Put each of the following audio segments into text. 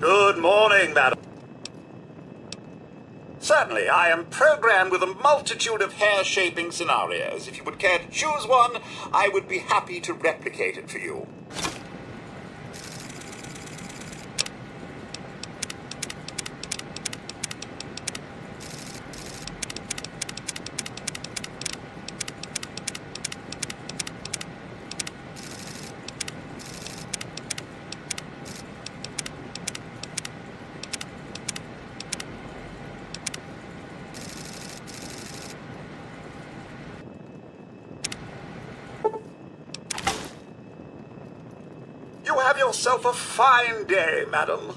Good morning, madam. Certainly, I am programmed with a multitude of hair-shaping scenarios. If you would care to choose one, I would be happy to replicate it for you. You have yourself a fine day, madam.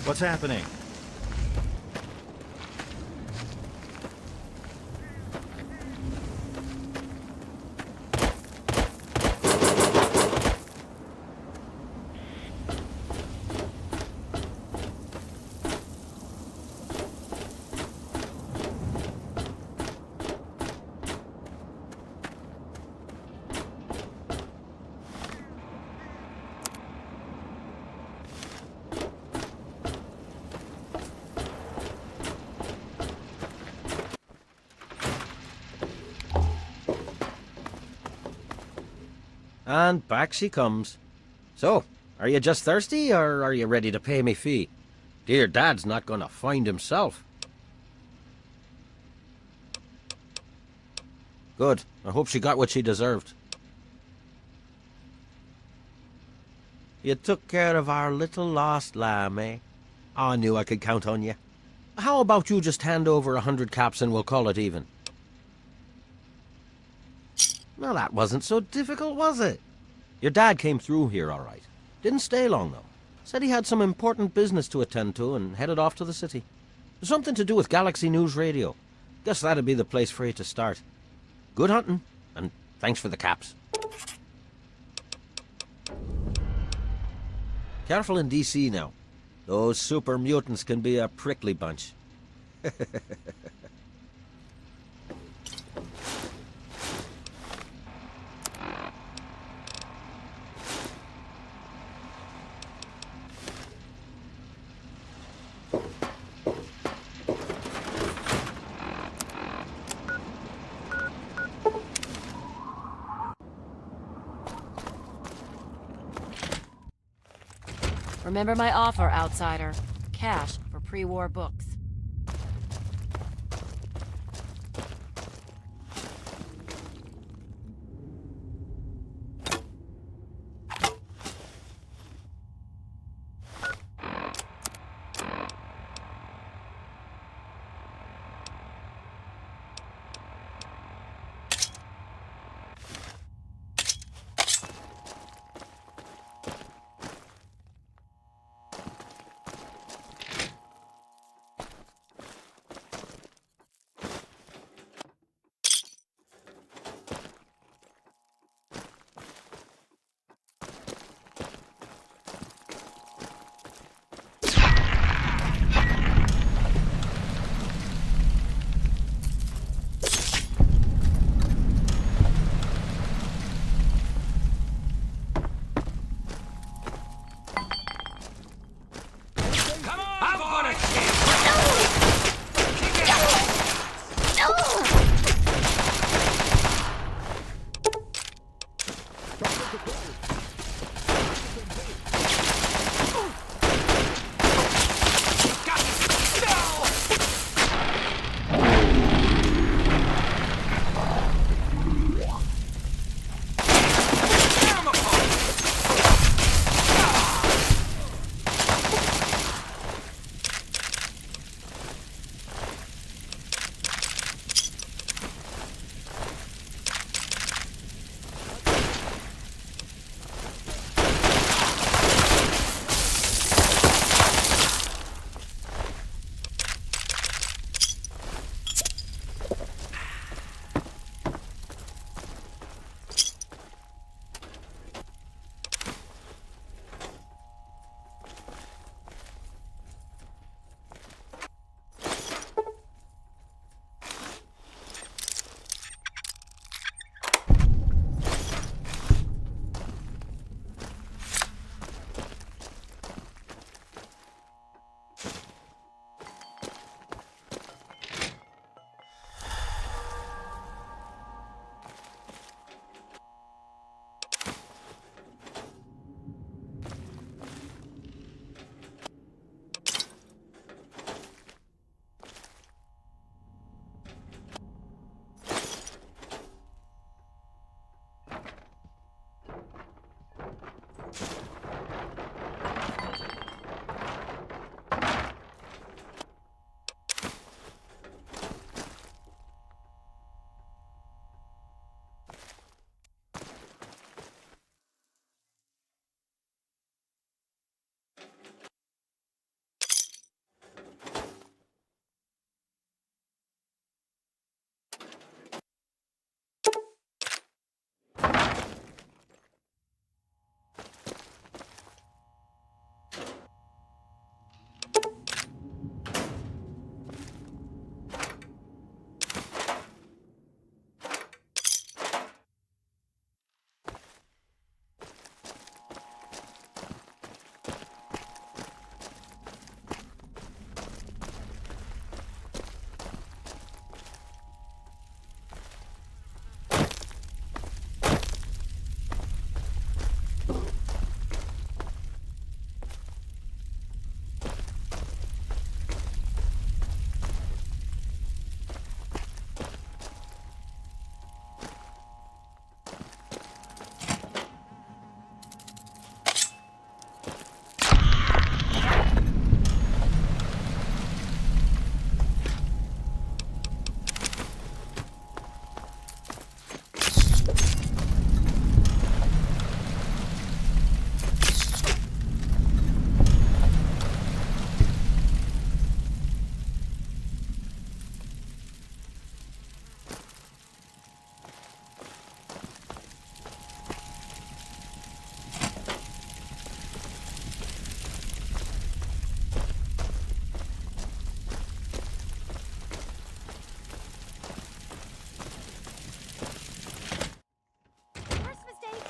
What's happening? And back she comes. So, are you just thirsty, or are you ready to pay me fee? Dear Dad's not gonna find himself. Good. I hope she got what she deserved. You took care of our little lost lamb, eh? I knew I could count on you. How about you just hand over 100 caps and we'll call it even? Well, that wasn't so difficult, was it? Your dad came through here all right. Didn't stay long, though. Said he had some important business to attend to and headed off to the city. Something to do with Galaxy News Radio. Guess that'd be the place for you to start. Good hunting, and thanks for the caps. Careful in DC now. Those super mutants can be a prickly bunch. Remember my offer, outsider. Cash for pre-war books.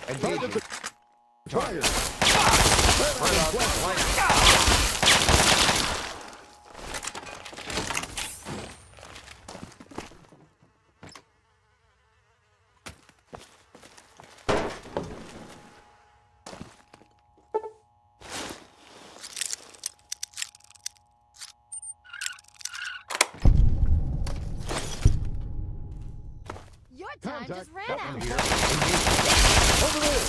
Engaging. Target. Your time just ran Captain out. here. Over there.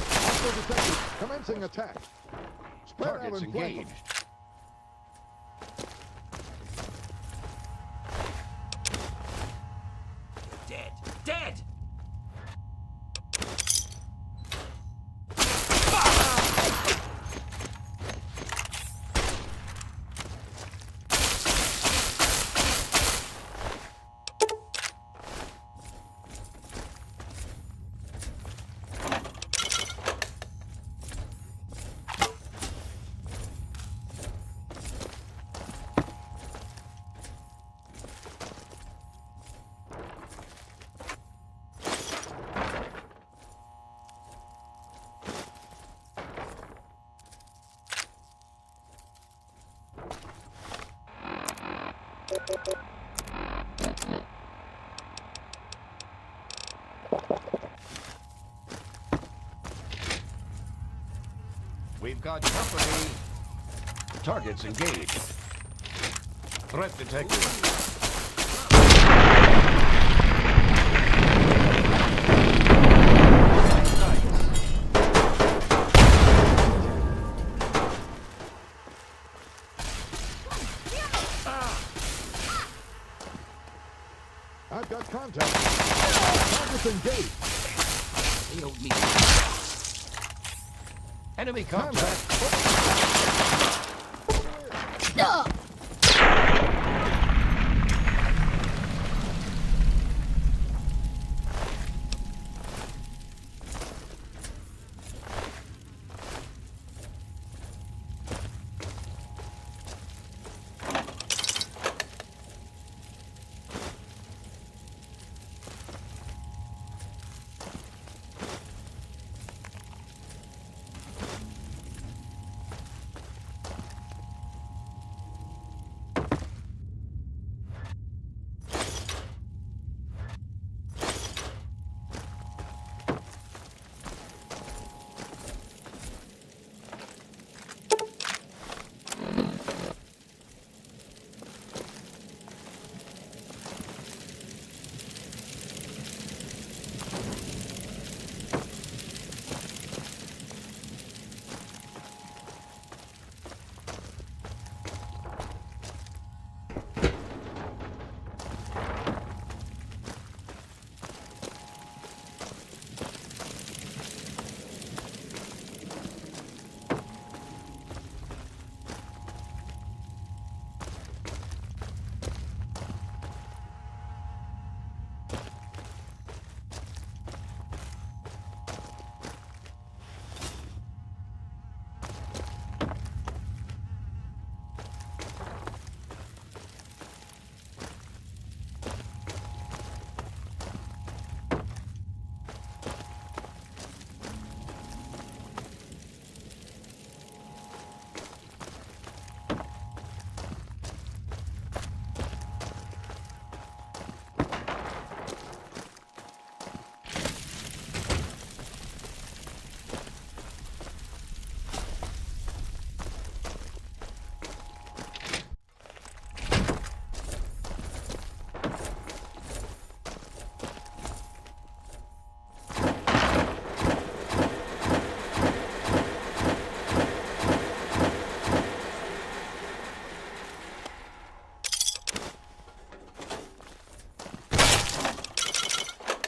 Hostile detected. Commencing attack. Spread out Targets and flank engaged. them. Dead. Dead! We've got company. Targets engaged. Threat detected. I've got contact. Targets engaged. They owed me. Enemy contact. Contact.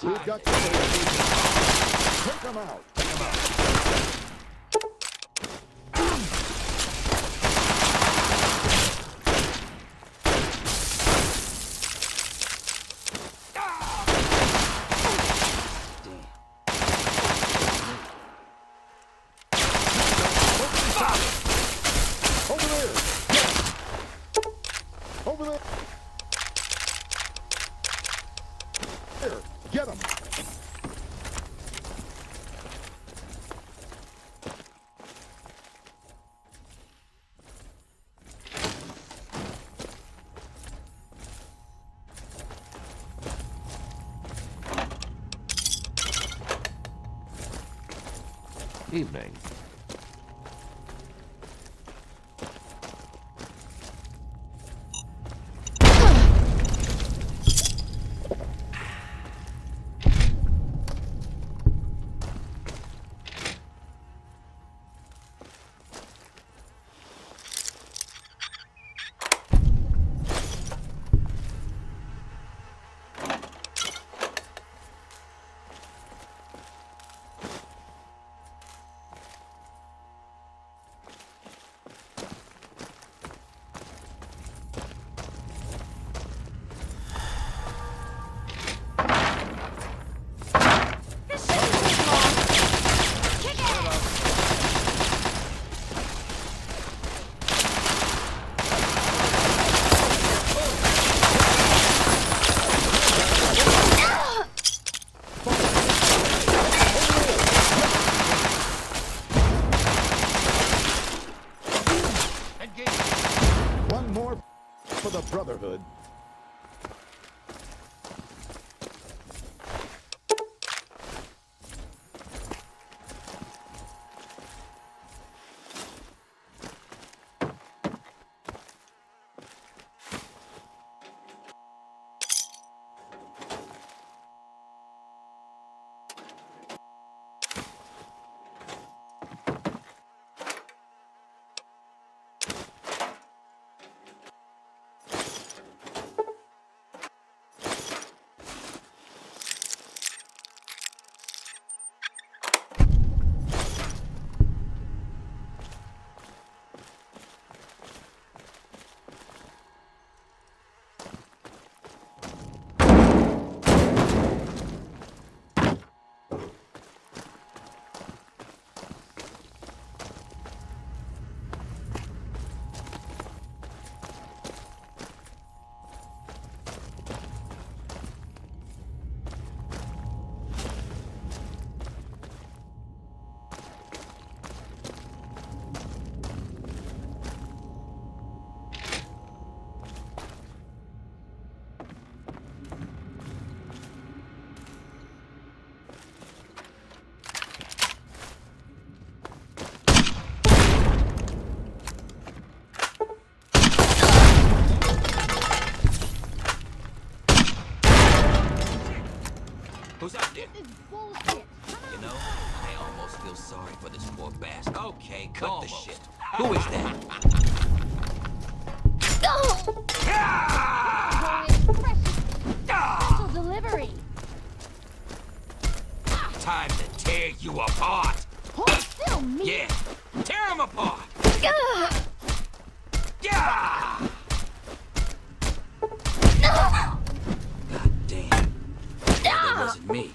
We've got to take them out. Evening. This shouldn't take long. Kick it! Engage. One more for the Brotherhood. Who's out there? This is bullshit. You know, I almost feel sorry for this poor bastard. Okay, cut the shit. Who is that? Special delivery. Time to tear you apart. Hold still, me. Yeah, tear him apart. Ugh. Yeah! God damn. That wasn't me.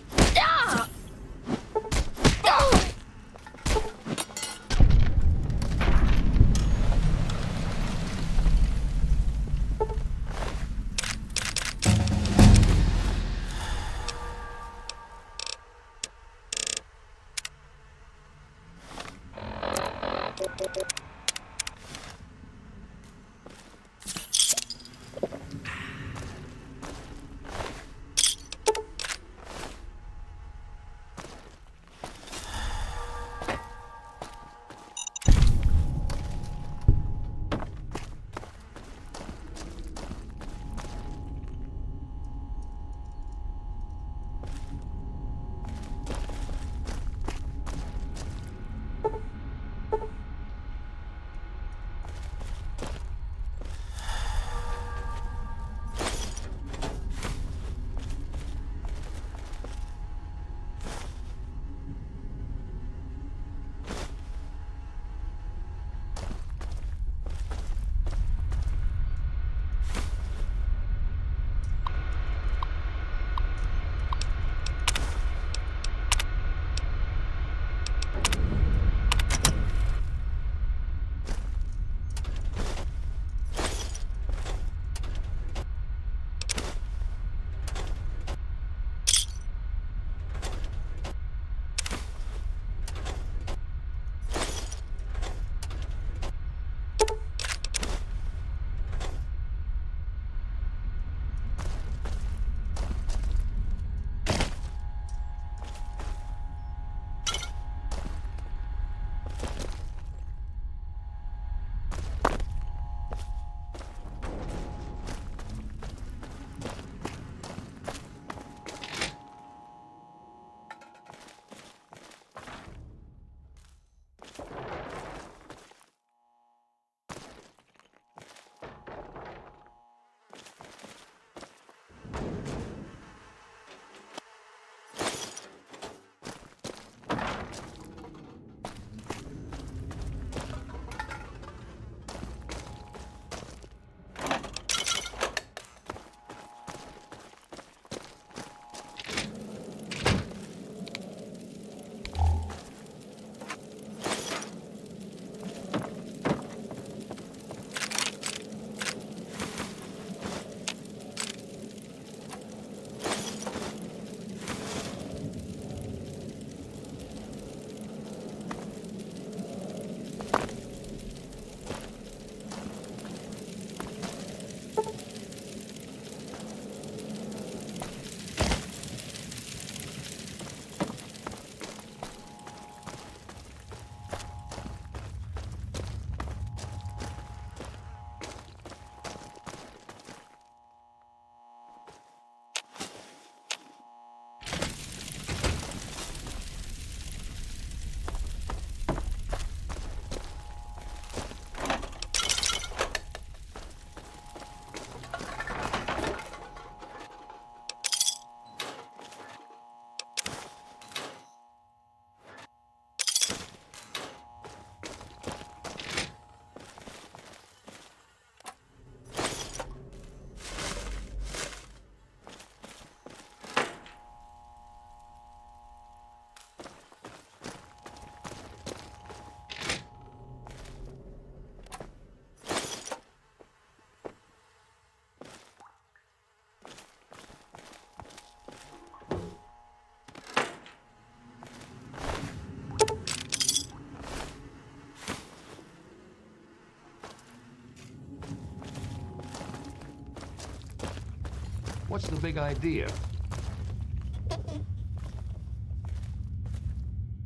What's the big idea?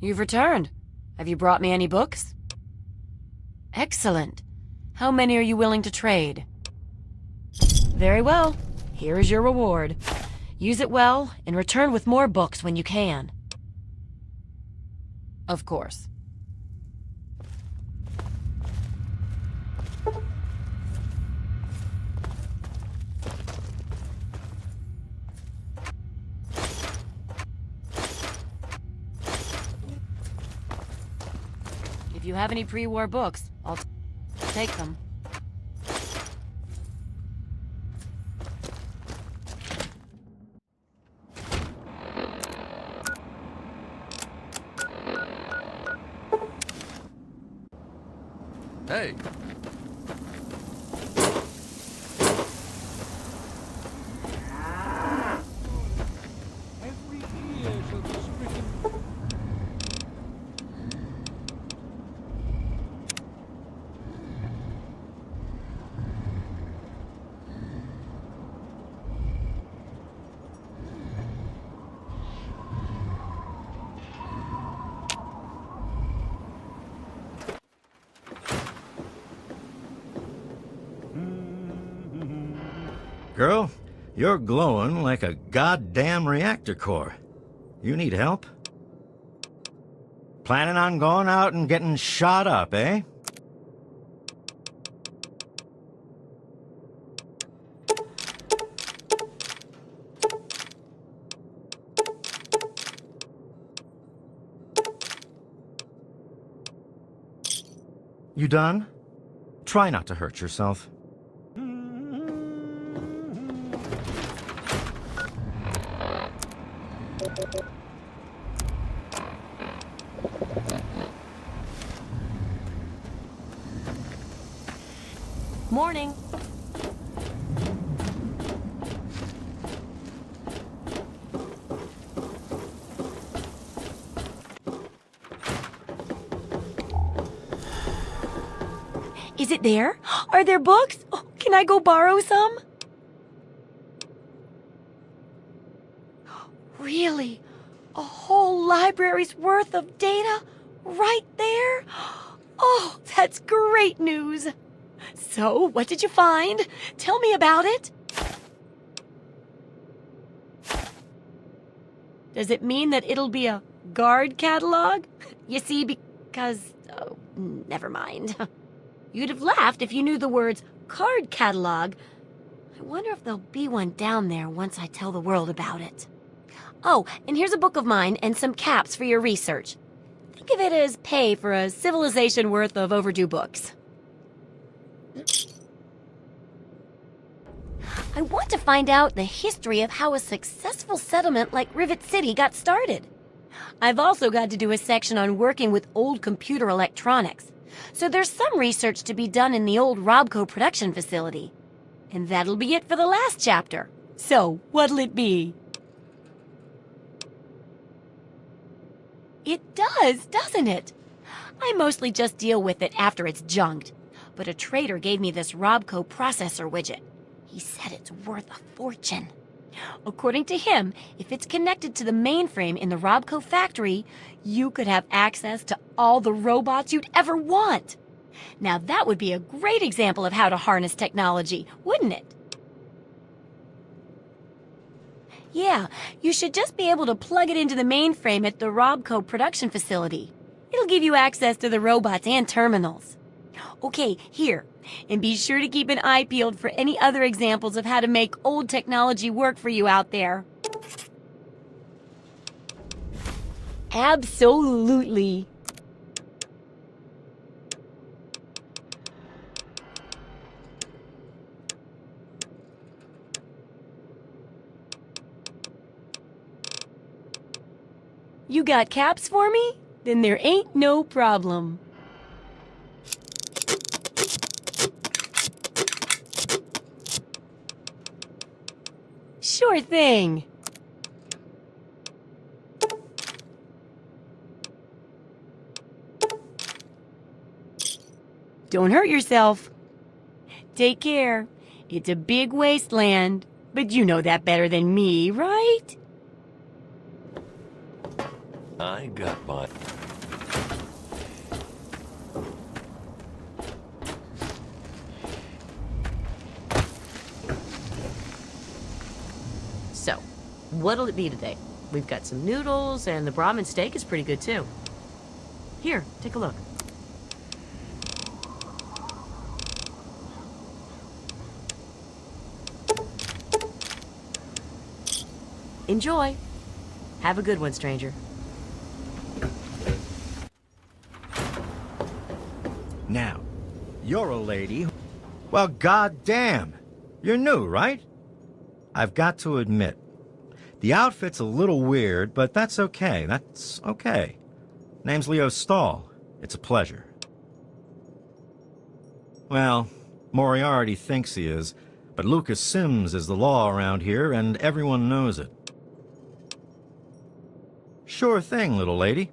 You've returned. Have you brought me any books? Excellent. How many are you willing to trade? Very well. Here is your reward. Use it well, and return with more books when you can. Of course. If you have any pre-war books, I'll take them. Hey, Girl, you're glowing like a goddamn reactor core. You need help? Planning on going out and getting shot up, eh? You done? Try not to hurt yourself. Morning. Is it there? Are there books? Oh, can I go borrow some? Really? A whole library's worth of data? Right there? Oh, that's great news. So, what did you find? Tell me about it. Does it mean that it'll be a guard catalog? You see, because... Oh, never mind. You'd have laughed if you knew the words card catalog. I wonder if there'll be one down there once I tell the world about it. Oh, and here's a book of mine and some caps for your research. Think of it as pay for a civilization worth of overdue books. I want to find out the history of how a successful settlement like Rivet City got started. I've also got to do a section on working with old computer electronics. So there's some research to be done in the old Robco production facility. And that'll be it for the last chapter. So, what'll it be? It does, doesn't it? I mostly just deal with it after it's junked. But a trader gave me this Robco processor widget. He said it's worth a fortune. According to him, if it's connected to the mainframe in the Robco factory, you could have access to all the robots you'd ever want. Now that would be a great example of how to harness technology, wouldn't it? Yeah, you should just be able to plug it into the mainframe at the Robco production facility. It'll give you access to the robots and terminals. Okay, here. And be sure to keep an eye peeled for any other examples of how to make old technology work for you out there. Absolutely. You got caps for me? Then there ain't no problem. Sure thing. Don't hurt yourself. Take care. It's a big wasteland. But you know that better than me, right? I got my... So, what'll it be today? We've got some noodles, and the Brahmin steak is pretty good too. Here, take a look. Enjoy. Have a good one, stranger. Now, you're a lady. Well, goddamn. You're new, right? I've got to admit, the outfit's a little weird, but that's okay. That's okay. Name's Leo Stahl. It's a pleasure. Well, Moriarty thinks he is, but Lucas Sims is the law around here, and everyone knows it. Sure thing, little lady.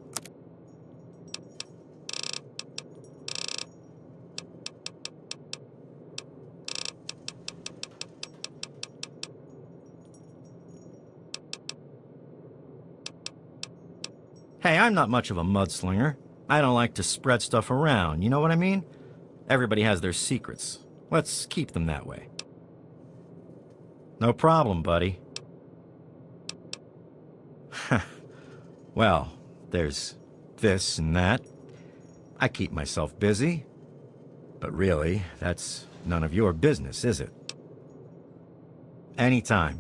Hey, I'm not much of a mudslinger. I don't like to spread stuff around, you know what I mean? Everybody has their secrets. Let's keep them that way. No problem, buddy. Well, there's this and that. I keep myself busy. But really, that's none of your business, is it? Anytime.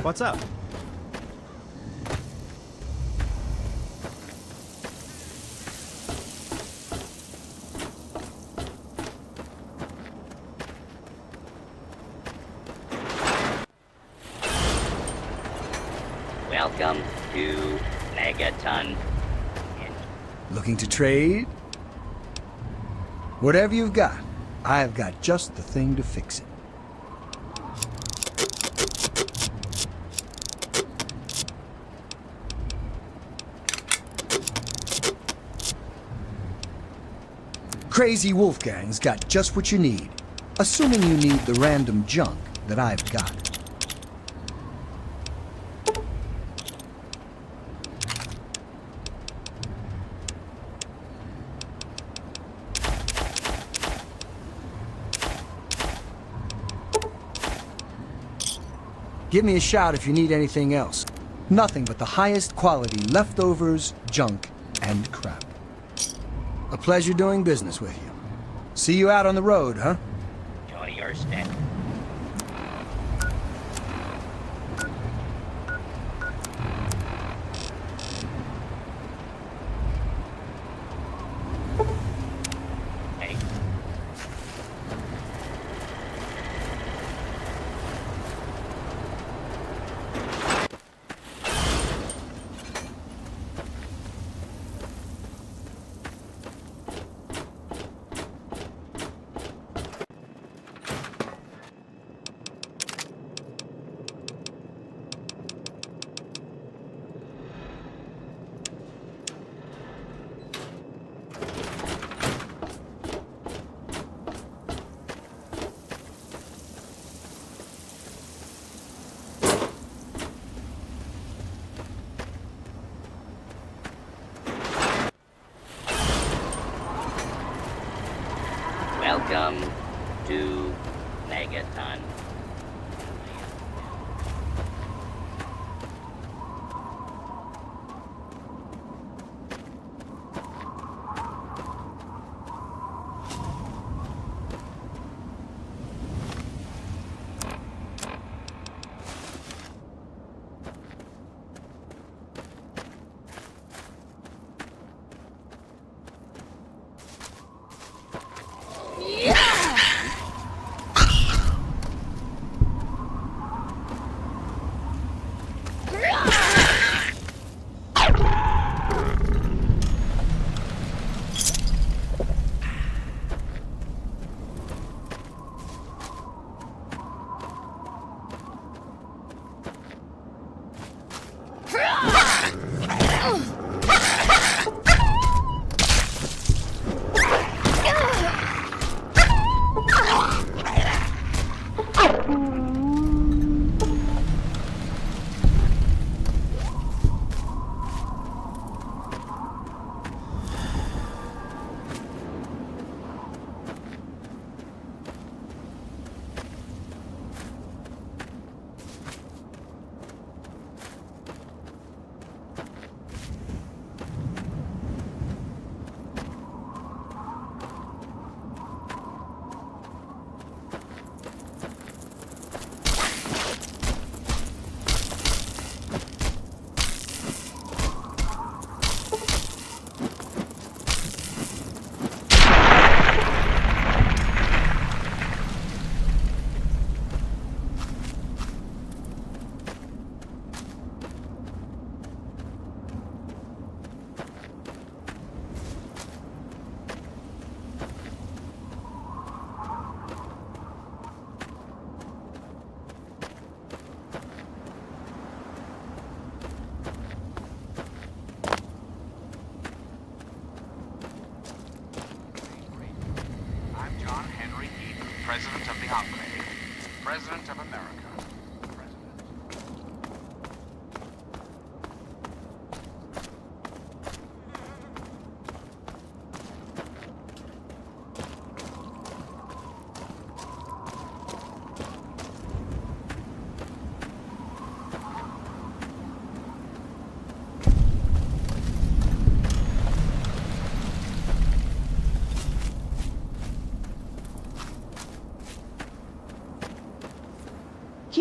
What's up? Welcome to Megaton. Looking to trade? Whatever you've got, I've got just the thing to fix it. Crazy Wolfgang's got just what you need, assuming you need the random junk that I've got. Give me a shout if you need anything else. Nothing but the highest quality leftovers, junk, and crap. A pleasure doing business with you. See you out on the road, huh? Enjoy your stay. Hey. Welcome to Megaton.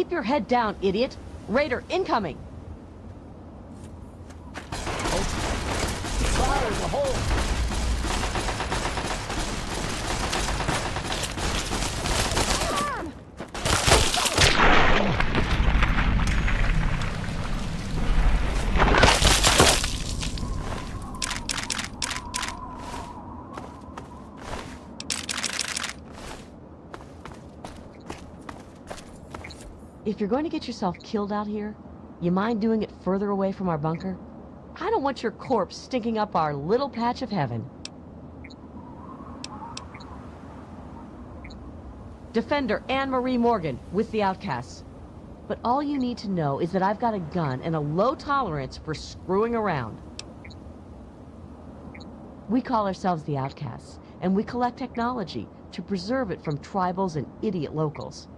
Keep your head down, idiot. Raider incoming. Fire in the hole! If you're going to get yourself killed out here, you mind doing it further away from our bunker? I don't want your corpse stinking up our little patch of heaven. Defender Anne-Marie Morgan with the Outcasts. But all you need to know is that I've got a gun and a low tolerance for screwing around. We call ourselves the Outcasts, and we collect technology to preserve it from tribals and idiot locals.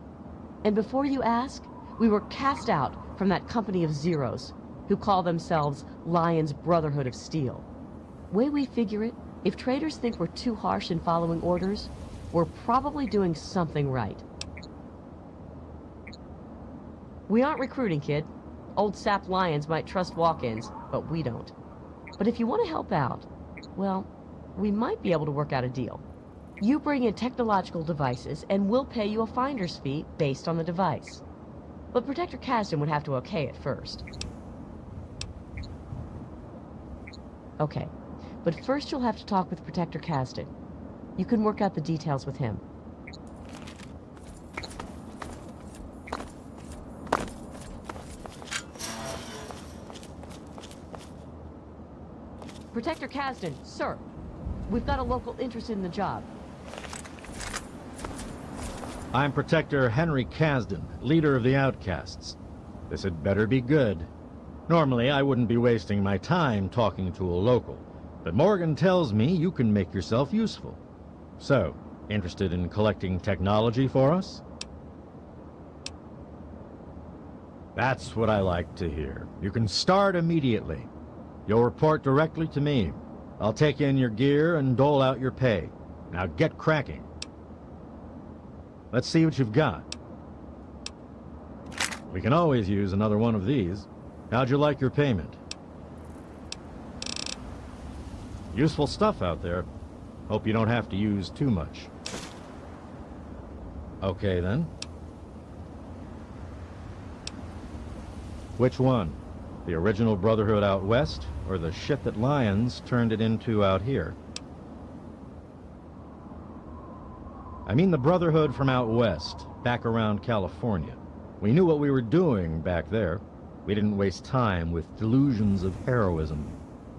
And before you ask, we were cast out from that company of zeros who call themselves Lion's Brotherhood of Steel. Way we figure it, if traders think we're too harsh in following orders, we're probably doing something right. We aren't recruiting, kid. Old sap lions might trust walk-ins, but we don't. But if you want to help out, well, we might be able to work out a deal. You bring in technological devices, and we'll pay you a finder's fee based on the device. But Protector Kasdan would have to okay it first. Okay, but first you'll have to talk with Protector Kasdan. You can work out the details with him. Protector Kasdan, sir. We've got a local interest in the job. I'm Protector Henry Kasdan, leader of the Outcasts. This had better be good. Normally, I wouldn't be wasting my time talking to a local, but Morgan tells me you can make yourself useful. So, interested in collecting technology for us? That's what I like to hear. You can start immediately. You'll report directly to me. I'll take in your gear and dole out your pay. Now get cracking. Let's see what you've got. We can always use another one of these. How'd you like your payment? Useful stuff out there. Hope you don't have to use too much. Okay, then. Which one? The original Brotherhood out west, or the shit that Lions turned it into out here? I mean the Brotherhood from out west, back around California. We knew what we were doing back there. We didn't waste time with delusions of heroism.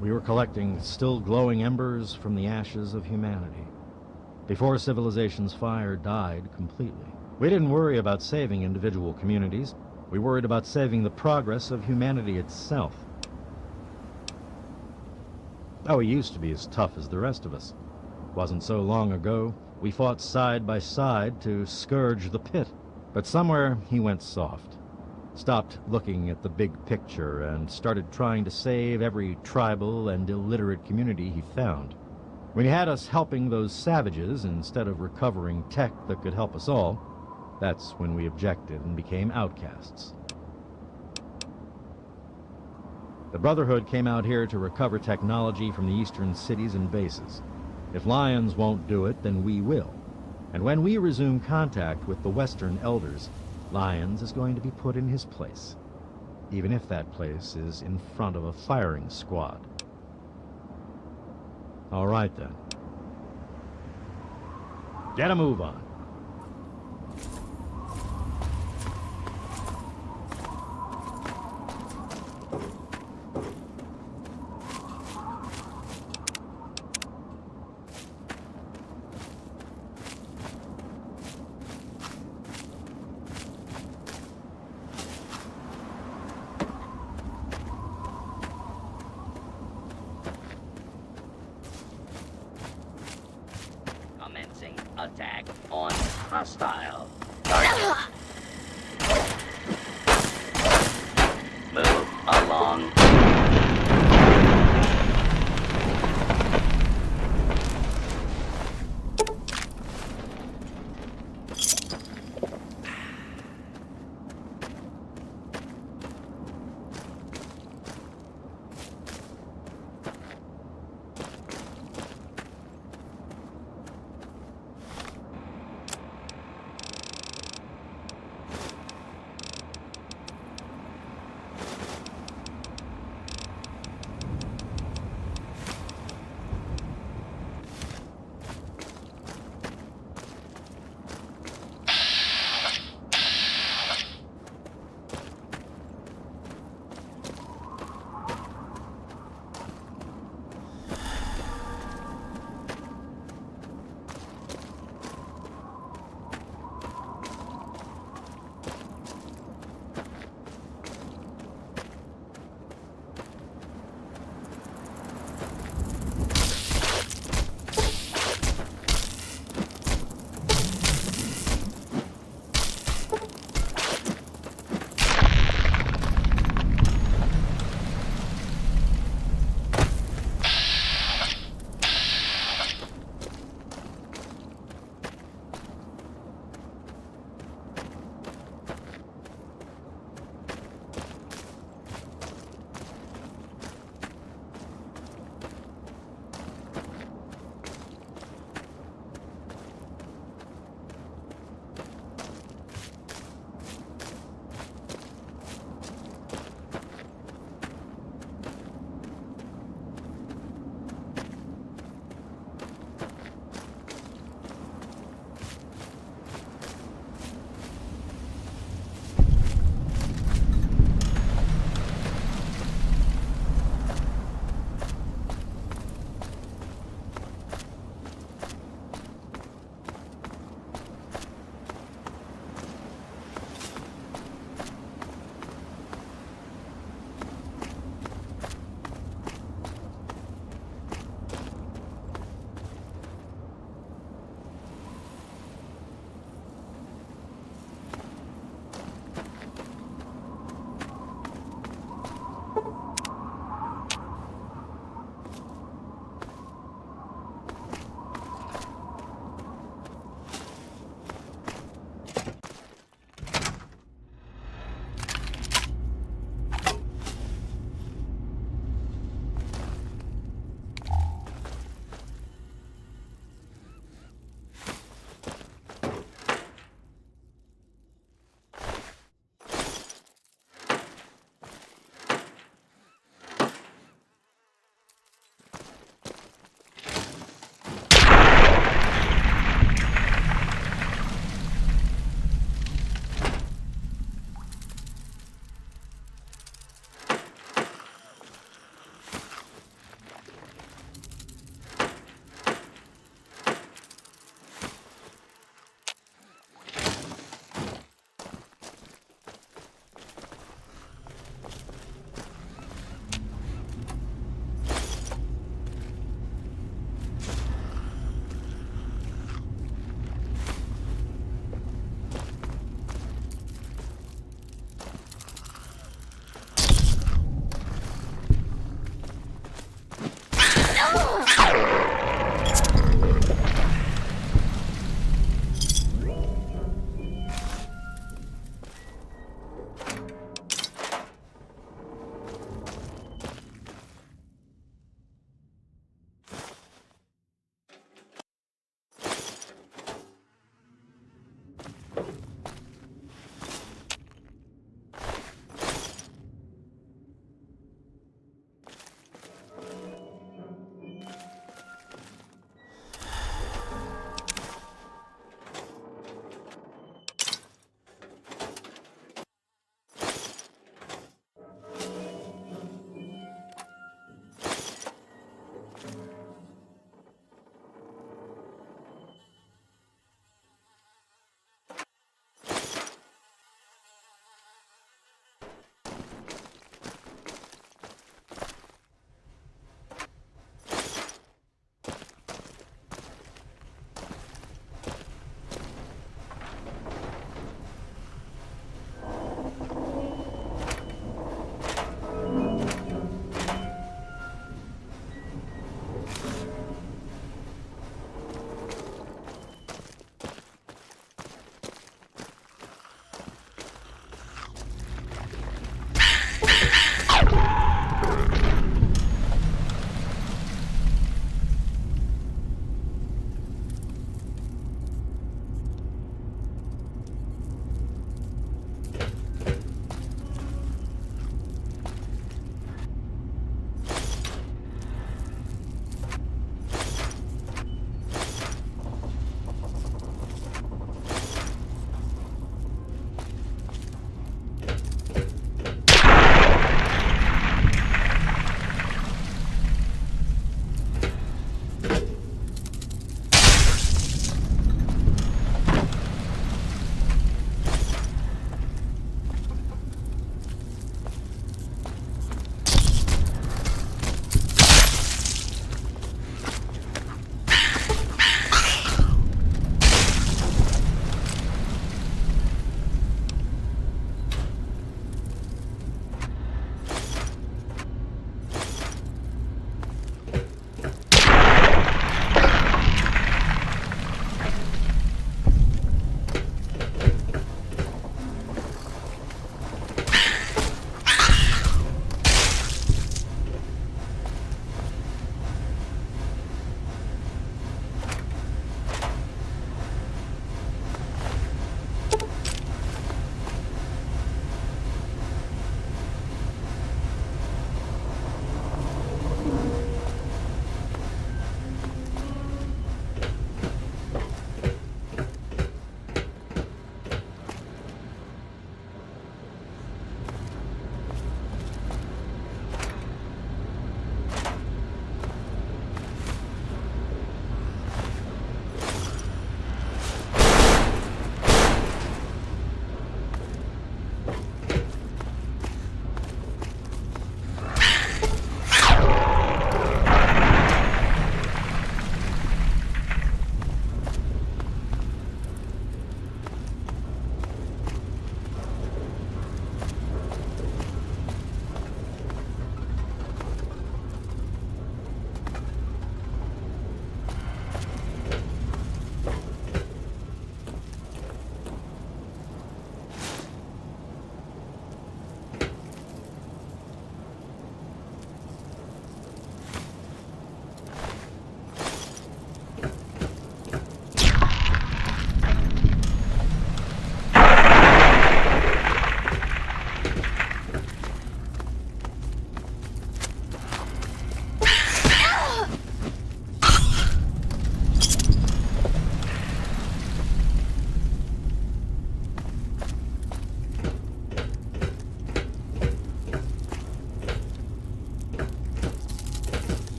We were collecting still glowing embers from the ashes of humanity. Before civilization's fire died completely. We didn't worry about saving individual communities. We worried about saving the progress of humanity itself. Oh, he used to be as tough as the rest of us. Wasn't so long ago, we fought side by side to scourge the pit. But somewhere he went soft. Stopped looking at the big picture and started trying to save every tribal and illiterate community he found. When he had us helping those savages instead of recovering tech that could help us all, that's when we objected and became outcasts. The Brotherhood came out here to recover technology from the eastern cities and bases. If Lions won't do it, then we will. And when we resume contact with the Western Elders, Lions is going to be put in his place. Even if that place is in front of a firing squad. All right, then. Get a move on. Commencing attack on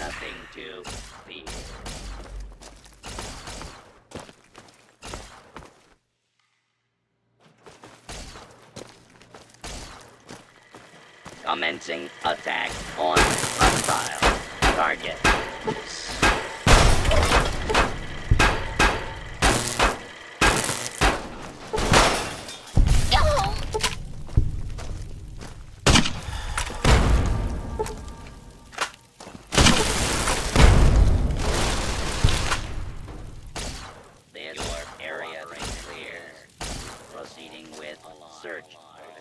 nothing to fear. Commencing attack on hostile target. Your area is clear. Proceeding with search.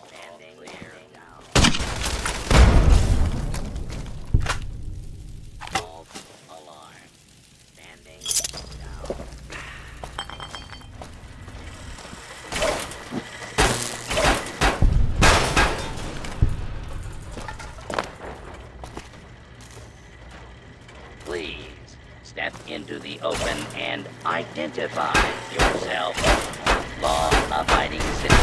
Standing clear. False alarm. Standing down. Please step into the open and identify yourself. Law-abiding citizen.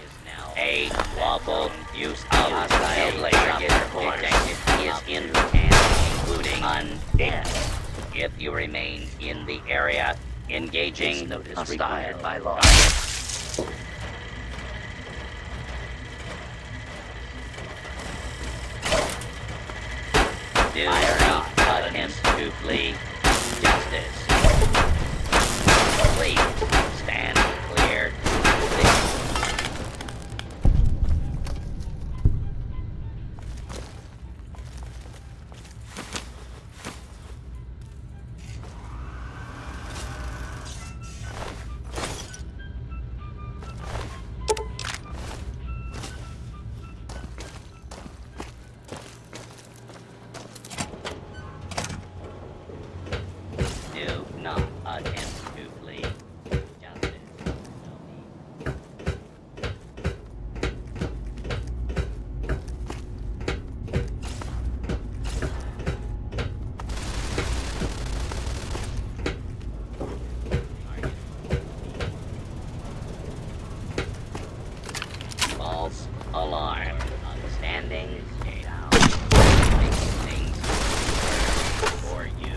Is now a lawful use of hostile target detected is in hand, including undead. If you remain in the area, engaging hostile by law. Do not attempt to flee justice. Please stand clear. Do not attempt to flee justice. False alarm. Standing down. Making things for you.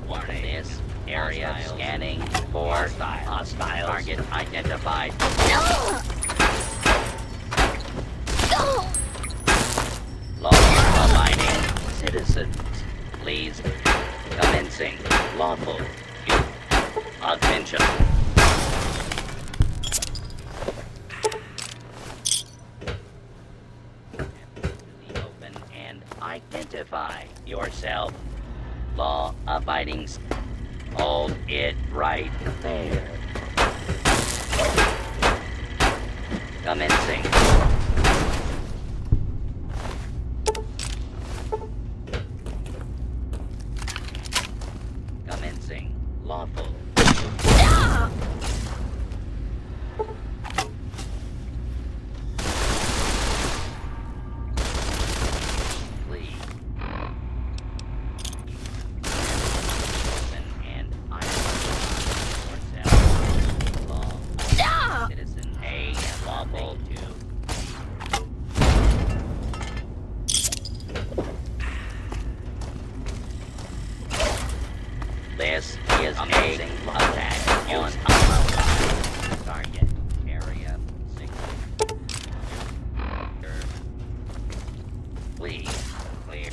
Warning. This area scanning for hostiles. Target identified. Law-abiding citizens, please commencing lawful use. Attention. The open and identify yourself. Law-abiding. Hold it right there. Commencing. Commencing. Lawful. Please. Open and identify yourself. Law. Citizen A. Lawful. This is amazing attack on a target area 6. Please clear.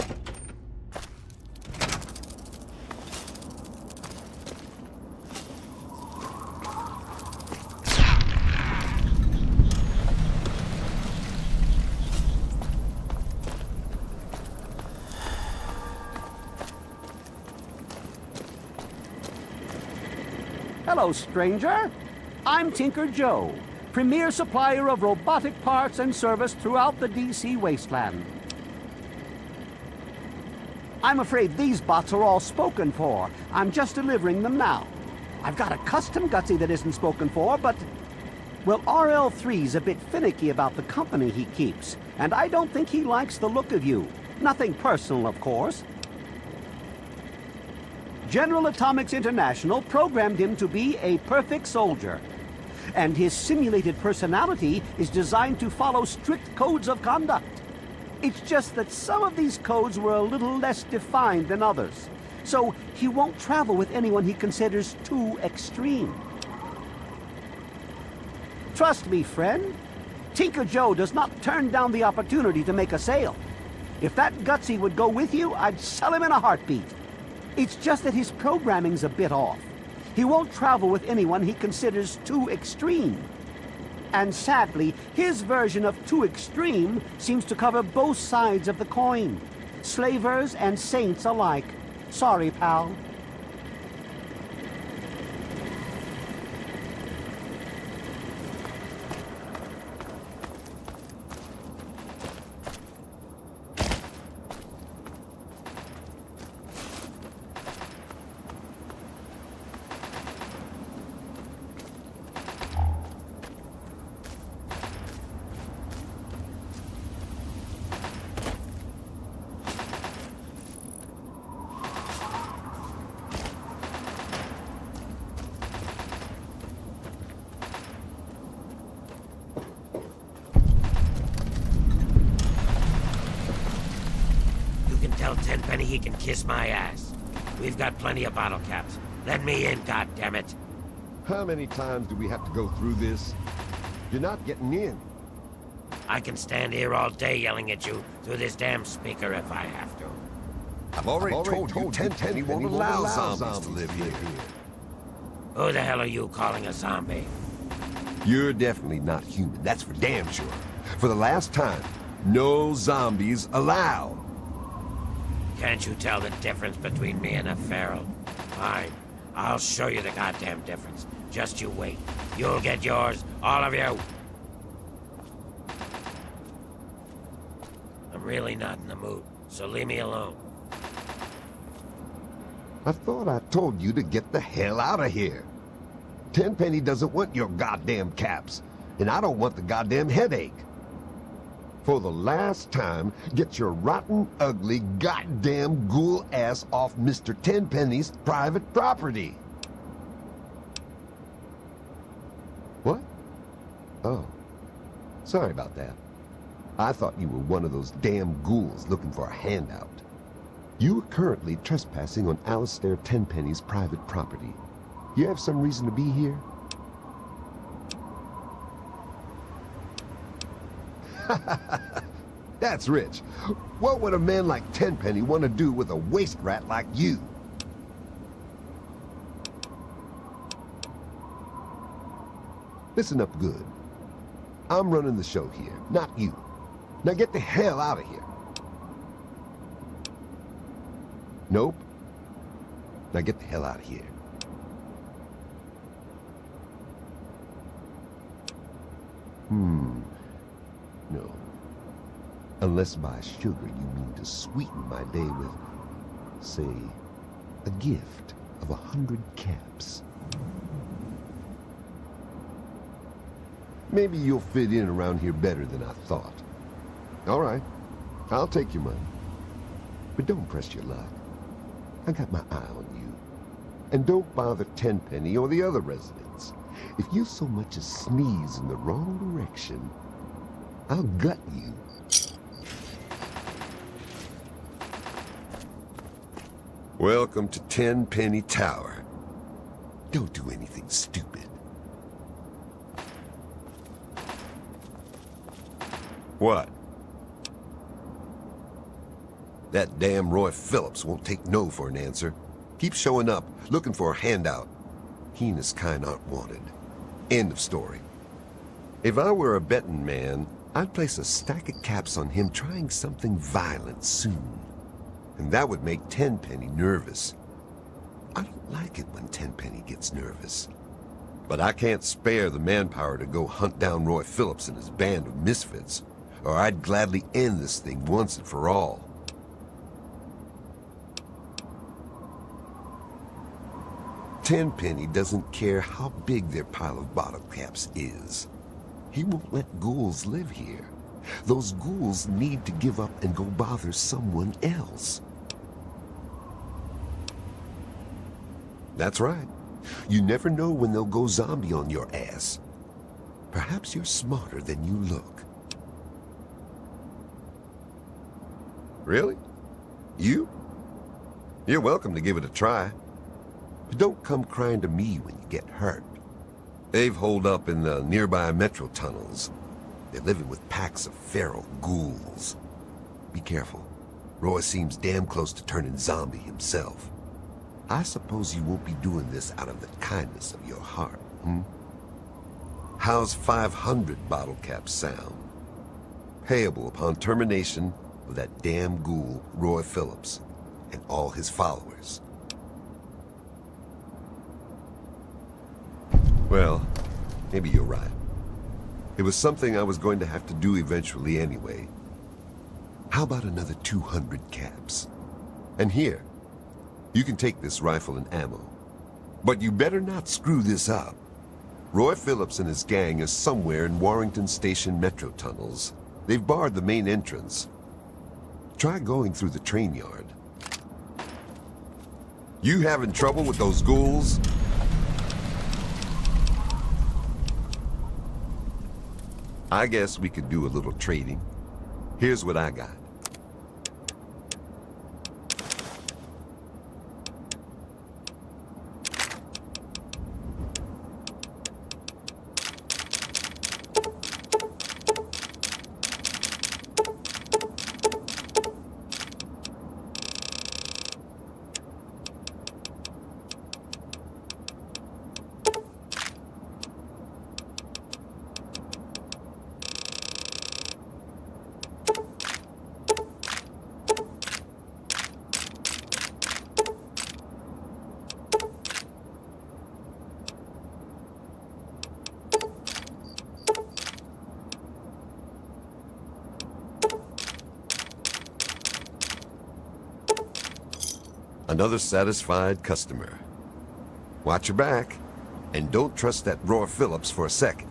Hello, stranger. I'm Tinker Joe, premier supplier of robotic parts and service throughout the DC wasteland. I'm afraid these bots are all spoken for. I'm just delivering them now. I've got a custom Gutsy that isn't spoken for, but... well, RL3's a bit finicky about the company he keeps, and I don't think he likes the look of you. Nothing personal, of course. General Atomics International programmed him to be a perfect soldier. and his simulated personality is designed to follow strict codes of conduct. It's just that some of these codes were a little less defined than others, so he won't travel with anyone he considers too extreme. Trust me, friend. Tinker Joe does not turn down the opportunity to make a sale. If that Gutsy would go with you, I'd sell him in a heartbeat. It's just that his programming's a bit off. He won't travel with anyone he considers too extreme. And sadly, his version of too extreme seems to cover both sides of the coin. Slavers and saints alike. Sorry, pal. Tell Tenpenny he can kiss my ass. We've got plenty of bottle caps. Let me in, goddammit. How many times do we have to go through this? You're not getting in. I can stand here all day yelling at you through this damn speaker if I have to. I've already told you Tenpenny won't allow zombies to live here. Who the hell are you calling a zombie? You're definitely not human, that's for damn sure. For the last time, no zombies allowed. Can't you tell the difference between me and a feral? Fine. I'll show you the goddamn difference. Just you wait. You'll get yours, all of you. I'm really not in the mood, so leave me alone. I thought I told you to get the hell out of here. Tenpenny doesn't want your goddamn caps, and I don't want the goddamn headache. For the last time, get your rotten, ugly, goddamn ghoul ass off Mr. Tenpenny's private property. What? Oh. Sorry about that. I thought you were one of those damn ghouls looking for a handout. You are currently trespassing on Alistair Tenpenny's private property. You have some reason to be here? That's rich. What would a man like Tenpenny want to do with a waste rat like you? Listen up good. I'm running the show here, not you. Now get the hell out of here. Nope. Now get the hell out of here. No. Unless by sugar you mean to sweeten my day with, say, a gift of 100 caps. Maybe you'll fit in around here better than I thought. All right, I'll take your money. But don't press your luck. I got my eye on you. And don't bother Tenpenny or the other residents. If you so much as sneeze in the wrong direction, I'll gut you. Welcome to Tenpenny Tower. Don't do anything stupid. What? That damn Roy Phillips won't take no for an answer. Keep showing up, looking for a handout. He and his kind aren't wanted. End of story. If I were a betting man, I'd place a stack of caps on him trying something violent soon. And that would make Tenpenny nervous. I don't like it when Tenpenny gets nervous. But I can't spare the manpower to go hunt down Roy Phillips and his band of misfits, or I'd gladly end this thing once and for all. Tenpenny doesn't care how big their pile of bottle caps is. He won't let ghouls live here. Those ghouls need to give up and go bother someone else. That's right. You never know when they'll go zombie on your ass. Perhaps you're smarter than you look. Really? You? You're welcome to give it a try. But don't come crying to me when you get hurt. They've holed up in the nearby metro tunnels. They're living with packs of feral ghouls. Be careful. Roy seems damn close to turning zombie himself. I suppose you won't be doing this out of the kindness of your heart, hmm? How's 500 bottle caps sound? Payable upon termination of that damn ghoul, Roy Phillips, and all his followers. Well, maybe you're right. It was something I was going to have to do eventually anyway. How about another 200 caps? And here, you can take this rifle and ammo. But you better not screw this up. Roy Phillips and his gang are somewhere in Warrington Station metro tunnels. They've barred the main entrance. Try going through the train yard. You having trouble with those ghouls? I guess we could do a little trading. Here's what I got. Another satisfied customer. Watch your back, and don't trust that Roy Phillips for a second.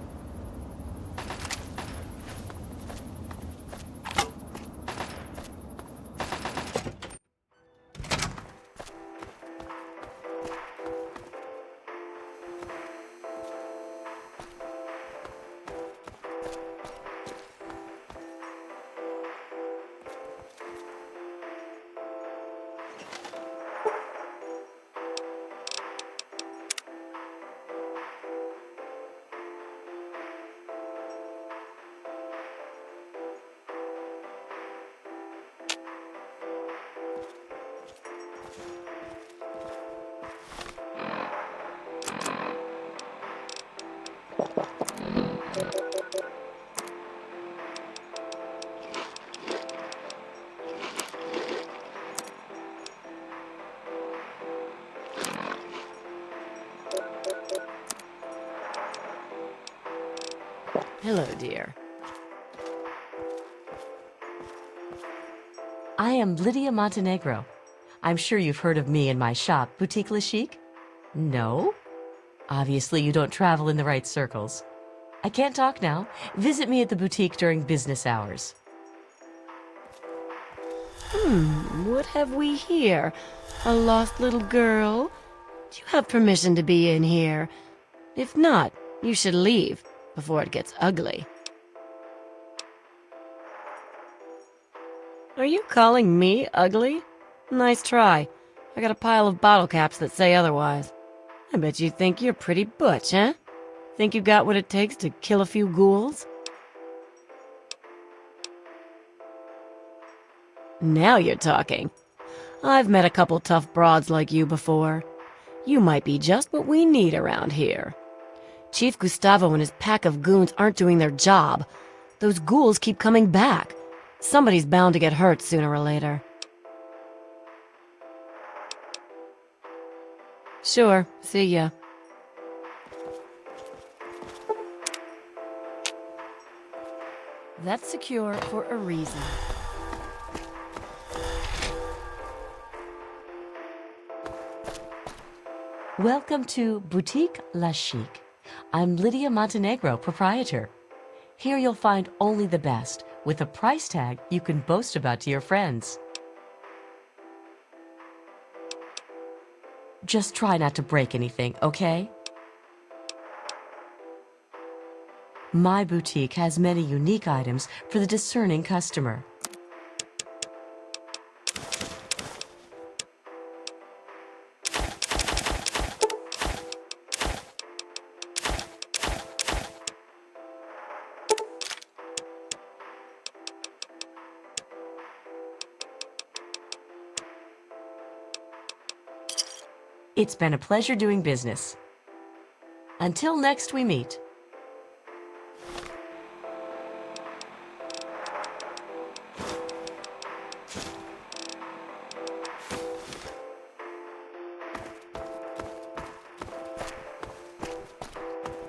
Hello, dear. I am Lydia Montenegro. I'm sure you've heard of me and my shop, Boutique Le Chic? No? Obviously, you don't travel in the right circles. I can't talk now. Visit me at the boutique during business hours. What have we here? A lost little girl? Do you have permission to be in here? If not, you should leave before it gets ugly. Are you calling me ugly? Nice try. I got a pile of bottle caps that say otherwise. I bet you think you're pretty butch, huh? Think you got what it takes to kill a few ghouls? Now you're talking. I've met a couple tough broads like you before. You might be just what we need around here. Chief Gustavo and his pack of goons aren't doing their job. Those ghouls keep coming back. Somebody's bound to get hurt sooner or later. Sure, see ya. That's secure for a reason. Welcome to Boutique La Chic. I'm Lydia Montenegro, proprietor. Here you'll find only the best, with a price tag you can boast about to your friends. Just try not to break anything, okay? My boutique has many unique items for the discerning customer. It's been a pleasure doing business. Until next we meet.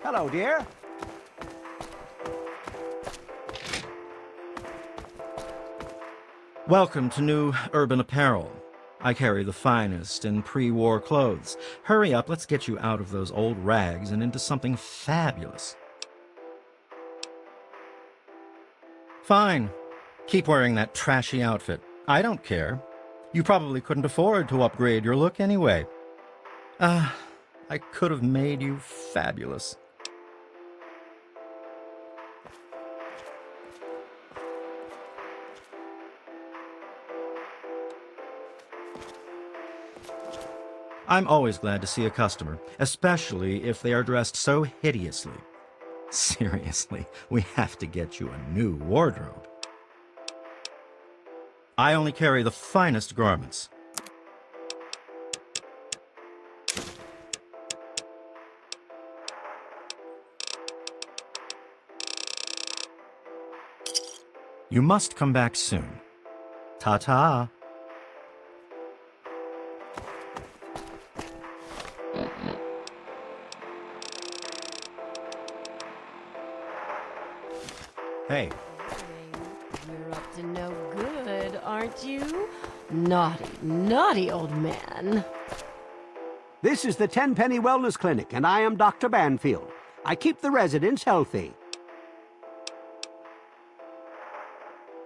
Hello, dear. Welcome to New Urban Apparel. I carry the finest in pre-war clothes. Hurry up, let's get you out of those old rags and into something fabulous. Fine. Keep wearing that trashy outfit. I don't care. You probably couldn't afford to upgrade your look anyway. I could have made you fabulous. I'm always glad to see a customer, especially if they are dressed so hideously. Seriously, we have to get you a new wardrobe. I only carry the finest garments. You must come back soon. Ta-ta. Hey. You're up to no good, aren't you? Naughty, naughty old man. This is the Tenpenny Wellness Clinic, and I am Dr. Banfield. I keep the residents healthy.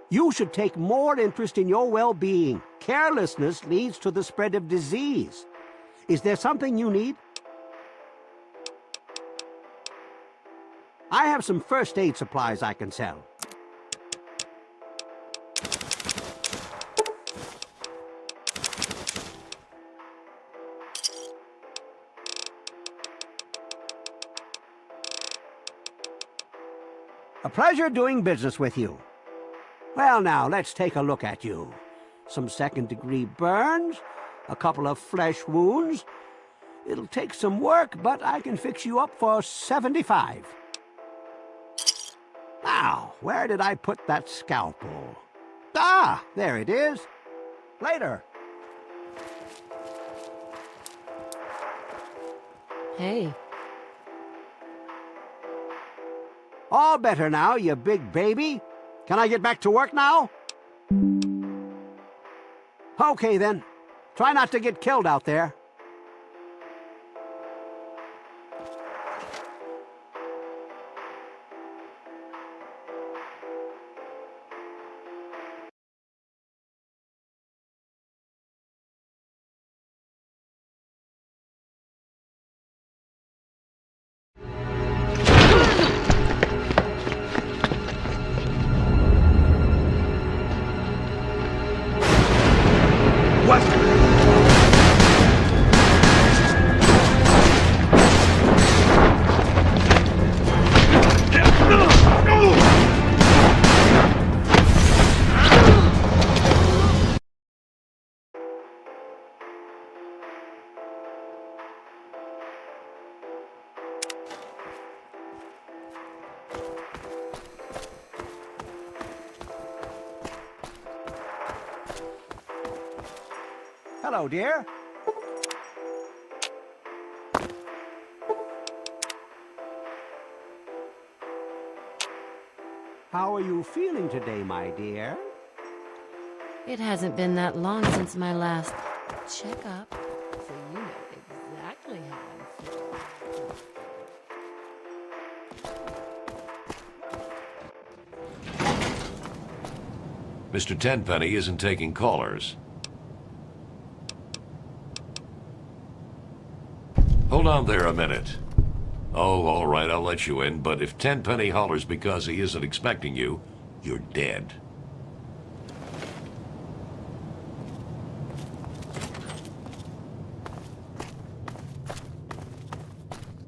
You should take more interest in your well-being. Carelessness leads to the spread of disease. Is there something you need? I have some first aid supplies I can sell. A pleasure doing business with you. Well, now, let's take a look at you. Some second-degree burns, a couple of flesh wounds. It'll take some work, but I can fix you up for $75. Now, where did I put that scalpel? Ah, there it is. Later. Hey. All better now, you big baby. Can I get back to work now? Okay, then. Try not to get killed out there. Hello, dear. How are you feeling today, my dear? It hasn't been that long since my last checkup, so you know exactly how I'm feeling. Mr. Tenpenny isn't taking callers. Hold on there a minute. Oh, all right, I'll let you in, but if Tenpenny hollers because he isn't expecting you, you're dead.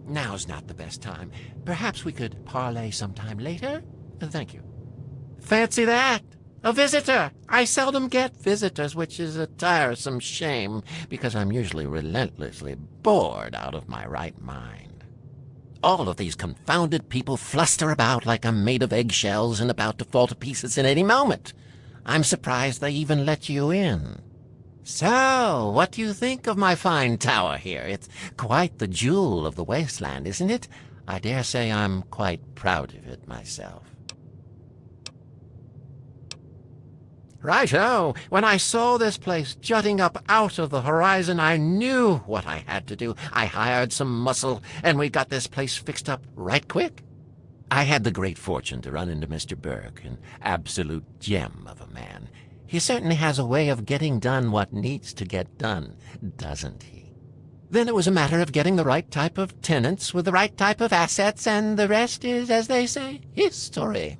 Now's not the best time. Perhaps we could parley sometime later? Thank you. Fancy that! A visitor! I seldom get visitors, which is a tiresome shame, because I'm usually relentlessly bored out of my right mind. All of these confounded people fluster about like I'm made of eggshells and about to fall to pieces at any moment. I'm surprised they even let you in. So, what do you think of my fine tower here? It's quite the jewel of the wasteland, isn't it? I dare say I'm quite proud of it myself. Righto! When I saw this place jutting up out of the horizon, I knew what I had to do. I hired some muscle, and we got this place fixed up right quick. I had the great fortune to run into Mr. Burke, an absolute gem of a man. He certainly has a way of getting done what needs to get done, doesn't he? Then it was a matter of getting the right type of tenants with the right type of assets, and the rest is, as they say, history.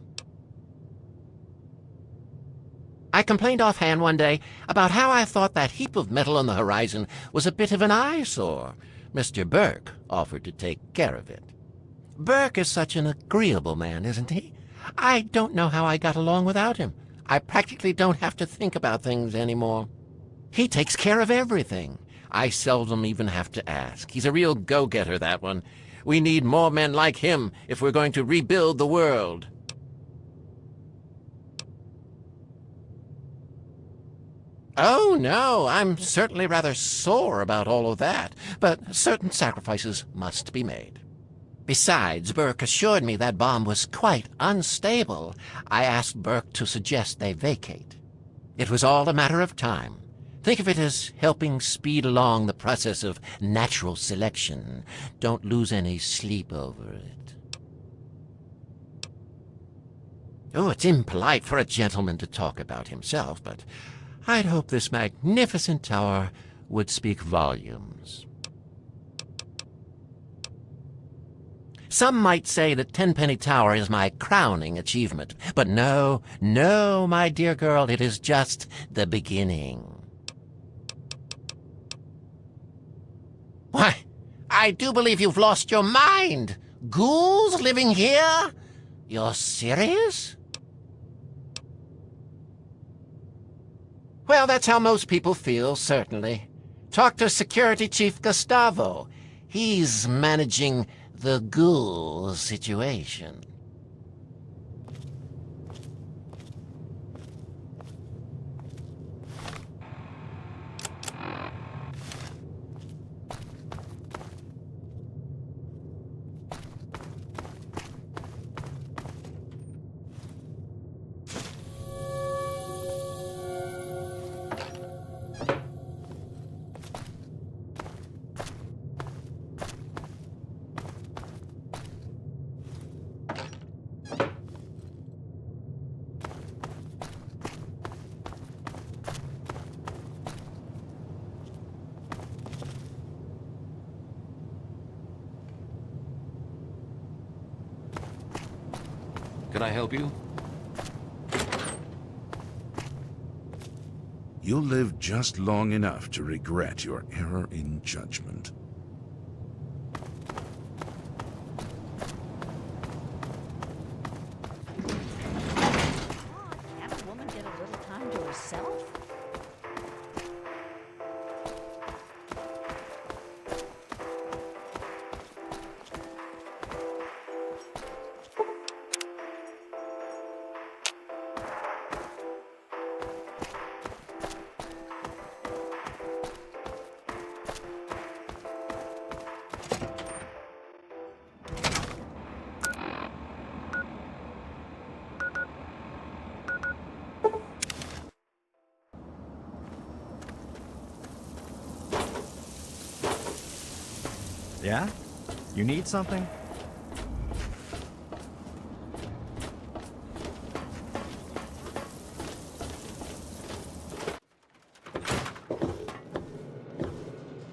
I complained offhand one day about how I thought that heap of metal on the horizon was a bit of an eyesore. Mr. Burke offered to take care of it. Burke is such an agreeable man, isn't he? I don't know how I got along without him. I practically don't have to think about things anymore. He takes care of everything. I seldom even have to ask. He's a real go-getter, that one. We need more men like him if we're going to rebuild the world. Oh, no, I'm certainly rather sore about all of that, but certain sacrifices must be made. Besides, Burke assured me that bomb was quite unstable. I asked Burke to suggest they vacate. It was all a matter of time. Think of it as helping speed along the process of natural selection. Don't lose any sleep over it. Oh, it's impolite for a gentleman to talk about himself, but I'd hope this magnificent tower would speak volumes. Some might say that Tenpenny Tower is my crowning achievement, but no, no, my dear girl, it is just the beginning. Why, I do believe you've lost your mind. Ghouls living here? You're serious? Well, that's how most people feel, certainly. Talk to Security Chief Gustavo. He's managing the ghoul situation. Can I help you? You'll live just long enough to regret your error in judgment. Can't a woman get a little time to herself? Yeah? You need something?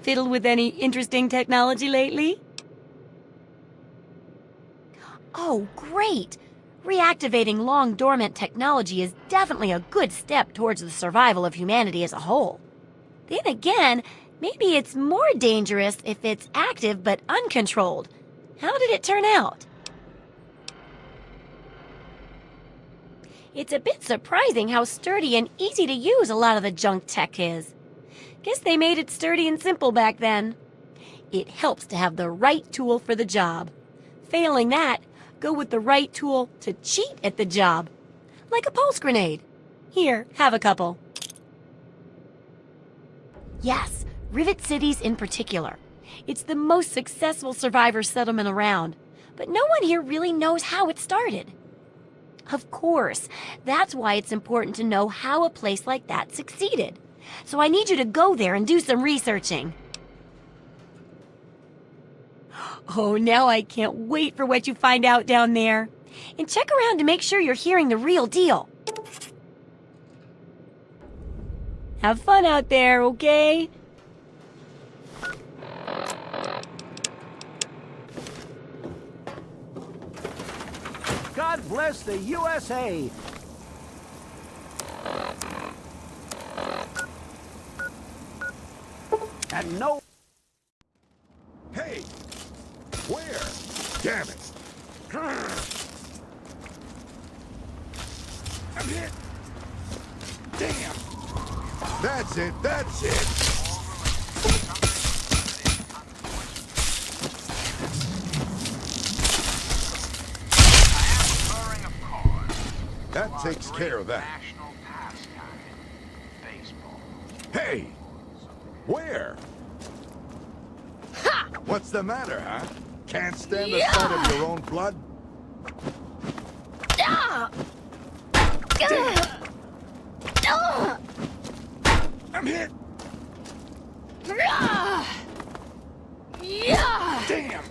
Fiddled with any interesting technology lately? Oh, great! Reactivating long dormant technology is definitely a good step towards the survival of humanity as a whole. Then again, maybe it's more dangerous if it's active but uncontrolled. How did it turn out? It's a bit surprising how sturdy and easy to use a lot of the junk tech is. Guess they made it sturdy and simple back then. It helps to have the right tool for the job. Failing that, go with the right tool to cheat at the job. Like a pulse grenade. Here, have a couple. Yes, Rivet Cities in particular. It's the most successful survivor settlement around, but no one here really knows how it started. Of course, that's why it's important to know how a place like that succeeded. So I need you to go there and do some researching. Oh, now I can't wait for what you find out down there. And check around to make sure you're hearing the real deal. Have fun out there, okay? God bless the USA! And no... Hey! Where? Damn it! I'm hit! Damn! That's it, that's it! That takes care of that. Hey! Where? What's the matter, huh? Can't stand the sight of your own blood? I'm hit! Damn!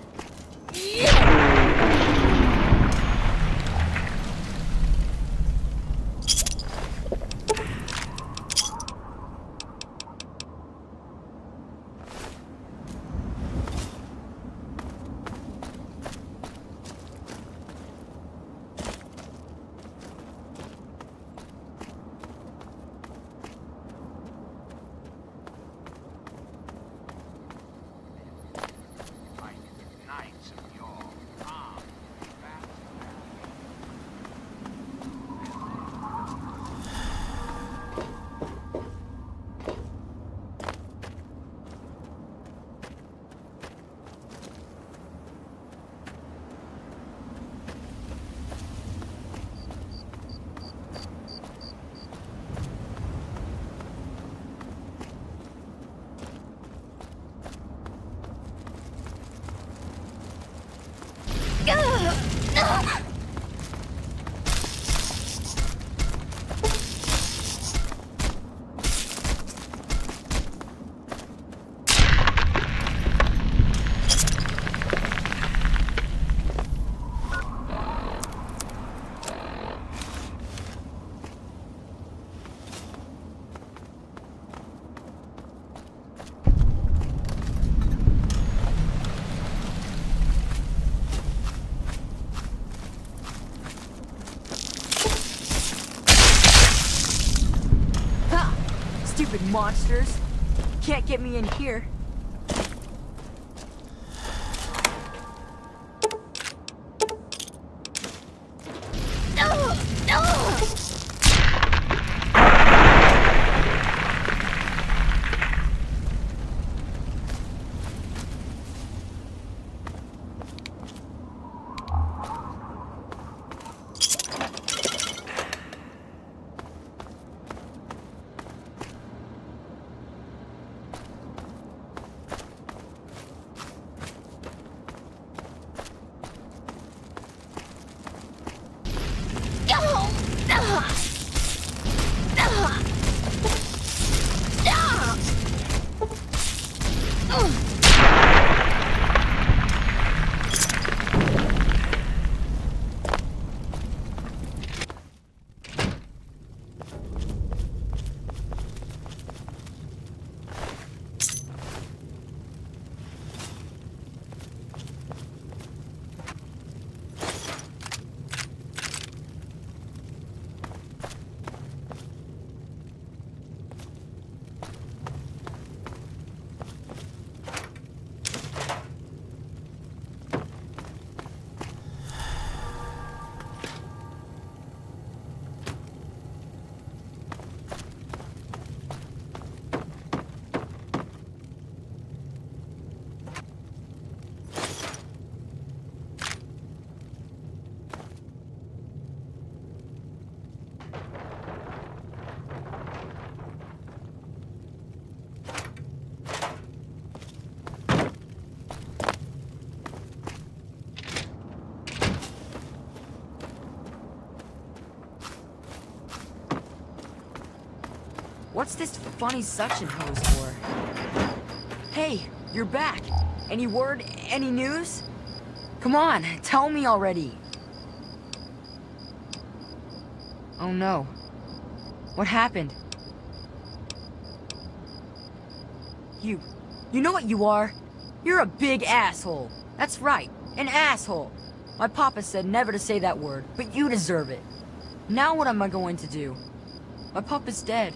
Stupid monsters. Can't get me in here. What's this funny suction hose for? Hey, you're back. Any word, any news? Come on, tell me already. Oh no. What happened? You know what you are? You're a big asshole. That's right, an asshole. My papa said never to say that word, but you deserve it. Now what am I going to do? My papa's dead.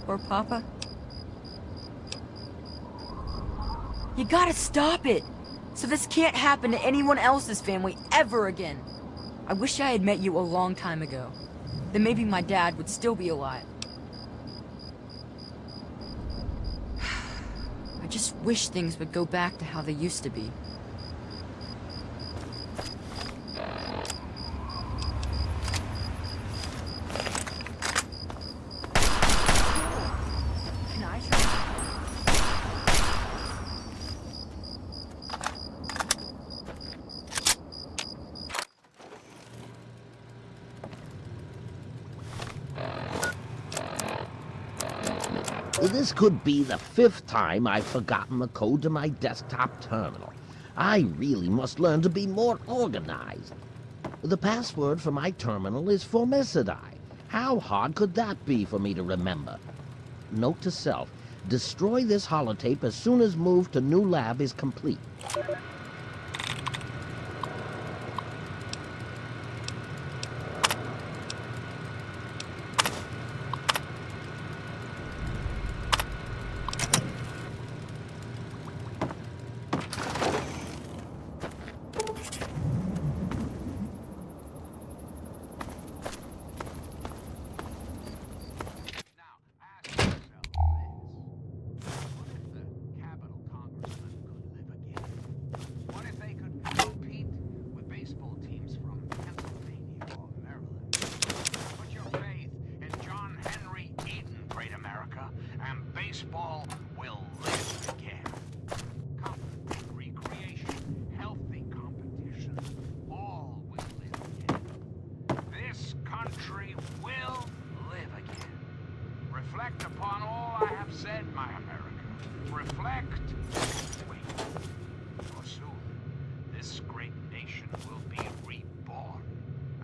Poor papa. You gotta stop it! So this can't happen to anyone else's family ever again. I wish I had met you a long time ago. Then maybe my dad would still be alive. I just wish things would go back to how they used to be. Can I try? This could be the 5th time I've forgotten the code to my desktop terminal. I really must learn to be more organized. The password for my terminal is Formicidae. How hard could that be for me to remember? Note to self, destroy this holotape as soon as move to new lab is complete. Baseball will live again. Comfort, recreation, healthy competition, all will live again. This country will live again. Reflect upon all I have said, my America. Reflect and wait. For soon, this great nation will be reborn,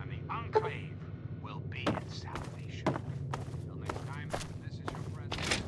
and the Enclave will be its salvation. Till next time, this is your president.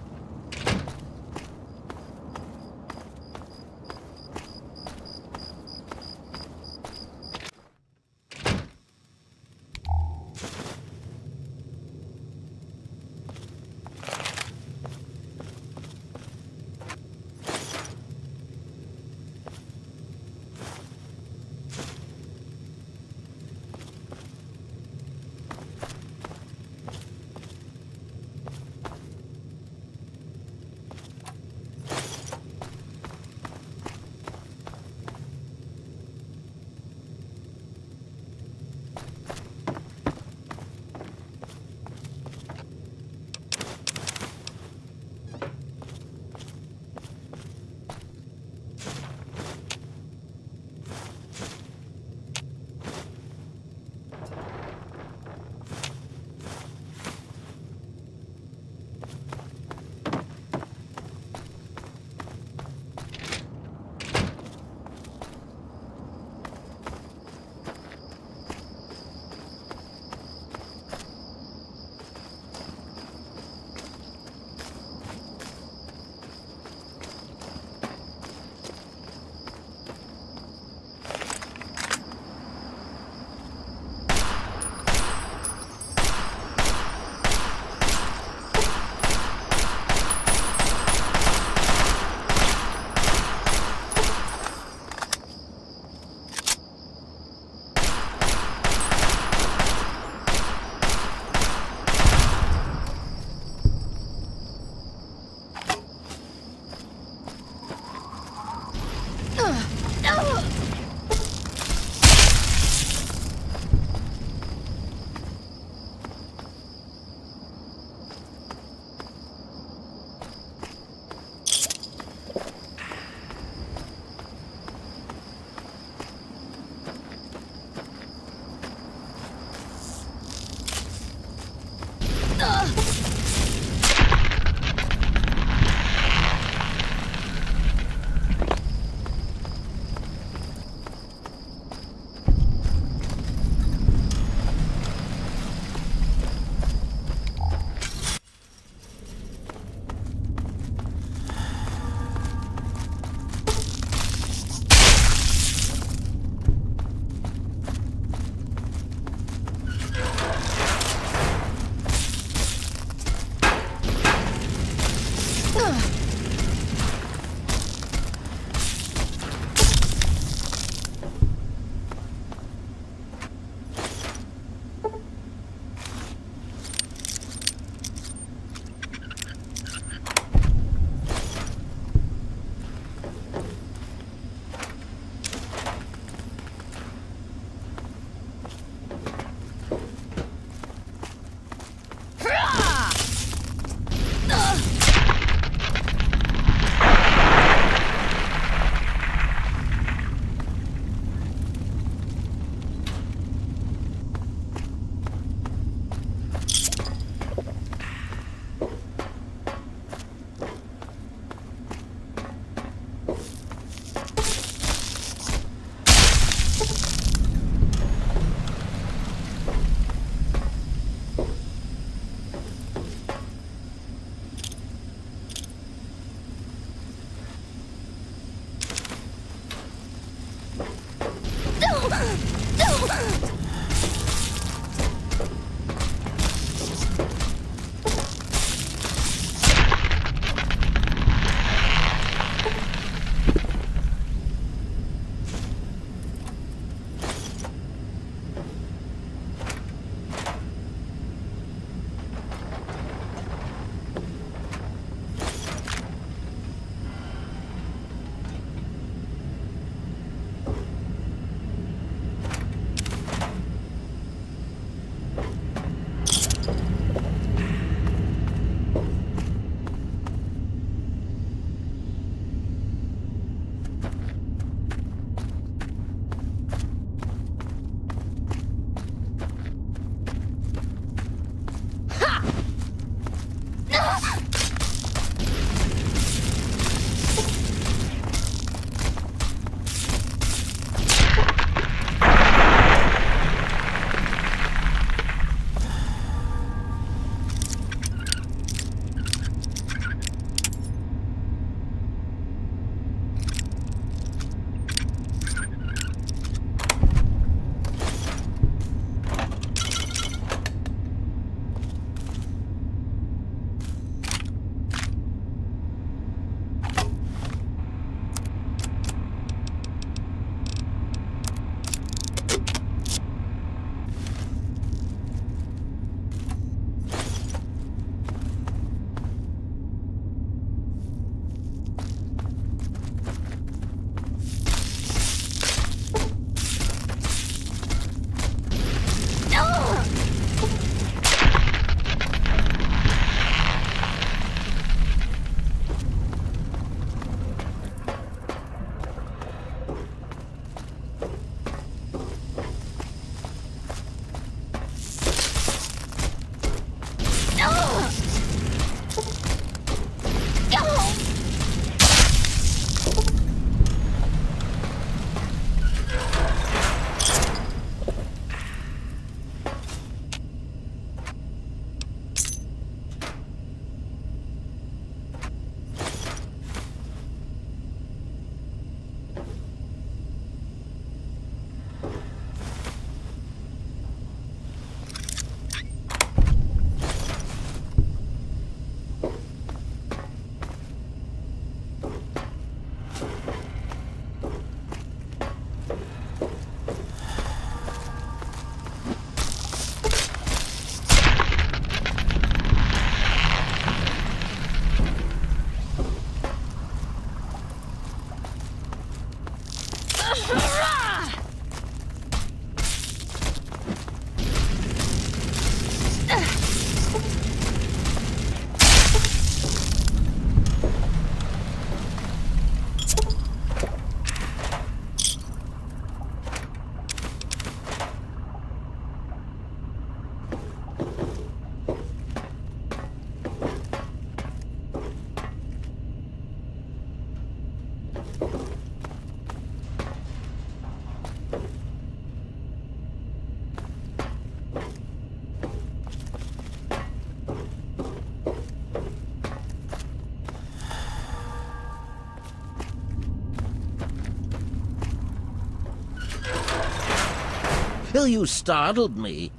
Phil, you startled me.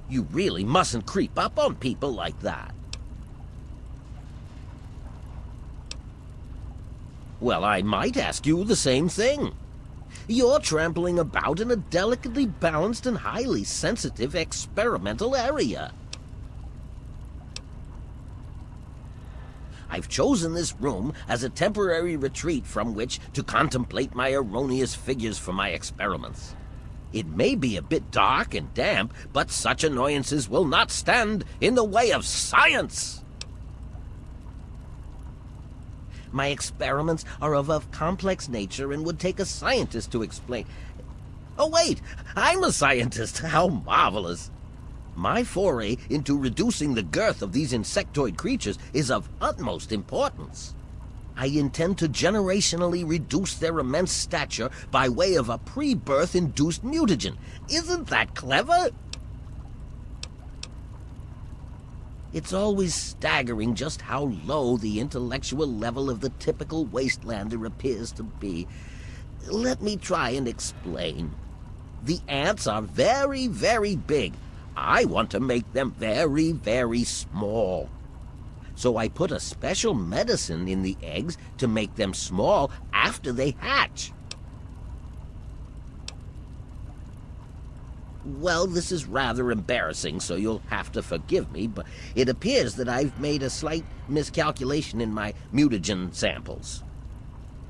You really mustn't creep up on people like that. Well, I might ask you the same thing. You're trampling about in a delicately balanced and highly sensitive experimental area. I've chosen this room as a temporary retreat from which to contemplate my erroneous figures for my experiments. It may be a bit dark and damp, but such annoyances will not stand in the way of science. My experiments are of a complex nature and would take a scientist to explain. Oh, wait! I'm a scientist! How marvelous! My foray into reducing the girth of these insectoid creatures is of utmost importance. I intend to generationally reduce their immense stature by way of a pre-birth induced mutagen. Isn't that clever? It's always staggering just how low the intellectual level of the typical wastelander appears to be. Let me try and explain. The ants are very, very big. I want to make them very, very small. So I put a special medicine in the eggs to make them small after they hatch. Well, this is rather embarrassing, so you'll have to forgive me, but it appears that I've made a slight miscalculation in my mutagen samples.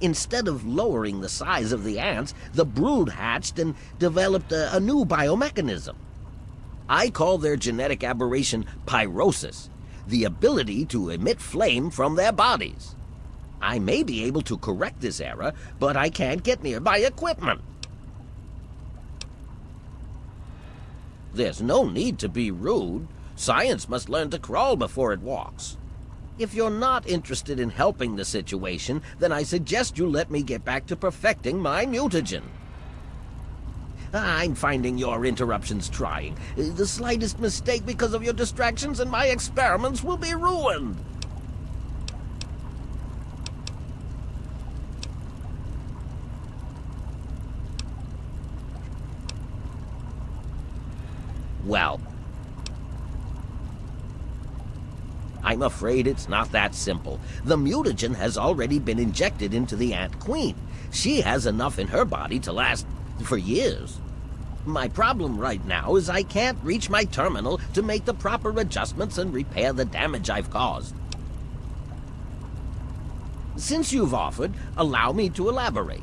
Instead of lowering the size of the ants, the brood hatched and developed a new biomechanism. I call their genetic aberration pyrosis, the ability to emit flame from their bodies. I may be able to correct this error, but I can't get near my equipment. There's no need to be rude. Science must learn to crawl before it walks. If you're not interested in helping the situation, then I suggest you let me get back to perfecting my mutagen. I'm finding your interruptions trying. The slightest mistake because of your distractions and my experiments will be ruined. Well, I'm afraid it's not that simple. The mutagen has already been injected into the Ant Queen. She has enough in her body to last for years. My problem right now is I can't reach my terminal to make the proper adjustments and repair the damage I've caused. Since you've offered, allow me to elaborate.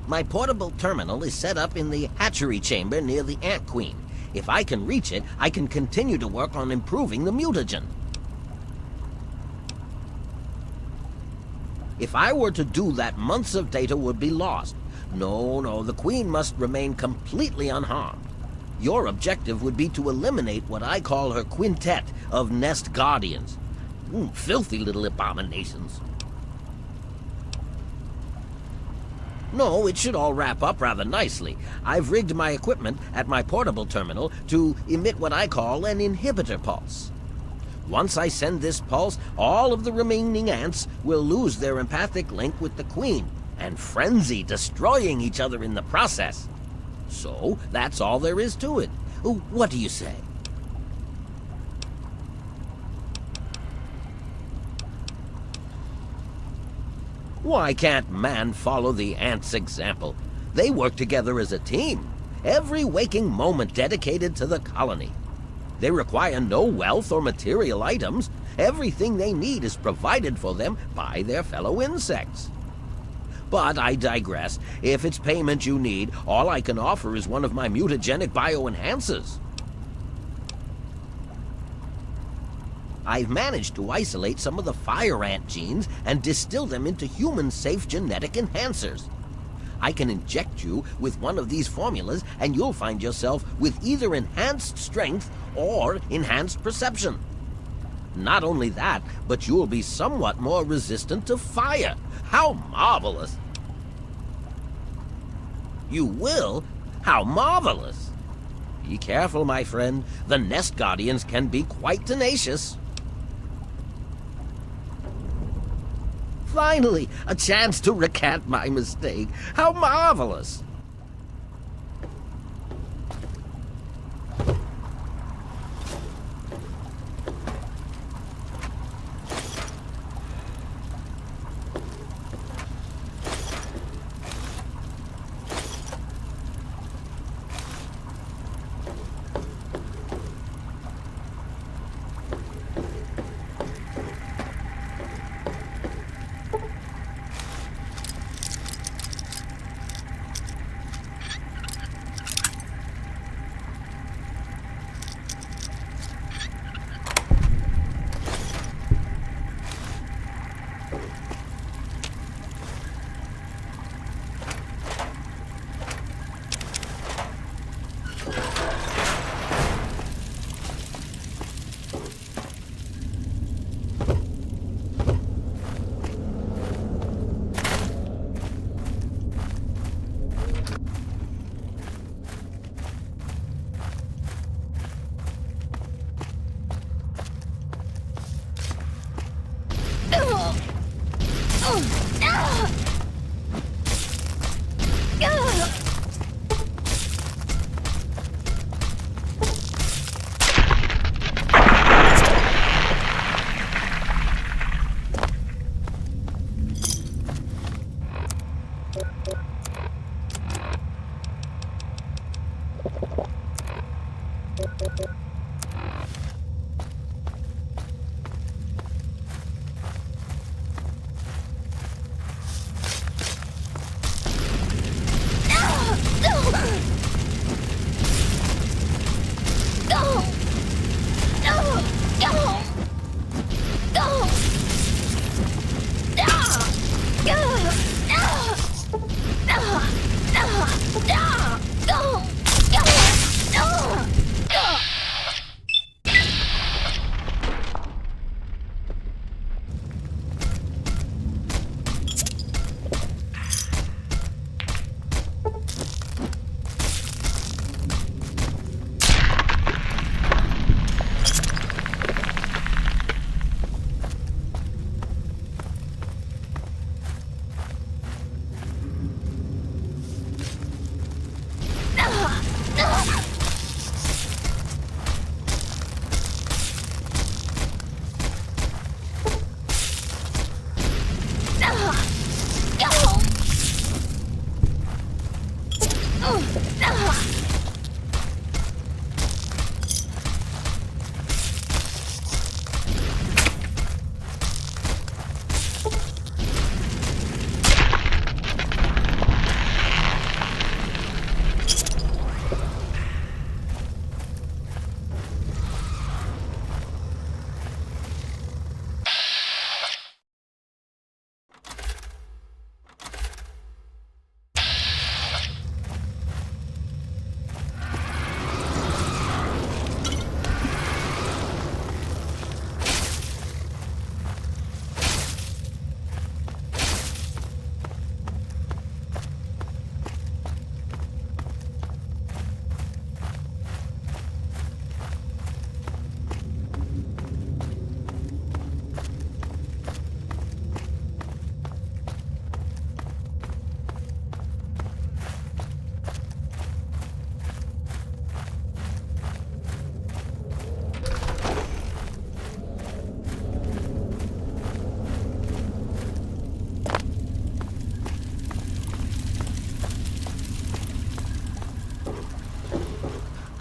My portable terminal is set up in the hatchery chamber near the Ant Queen. If I can reach it, I can continue to work on improving the mutagen. If I were to do that, months of data would be lost. No, the Queen must remain completely unharmed. Your objective would be to eliminate what I call her quintet of nest guardians. Filthy little abominations. No, it should all wrap up rather nicely. I've rigged my equipment at my portable terminal to emit what I call an inhibitor pulse. Once I send this pulse, all of the remaining ants will lose their empathic link with the Queen and frenzy, destroying each other in the process. So, that's all there is to it. What do you say? Why can't man follow the ants' example? They work together as a team, every waking moment dedicated to the colony. They require no wealth or material items. Everything they need is provided for them by their fellow insects. But I digress. If it's payment you need, all I can offer is one of my mutagenic bioenhancers. I've managed to isolate some of the fire ant genes and distill them into human-safe genetic enhancers. I can inject you with one of these formulas and you'll find yourself with either enhanced strength or enhanced perception. Not only that, but you'll be somewhat more resistant to fire. How marvelous! You will? How marvelous! Be careful, my friend. The Nest Guardians can be quite tenacious. Finally, a chance to recant my mistake. How marvelous!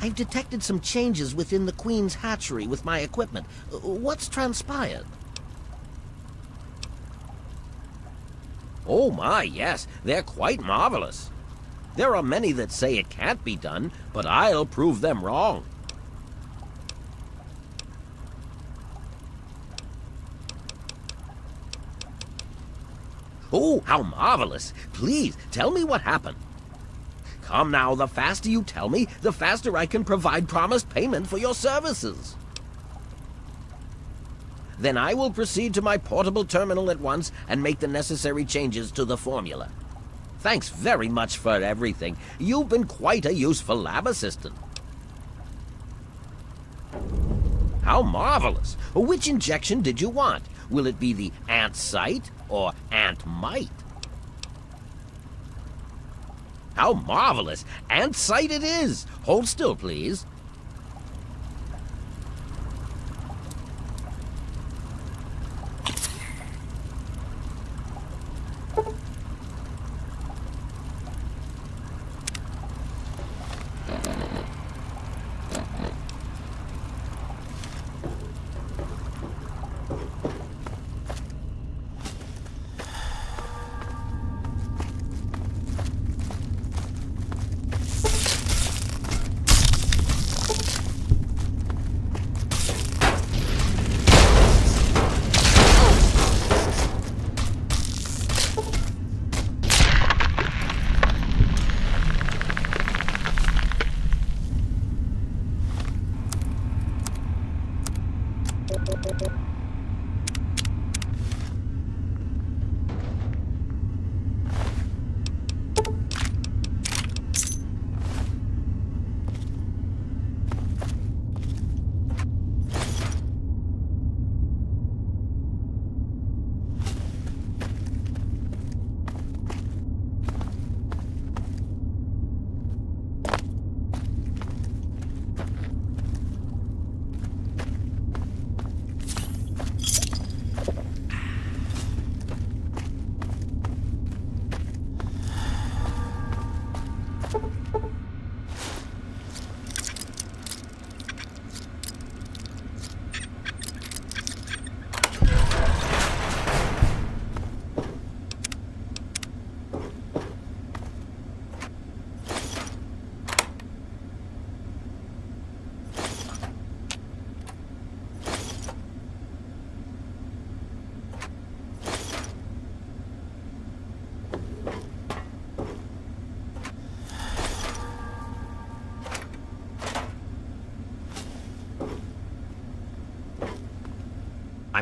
I've detected some changes within the Queen's hatchery with my equipment. What's transpired? Oh my, yes, they're quite marvelous. There are many that say it can't be done, but I'll prove them wrong. Oh, how marvelous! Please, tell me what happened. Come now, the faster you tell me, the faster I can provide promised payment for your services. Then I will proceed to my portable terminal at once and make the necessary changes to the formula. Thanks very much for everything. You've been quite a useful lab assistant. How marvelous! Which injection did you want? Will it be the ant site or ant mite? How marvelous! Ant site it is! Hold still, please.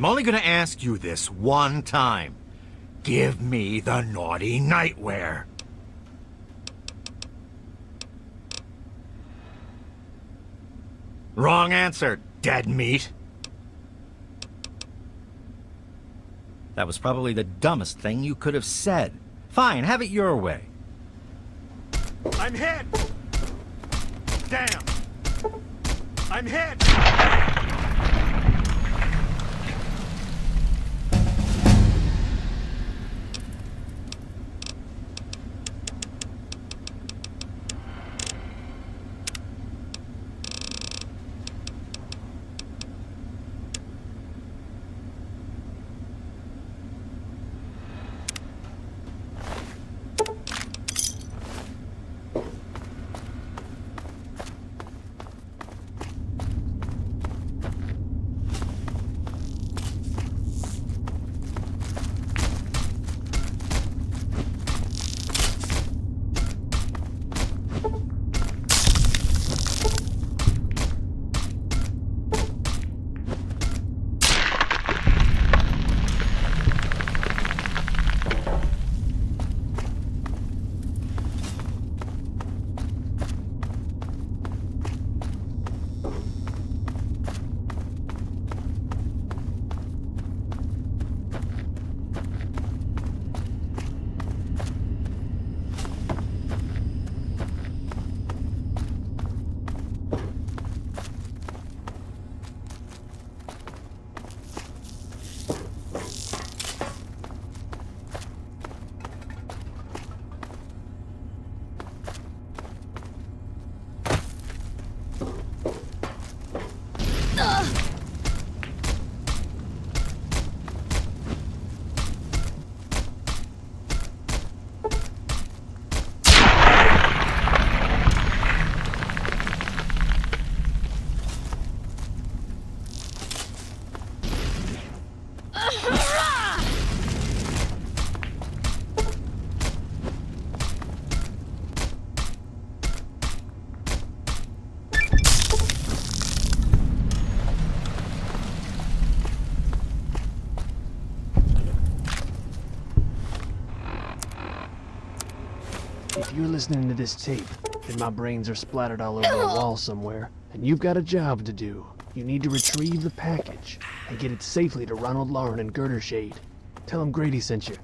I'm only gonna ask you this one time. Give me the naughty nightwear. Wrong answer, dead meat. That was probably the dumbest thing you could have said. Fine, have it your way. I'm hit! Damn! I'm hit! If you're listening to this tape, then my brains are splattered all over a wall somewhere, and you've got a job to do. You need to retrieve the package and get it safely to Ronald Lauren in Girdershade. Tell him Grady sent you.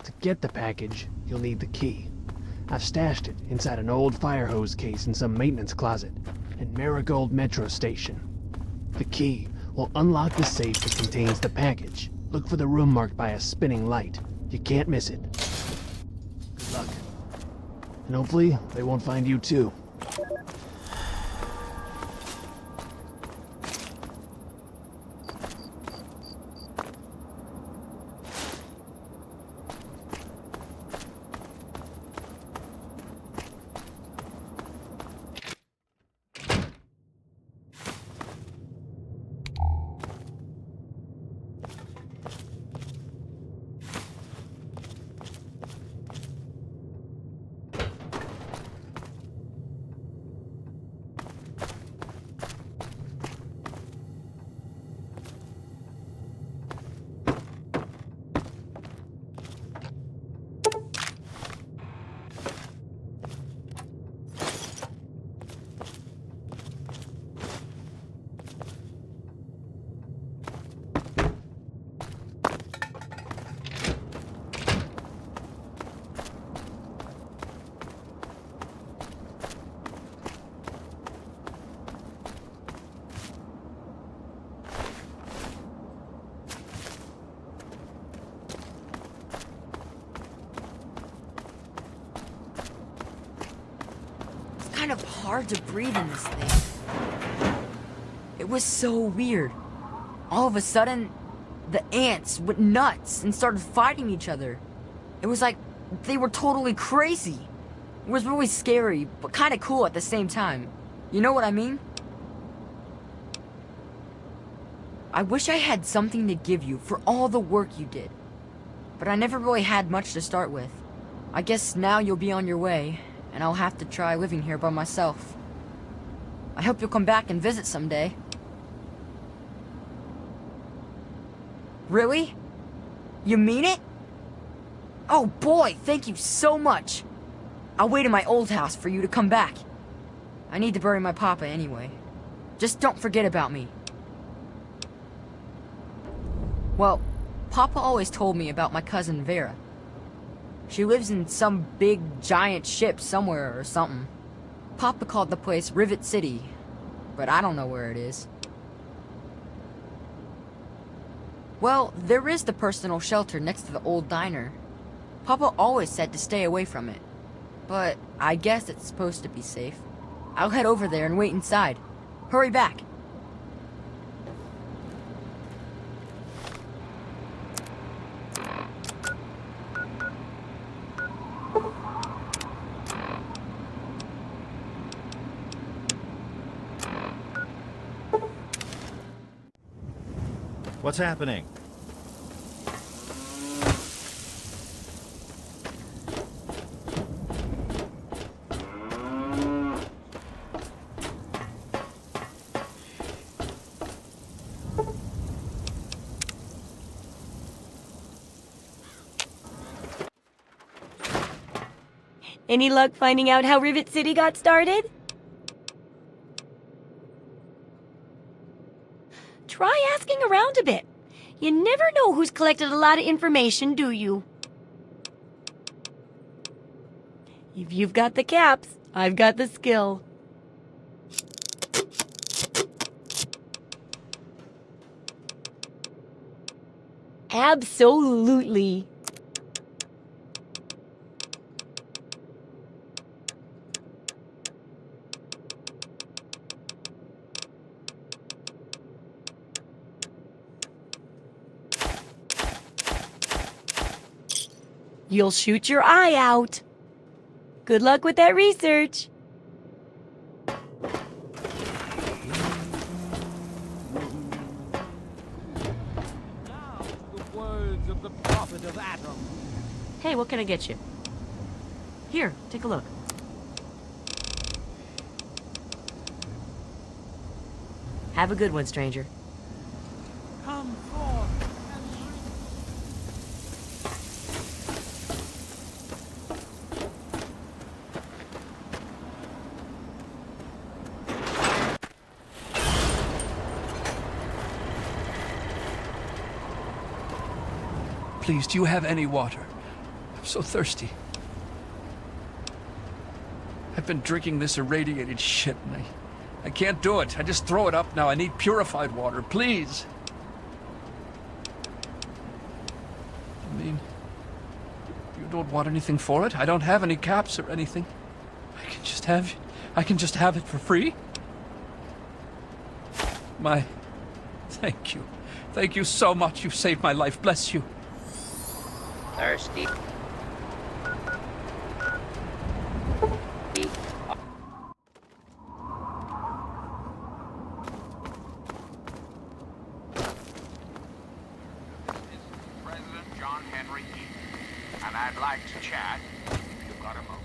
To get the package, you'll need the key. I've stashed it inside an old fire hose case in some maintenance closet in Marigold Metro Station. The key will unlock the safe that contains the package. Look for the room marked by a spinning light. You can't miss it. Good luck. And hopefully, they won't find you too. Kind of hard to breathe in this thing. It was so weird. All of a sudden, the ants went nuts and started fighting each other. It was like they were totally crazy. It was really scary, but kind of cool at the same time. You know what I mean? I wish I had something to give you for all the work you did. But I never really had much to start with. I guess now you'll be on your way, and I'll have to try living here by myself. I hope you'll come back and visit someday. Really? You mean it? Oh boy, thank you so much. I'll wait in my old house for you to come back. I need to bury my papa anyway. Just don't forget about me. Well, Papa always told me about my cousin Vera. She lives in some big giant ship somewhere or something. Papa called the place Rivet City, but I don't know where it is. Well, there is the personal shelter next to the old diner. Papa always said to stay away from it, but I guess it's supposed to be safe. I'll head over there and wait inside. Hurry back. What's happening? Any luck finding out how Rivet City got started? Try asking around a bit. You never know who's collected a lot of information, do you? If you've got the caps, I've got the skill. Absolutely. You'll shoot your eye out. Good luck with that research. Now the words of the prophet of Atom. Hey, what can I get you? Here, take a look. Have a good one, stranger. Come forth. Please, do you have any water? I'm so thirsty. I've been drinking this irradiated shit, and I can't do it. I just throw it up now. I need purified water, please. I mean, you don't want anything for it? I don't have any caps or anything. I can just have it for free? Thank you. Thank you so much. You've saved my life. Bless you. Thirsty. President John Henry Eaton, and I'd like to chat if you've got a moment.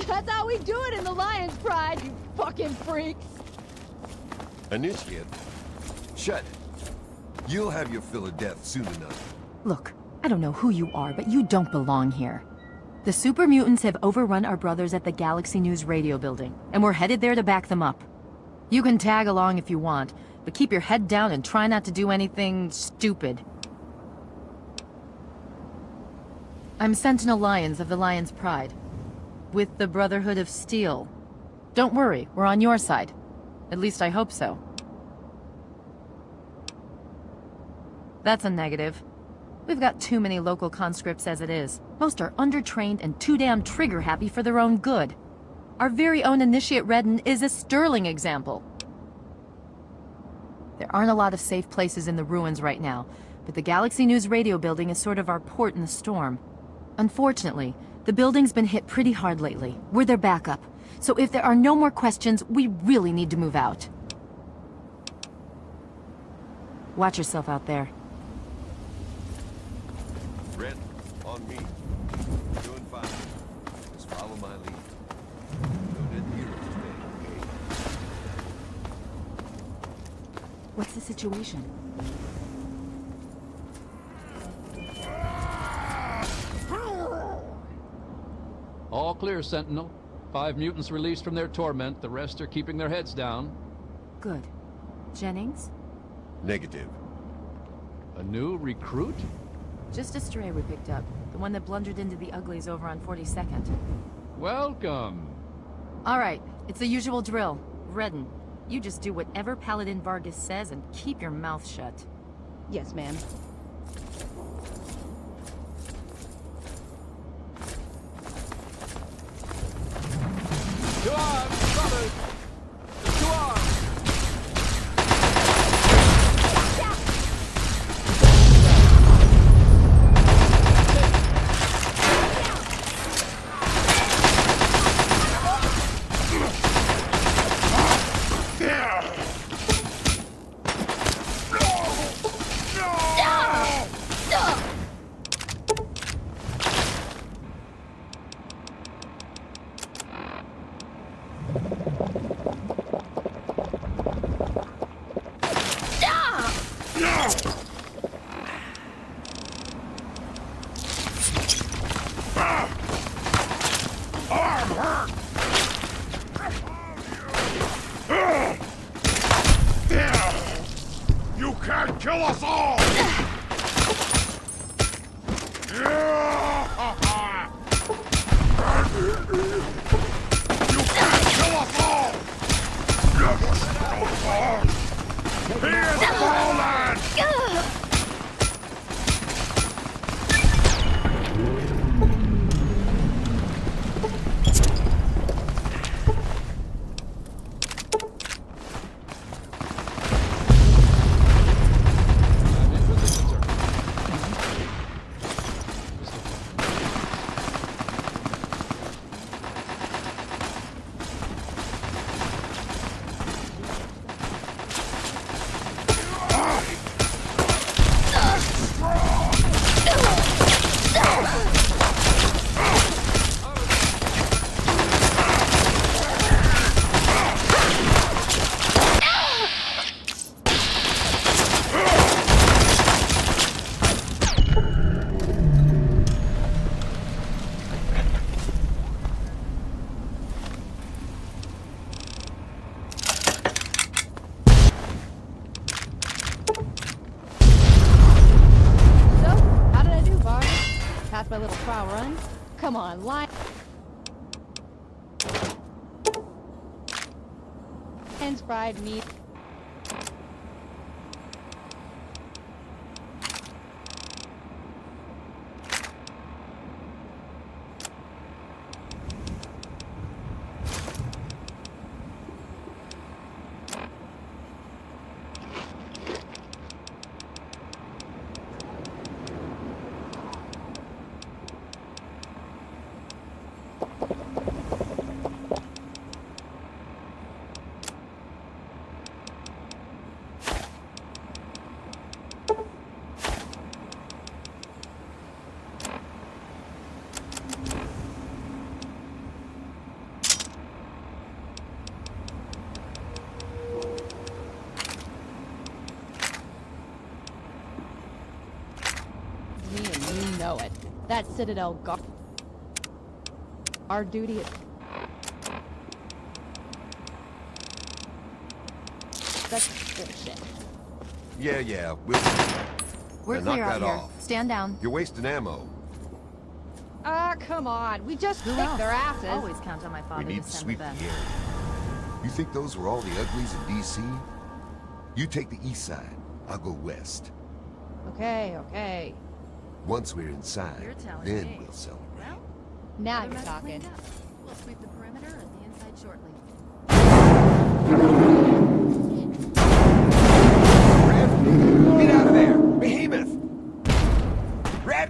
That's how we do it in the Lion's Pride, you fucking freaks! Initiate, shut it. You'll have your fill of death soon enough. Look, I don't know who you are, but you don't belong here. The super mutants have overrun our brothers at the Galaxy News radio building, and we're headed there to back them up. You can tag along if you want, but keep your head down and try not to do anything stupid. I'm Sentinel Lyons of the Lion's Pride, with the Brotherhood of Steel. Don't worry, we're on your side. At least I hope so. That's a negative. We've got too many local conscripts as it is. Most are undertrained and too damn trigger-happy for their own good. Our very own Initiate Redden is a sterling example. There aren't a lot of safe places in the ruins right now, but the Galaxy News radio building is sort of our port in the storm. Unfortunately, the building's been hit pretty hard lately. We're their backup. So if there are no more questions, we really need to move out. Watch yourself out there. Red, on me. Doing fine. Just follow my lead. No dead heroes today, okay? What's the situation? All clear, Sentinel. 5 mutants released from their torment. The rest are keeping their heads down. Good. Jennings? Negative. A new recruit? Just a stray we picked up. The one that blundered into the uglies over on 42nd. Welcome. All right, it's the usual drill. Redden, you just do whatever Paladin Vargas says and keep your mouth shut. Yes, ma'am. To arms, brothers! To arms! You can't kill us all! You can't kill us all! Here's Fallen! Passed my little trial run. Come on, line. And fried meat. Me and you know it. That Citadel guard. Our duty is... That's bullshit. Yeah, We're Now knock clear out that here. off. Stand down. You're wasting ammo. Ah, come on. We just Who kicked else? their asses. Always count on my We father need to to send sweep the the best. area. You think those were all the uglies in D.C.? You take the east side. I'll go west. Okay. Once we're inside, You're telling then me. we'll celebrate. Well, Now other you're mess talking. cleaned up. We'll sweep the perimeter and the inside shortly. Get out of there! Behemoth! Red!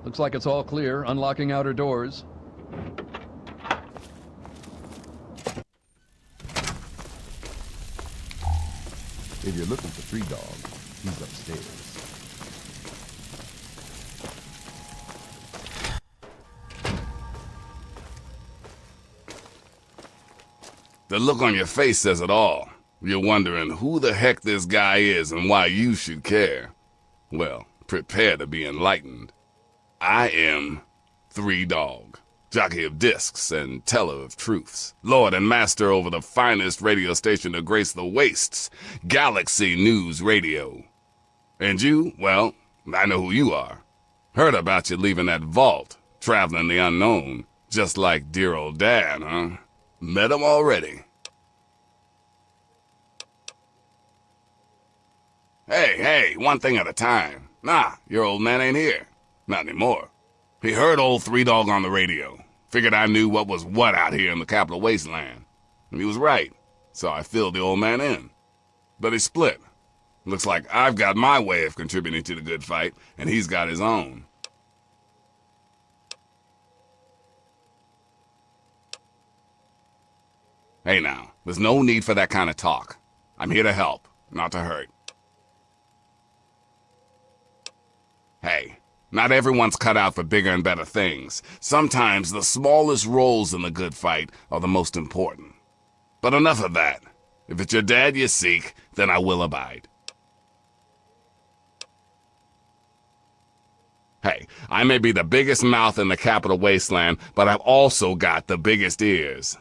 Looks like it's all clear. Unlocking outer doors. If you're looking for Three Dog, he's upstairs. The look on your face says it all. You're wondering who the heck this guy is and why you should care. Well, prepare to be enlightened. I am Three Dog, jockey of discs and teller of truths, lord and master over the finest radio station to grace the wastes, Galaxy News Radio. And you, well, I know who you are. Heard about you leaving that vault, traveling the unknown, just like dear old Dad, huh? Met him already. Hey, one thing at a time. Nah, your old man ain't here. Not anymore. He heard old Three Dog on the radio. Figured I knew what was what out here in the capital wasteland. And he was right, so I filled the old man in. But he split. Looks like I've got my way of contributing to the good fight, and he's got his own. Hey now, there's no need for that kind of talk. I'm here to help, not to hurt. Hey, not everyone's cut out for bigger and better things. Sometimes the smallest roles in the good fight are the most important. But enough of that. If it's your dad you seek, then I will abide. Hey, I may be the biggest mouth in the capital wasteland, but I've also got the biggest ears.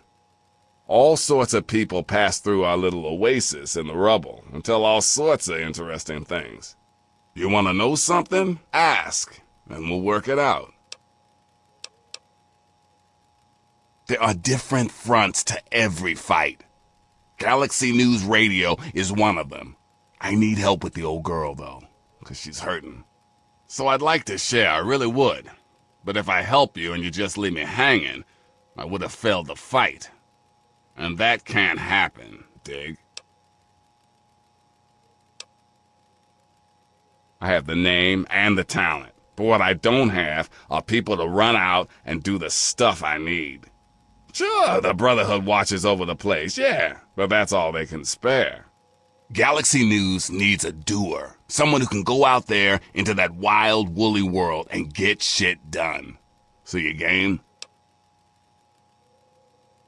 All sorts of people pass through our little oasis in the rubble and tell all sorts of interesting things. You want to know something? Ask, and we'll work it out. There are different fronts to every fight. Galaxy News Radio is one of them. I need help with the old girl, though, because she's hurting. So I'd like to share, I really would. But if I help you and you just leave me hanging, I would have failed the fight. And that can't happen, dig? I have the name and the talent, but what I don't have are people to run out and do the stuff I need. Sure, the Brotherhood watches over the place, yeah, but that's all they can spare. Galaxy News needs a doer, someone who can go out there into that wild, woolly world and get shit done. So you game?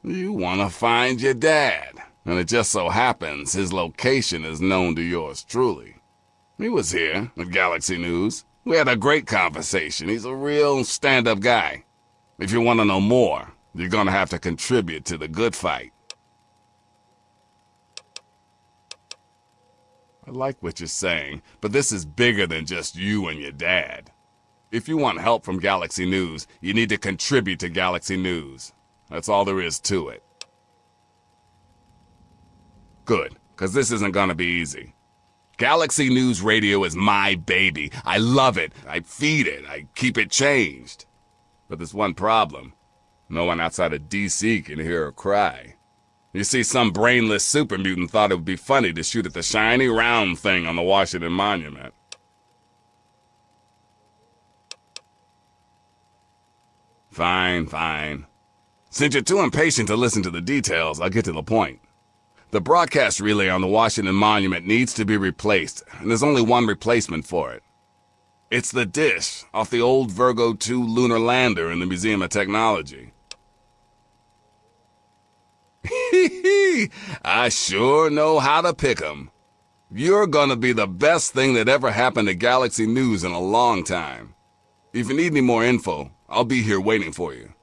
You want to find your dad, and it just so happens his location is known to yours truly. He was here at Galaxy News. We had a great conversation. He's a real stand-up guy. If you want to know more, you're going to have to contribute to the good fight. I like what you're saying, but this is bigger than just you and your dad. If you want help from Galaxy News, you need to contribute to Galaxy News. That's all there is to it. Good, because this isn't going to be easy. Galaxy News Radio is my baby. I love it. I feed it. I keep it changed. But there's one problem. No one outside of DC can hear her cry. You see, some brainless super mutant thought it would be funny to shoot at the shiny round thing on the Washington Monument. Fine. Since you're too impatient to listen to the details, I'll get to the point. The broadcast relay on the Washington Monument needs to be replaced, and there's only one replacement for it. It's the dish off the old Virgo 2 lunar lander in the Museum of Technology. I sure know how to pick 'em. You're gonna be the best thing that ever happened to Galaxy News in a long time. If you need any more info, I'll be here waiting for you.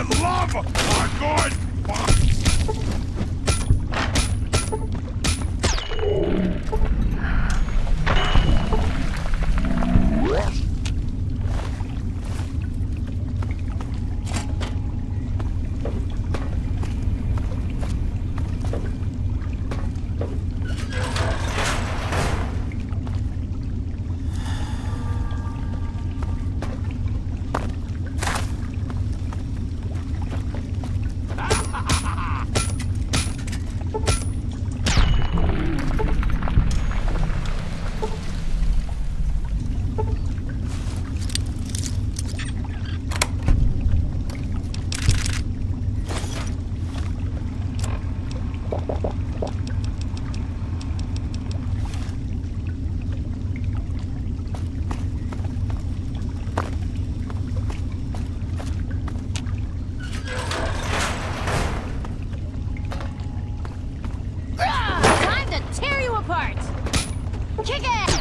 love a good fight! Time to tear you apart! Kick it!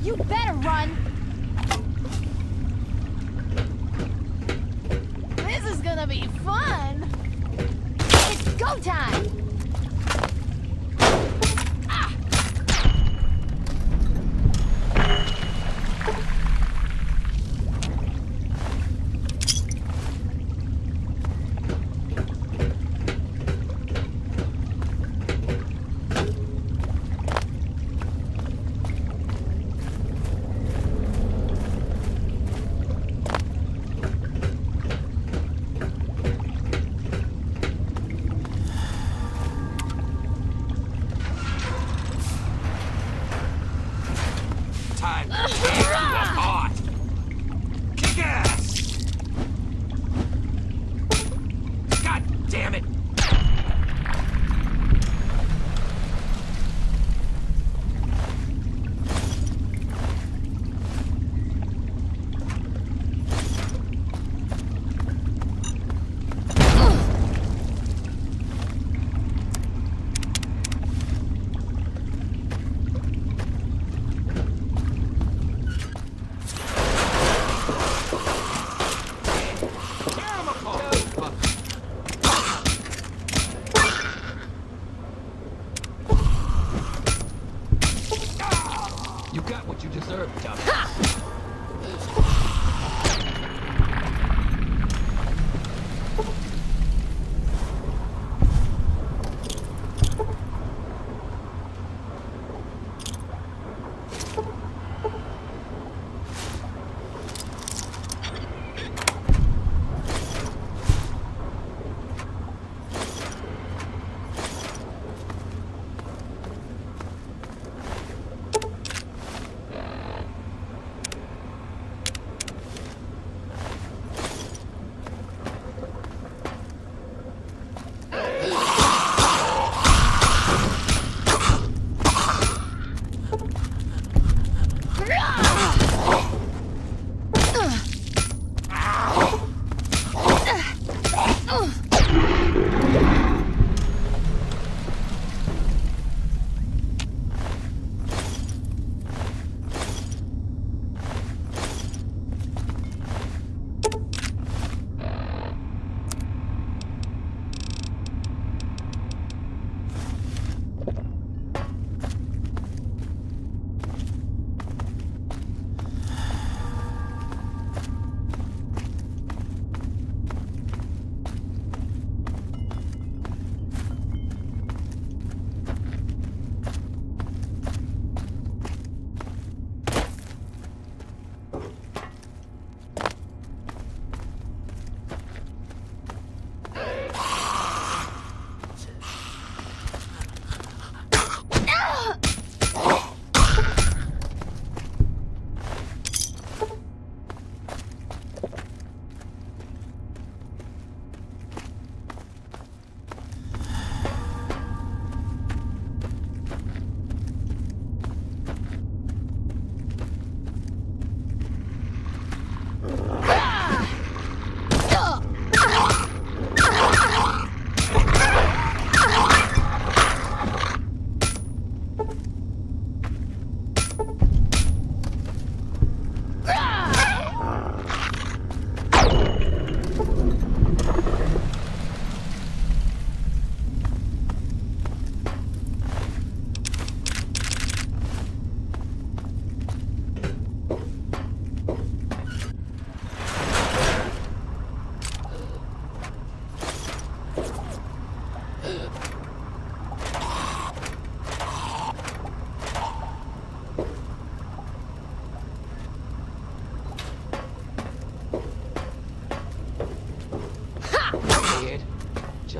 You better run! This is gonna be fun! It's go time! Time to tear you apart! Kick ass! God damn it! You got what you deserve, Tommy.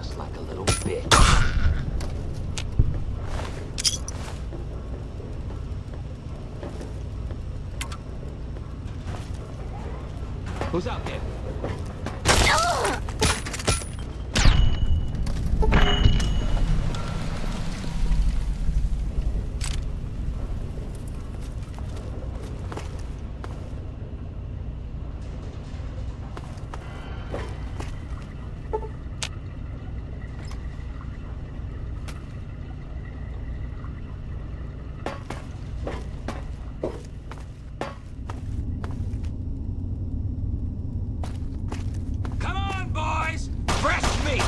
just like a little bitch. Who's out there? Come on, boys! Fresh meat!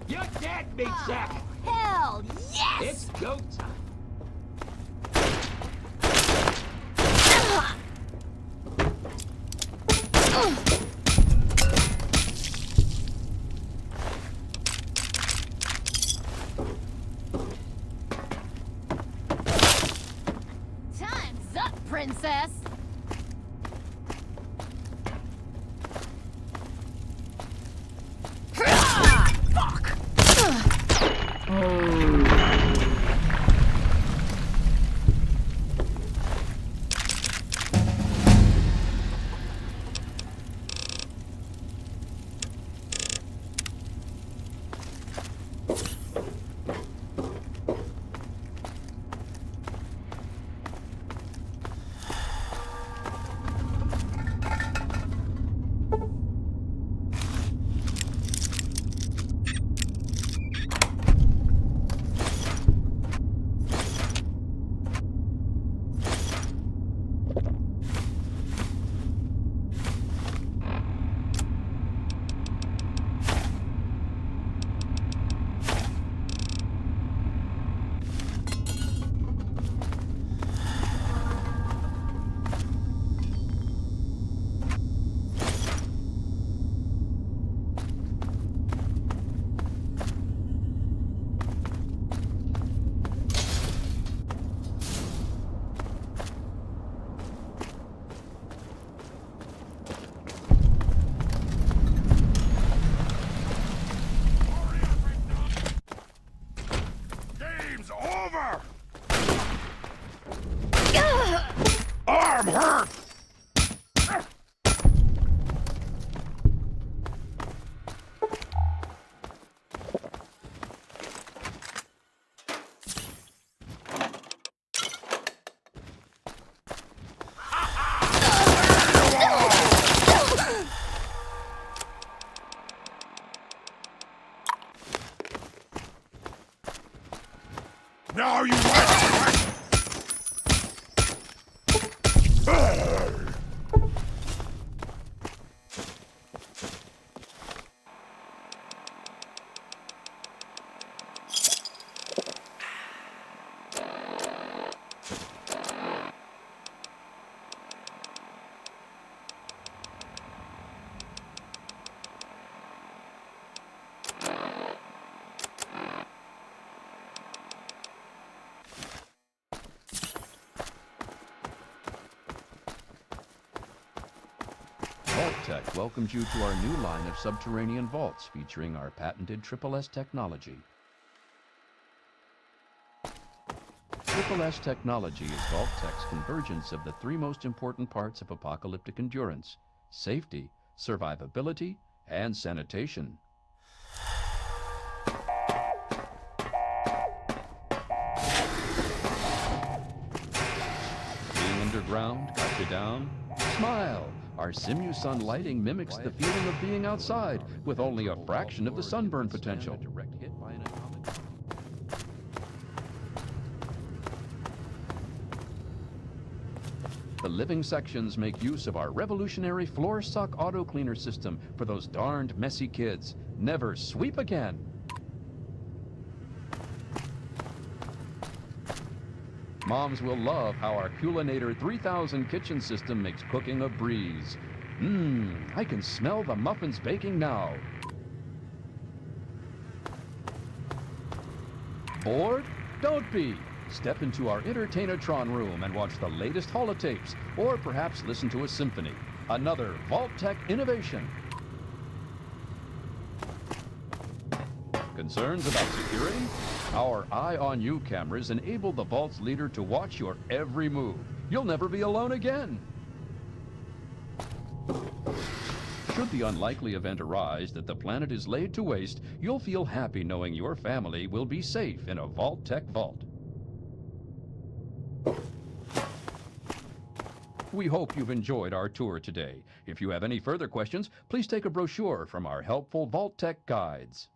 You're dead, Meat Sack! Hell yes! It's go time. Time's up, princess! Fuck! Game's over! Arm hurt! Now you Tech welcomes you to our new line of subterranean vaults featuring our patented S technology. S technology is Vault Tech's convergence of the three most important parts of apocalyptic endurance: safety, survivability, and sanitation. Being underground got you down? Smile! Our Simusun lighting mimics the feeling of being outside, with only a fraction of the sunburn potential. The living sections make use of our revolutionary floor suck auto cleaner system for those darned messy kids. Never sweep again. Moms will love how our Culinator 3000 kitchen system makes cooking a breeze. I can smell the muffins baking now. Bored? Don't be. Step into our Entertainatron room and watch the latest holotapes, or perhaps listen to a symphony. Another Vault-Tec innovation. Concerns about security? Our Eye on You cameras enable the Vault's leader to watch your every move. You'll never be alone again. Should the unlikely event arise that the planet is laid to waste, you'll feel happy knowing your family will be safe in a Vault-Tec vault. We hope you've enjoyed our tour today. If you have any further questions, please take a brochure from our helpful Vault-Tec guides.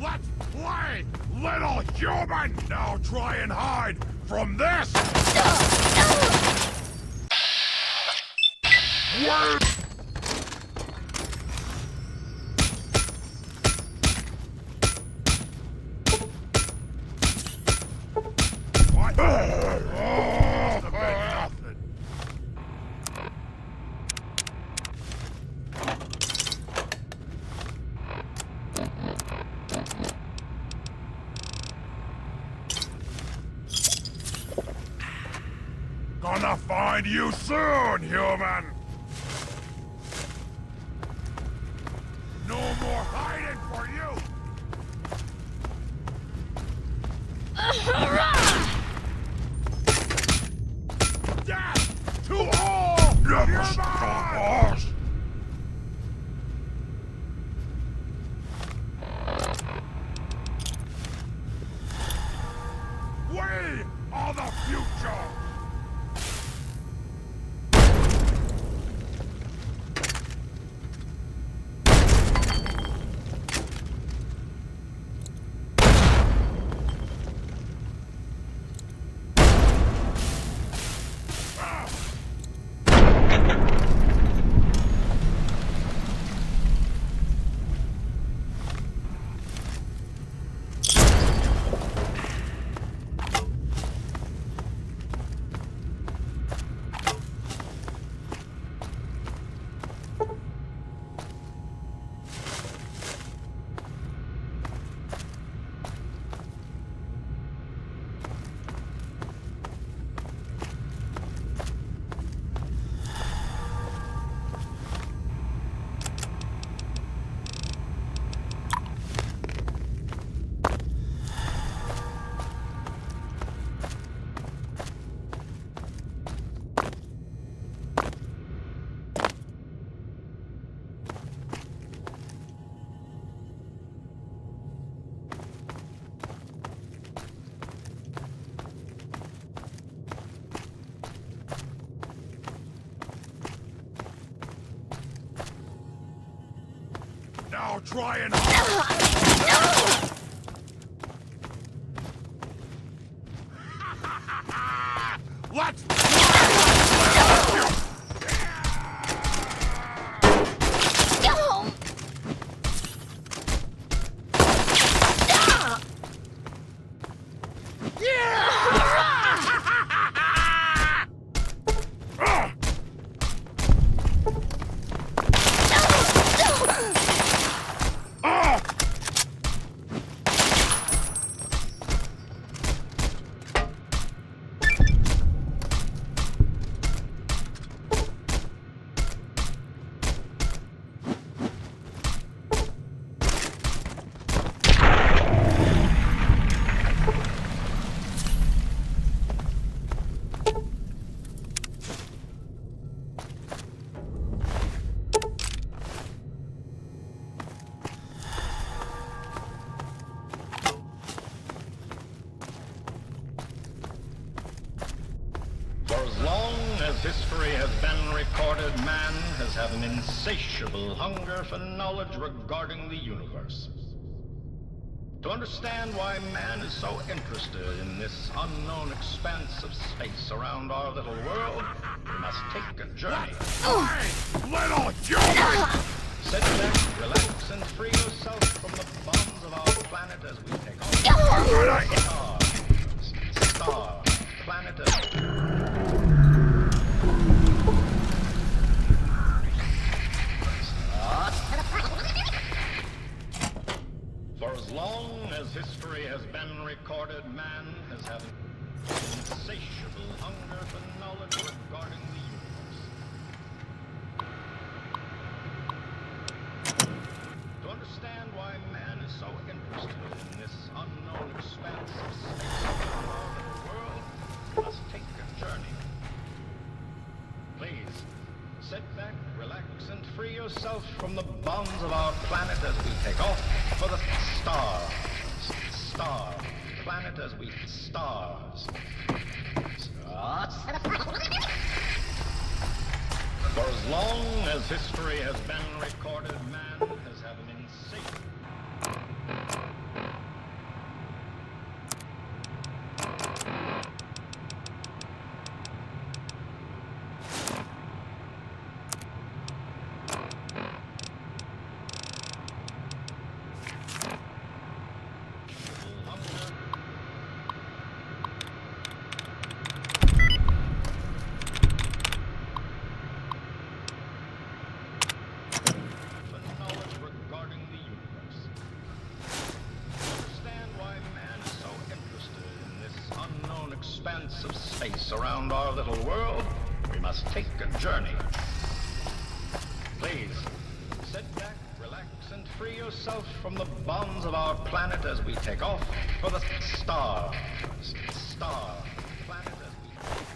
Let's play, little human! Now try and hide from this! Gonna find you soon, human! No more hiding for you! Death to all! Never stop us! We are the future! Now try and let's history has been recorded, man has had an insatiable hunger for knowledge regarding the universe. To understand why man is so interested in this unknown expanse of space around our little world, we must take a journey. Little journey! Sit back, relax, and free yourself from the bonds of our planet as we take off. Star, planet For as long as history has been recorded, man has had an insatiable hunger for knowledge regarding the universe. To understand why man is so interested in this unknown expanse of space around our little world, we must take a journey. Please, sit back, relax, and free yourself from the bonds of our planet as we take off for the star planet as we stars. For as long as history has been recorded, man has had an insatiable expanse of space around our little world, we must take a journey. Please, sit back, relax, and free yourself from the bonds of our planet as we take off for the star planet as we stars.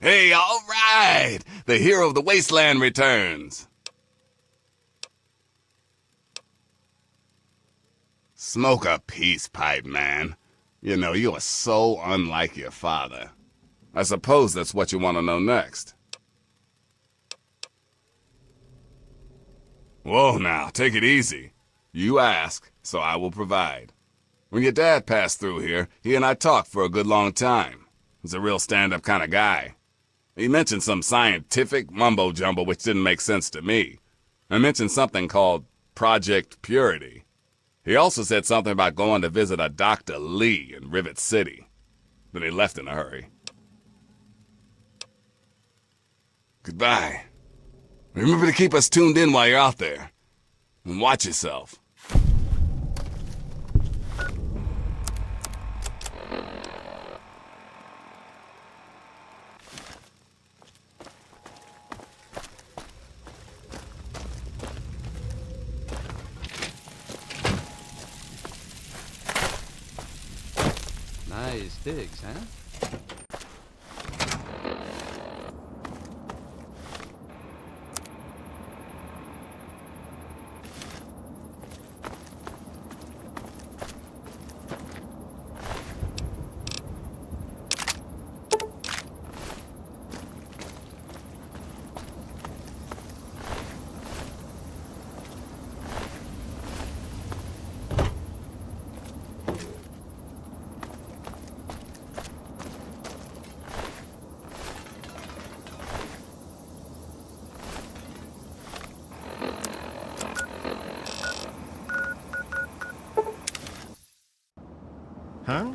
Hey, all right! The hero of the wasteland returns. Smoke a peace pipe, man. You know, you are so unlike your father. I suppose that's what you want to know next. Whoa now, take it easy. You ask, so I will provide. When your dad passed through here, he and I talked for a good long time. He's a real stand-up kind of guy. He mentioned some scientific mumbo-jumbo which didn't make sense to me. I mentioned something called Project Purity. He also said something about going to visit a Dr. Lee in Rivet City. Then he left in a hurry. Goodbye. Remember to keep us tuned in while you're out there. And watch yourself. Nice digs, huh? Huh?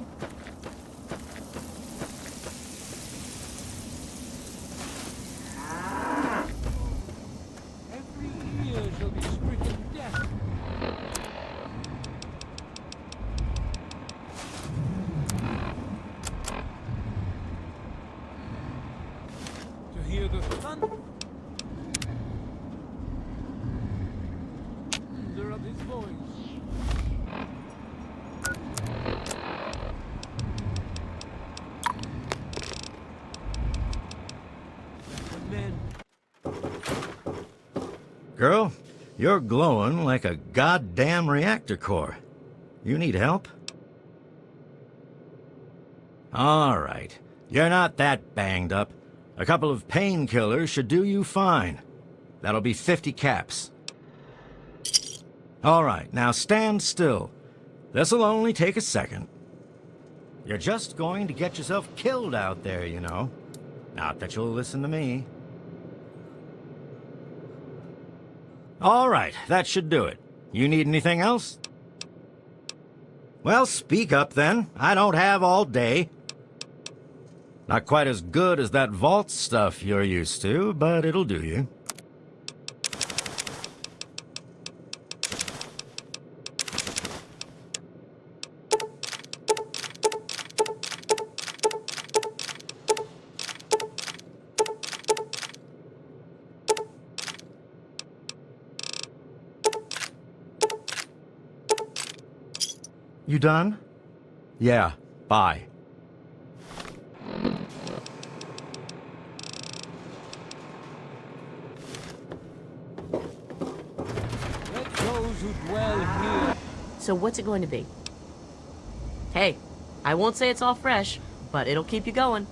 Every year shall be stricken death. To hear the thunder of his voice. Girl, you're glowing like a goddamn reactor core. You need help? All right. You're not that banged up. A couple of painkillers should do you fine. That'll be 50 caps. All right, now stand still. This'll only take a second. You're just going to get yourself killed out there, you know. Not that you'll listen to me. All right, that should do it. You need anything else? Well, speak up then. I don't have all day. Not quite as good as that vault stuff you're used to, but it'll do you. You done? Yeah, bye. Let those who dwell here. So what's it going to be? Hey, I won't say it's all fresh, but it'll keep you going.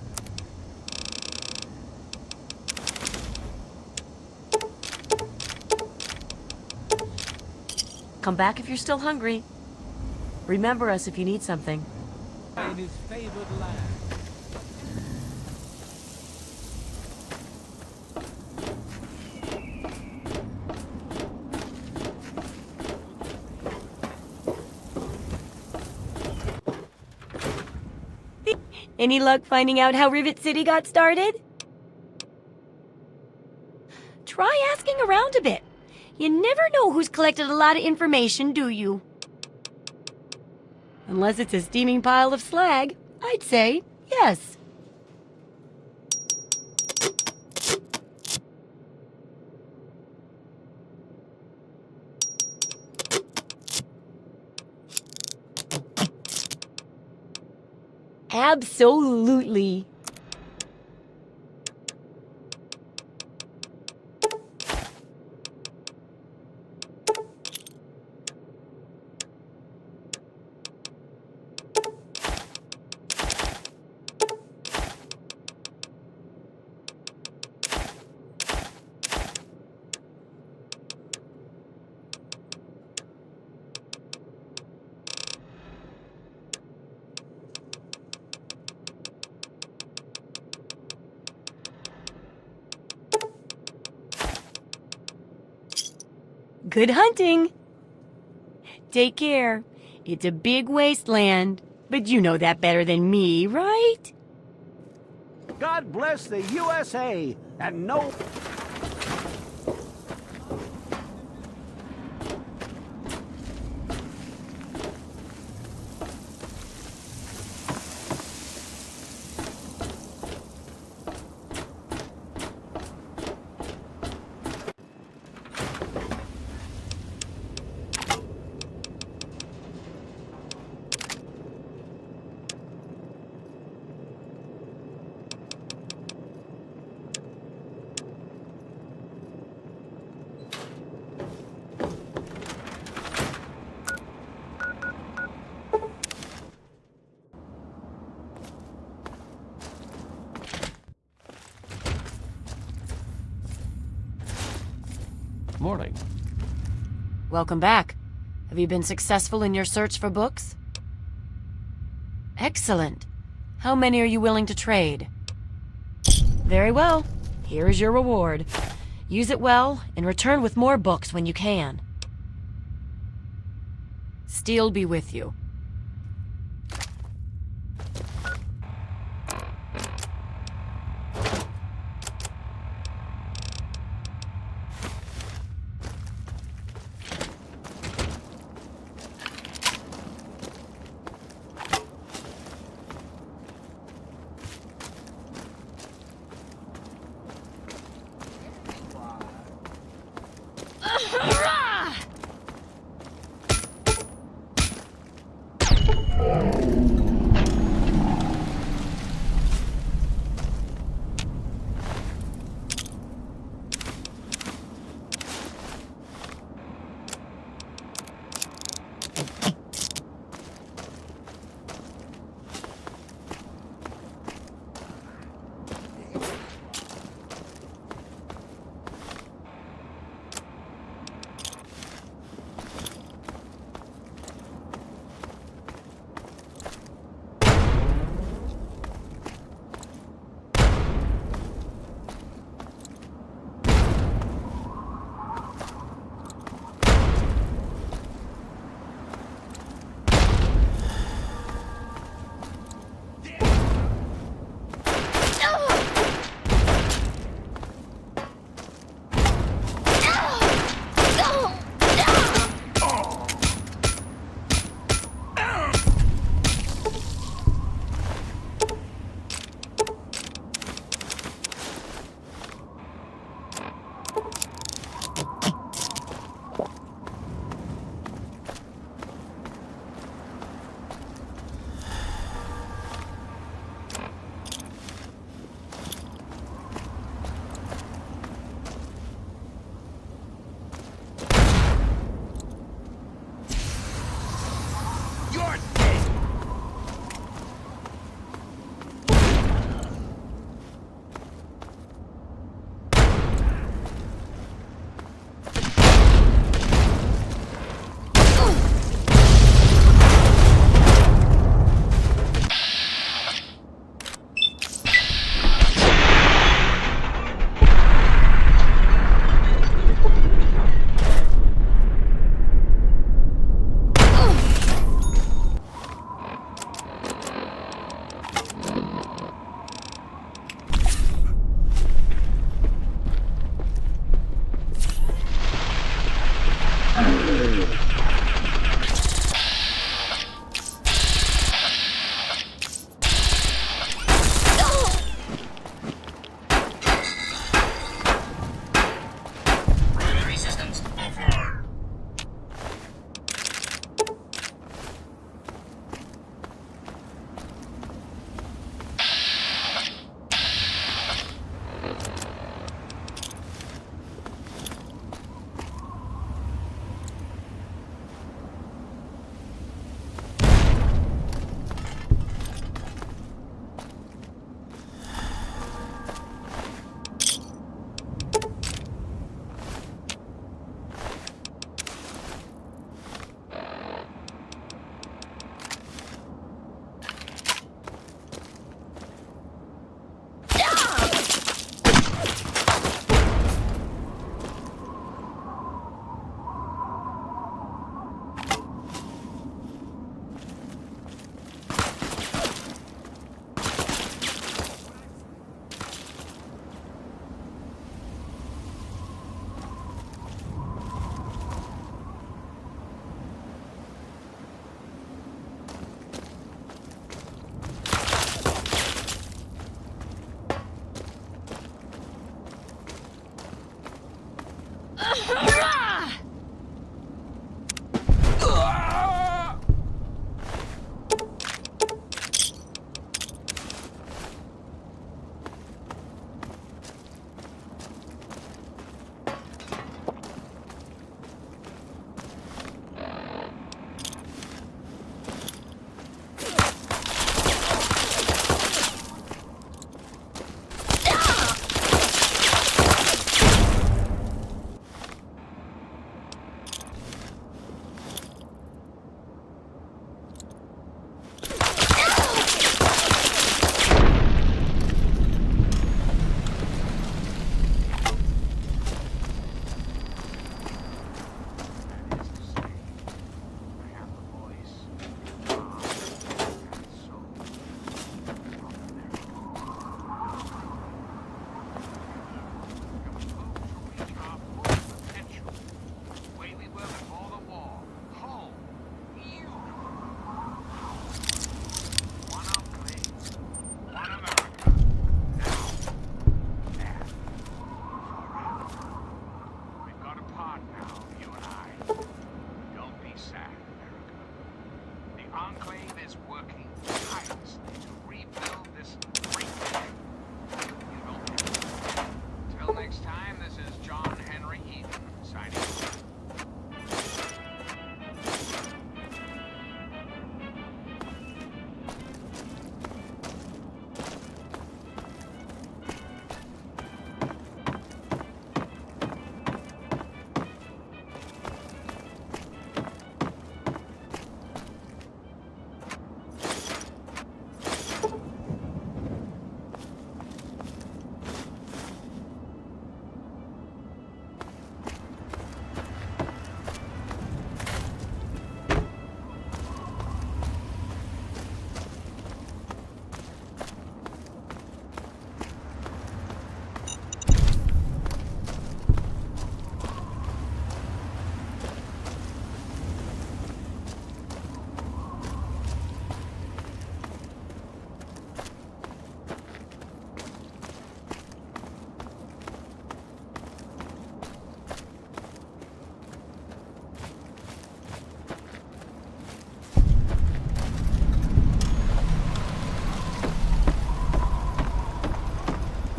Come back if you're still hungry. Remember us if you need something. In his favored land. Any luck finding out how Rivet City got started? Try asking around a bit. You never know who's collected a lot of information, do you? Unless it's a steaming pile of slag, I'd say yes. Absolutely. Good hunting! Take care. It's a big wasteland, but you know that better than me, right? God bless the USA, and no... Morning. Welcome back. Have you been successful in your search for books? Excellent. How many are you willing to trade? Very well. Here is your reward. Use it well, and return with more books when you can. Steel be with you.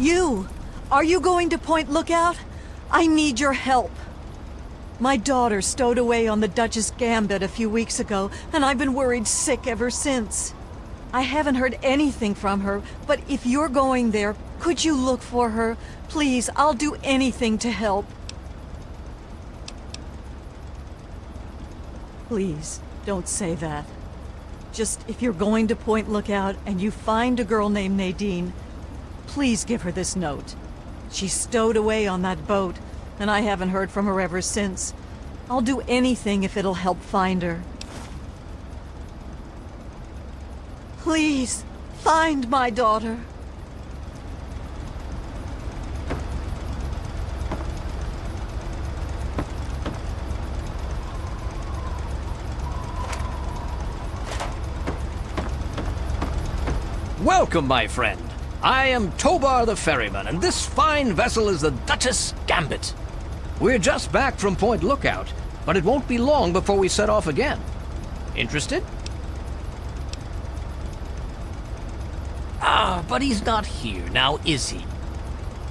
You! Are you going to Point Lookout? I need your help. My daughter stowed away on the Duchess Gambit a few weeks ago, and I've been worried sick ever since. I haven't heard anything from her, but if you're going there, could you look for her? Please, I'll do anything to help. Please, don't say that. Just if you're going to Point Lookout and you find a girl named Nadine, please give her this note. She's stowed away on that boat, and I haven't heard from her ever since. I'll do anything if it'll help find her. Please, find my daughter. Welcome, my friend. I am Tobar the ferryman, and this fine vessel is the Duchess Gambit. We're just back from Point Lookout, but it won't be long before we set off again. Interested? Ah, but he's not here, now is he?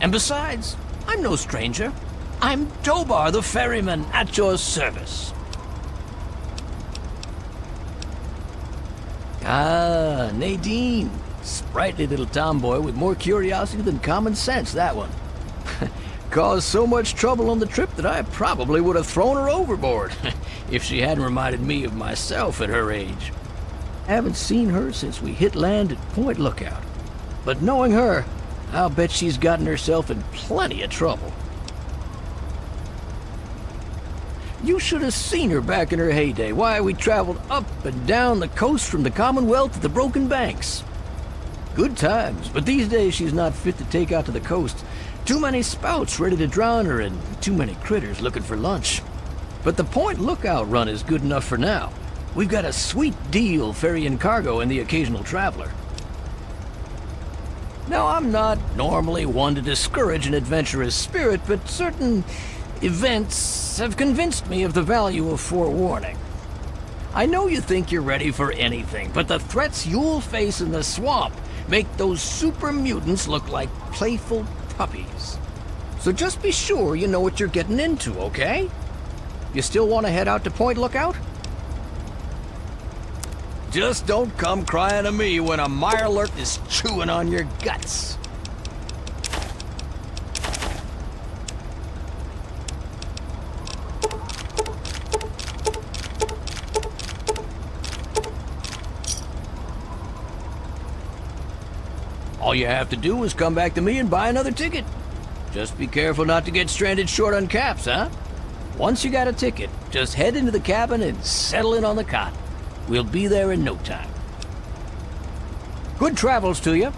And besides, I'm no stranger. I'm Tobar the ferryman, at your service. Ah, Nadine. Sprightly little tomboy with more curiosity than common sense, that one. Caused so much trouble on the trip that I probably would have thrown her overboard if she hadn't reminded me of myself at her age. Haven't seen her since we hit land at Point Lookout. But knowing her, I'll bet she's gotten herself in plenty of trouble. You should have seen her back in her heyday. Why, we traveled up and down the coast from the Commonwealth to the Broken Banks. Good times, but these days she's not fit to take out to the coast. Too many spouts ready to drown her and too many critters looking for lunch. But the Point Lookout run is good enough for now. We've got a sweet deal ferrying cargo and the occasional traveler. Now, I'm not normally one to discourage an adventurous spirit, but certain Events have convinced me of the value of forewarning. I know you think you're ready for anything, but the threats you'll face in the swamp make those super mutants look like playful puppies. So just be sure you know what you're getting into, okay? You still want to head out to Point Lookout? Just don't come crying to me when a Mirelurk is chewing on your guts. All you have to do is come back to me and buy another ticket. Just be careful not to get stranded short on caps, huh? Once you got a ticket, just head into the cabin and settle in on the cot. We'll be there in no time. Good travels to you.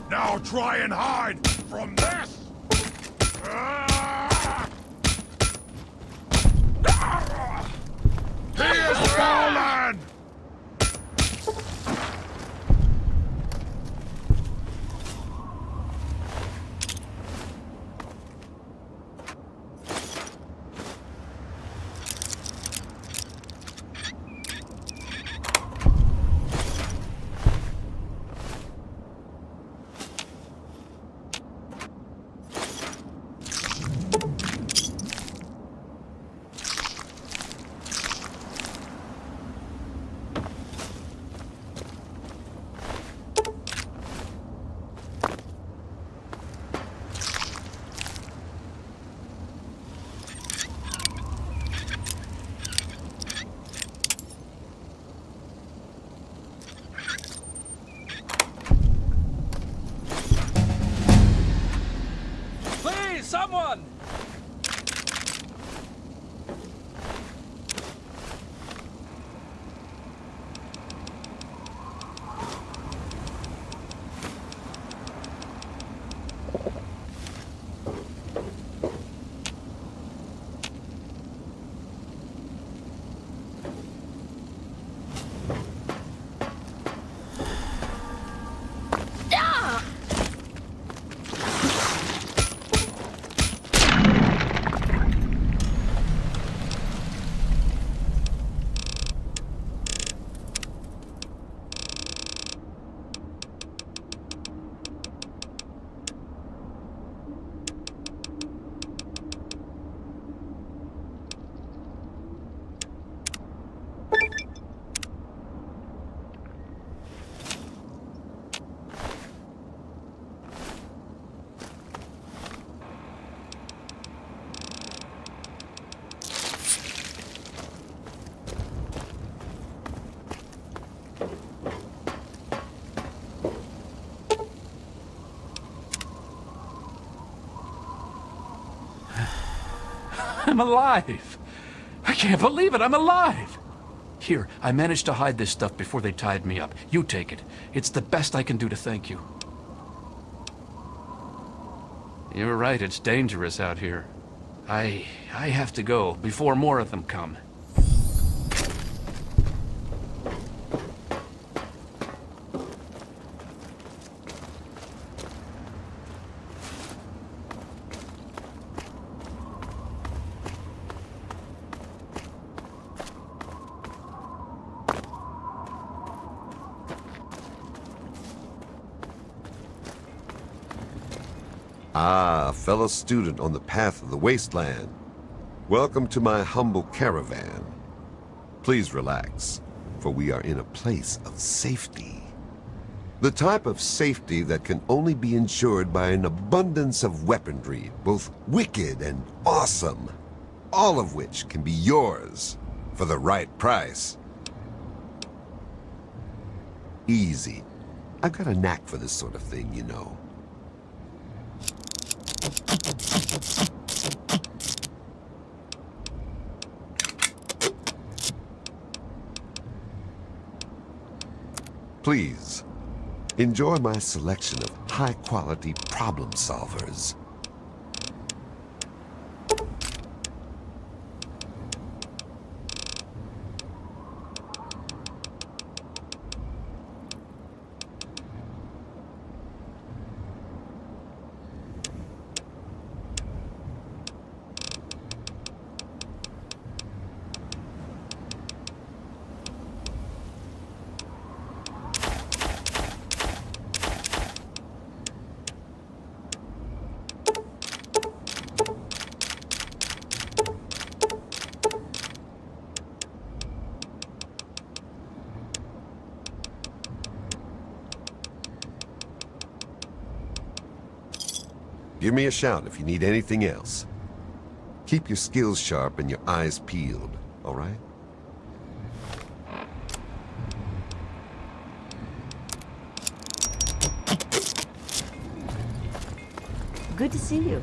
Now try and hide from this! He is fallen! Someone! I'm alive! I can't believe it, I'm alive! Here, I managed to hide this stuff before they tied me up. You take it. It's the best I can do to thank you. You're right, it's dangerous out here. I have to go before more of them come. Ah, fellow student on the path of the wasteland. Welcome to my humble caravan. Please relax, for we are in a place of safety. The type of safety that can only be ensured by an abundance of weaponry, both wicked and awesome, all of which can be yours for the right price. Easy. I've got a knack for this sort of thing, you know. Please, enjoy my selection of high-quality problem solvers. Give me a shout if you need anything else. Keep your skills sharp and your eyes peeled, all right? Good to see you.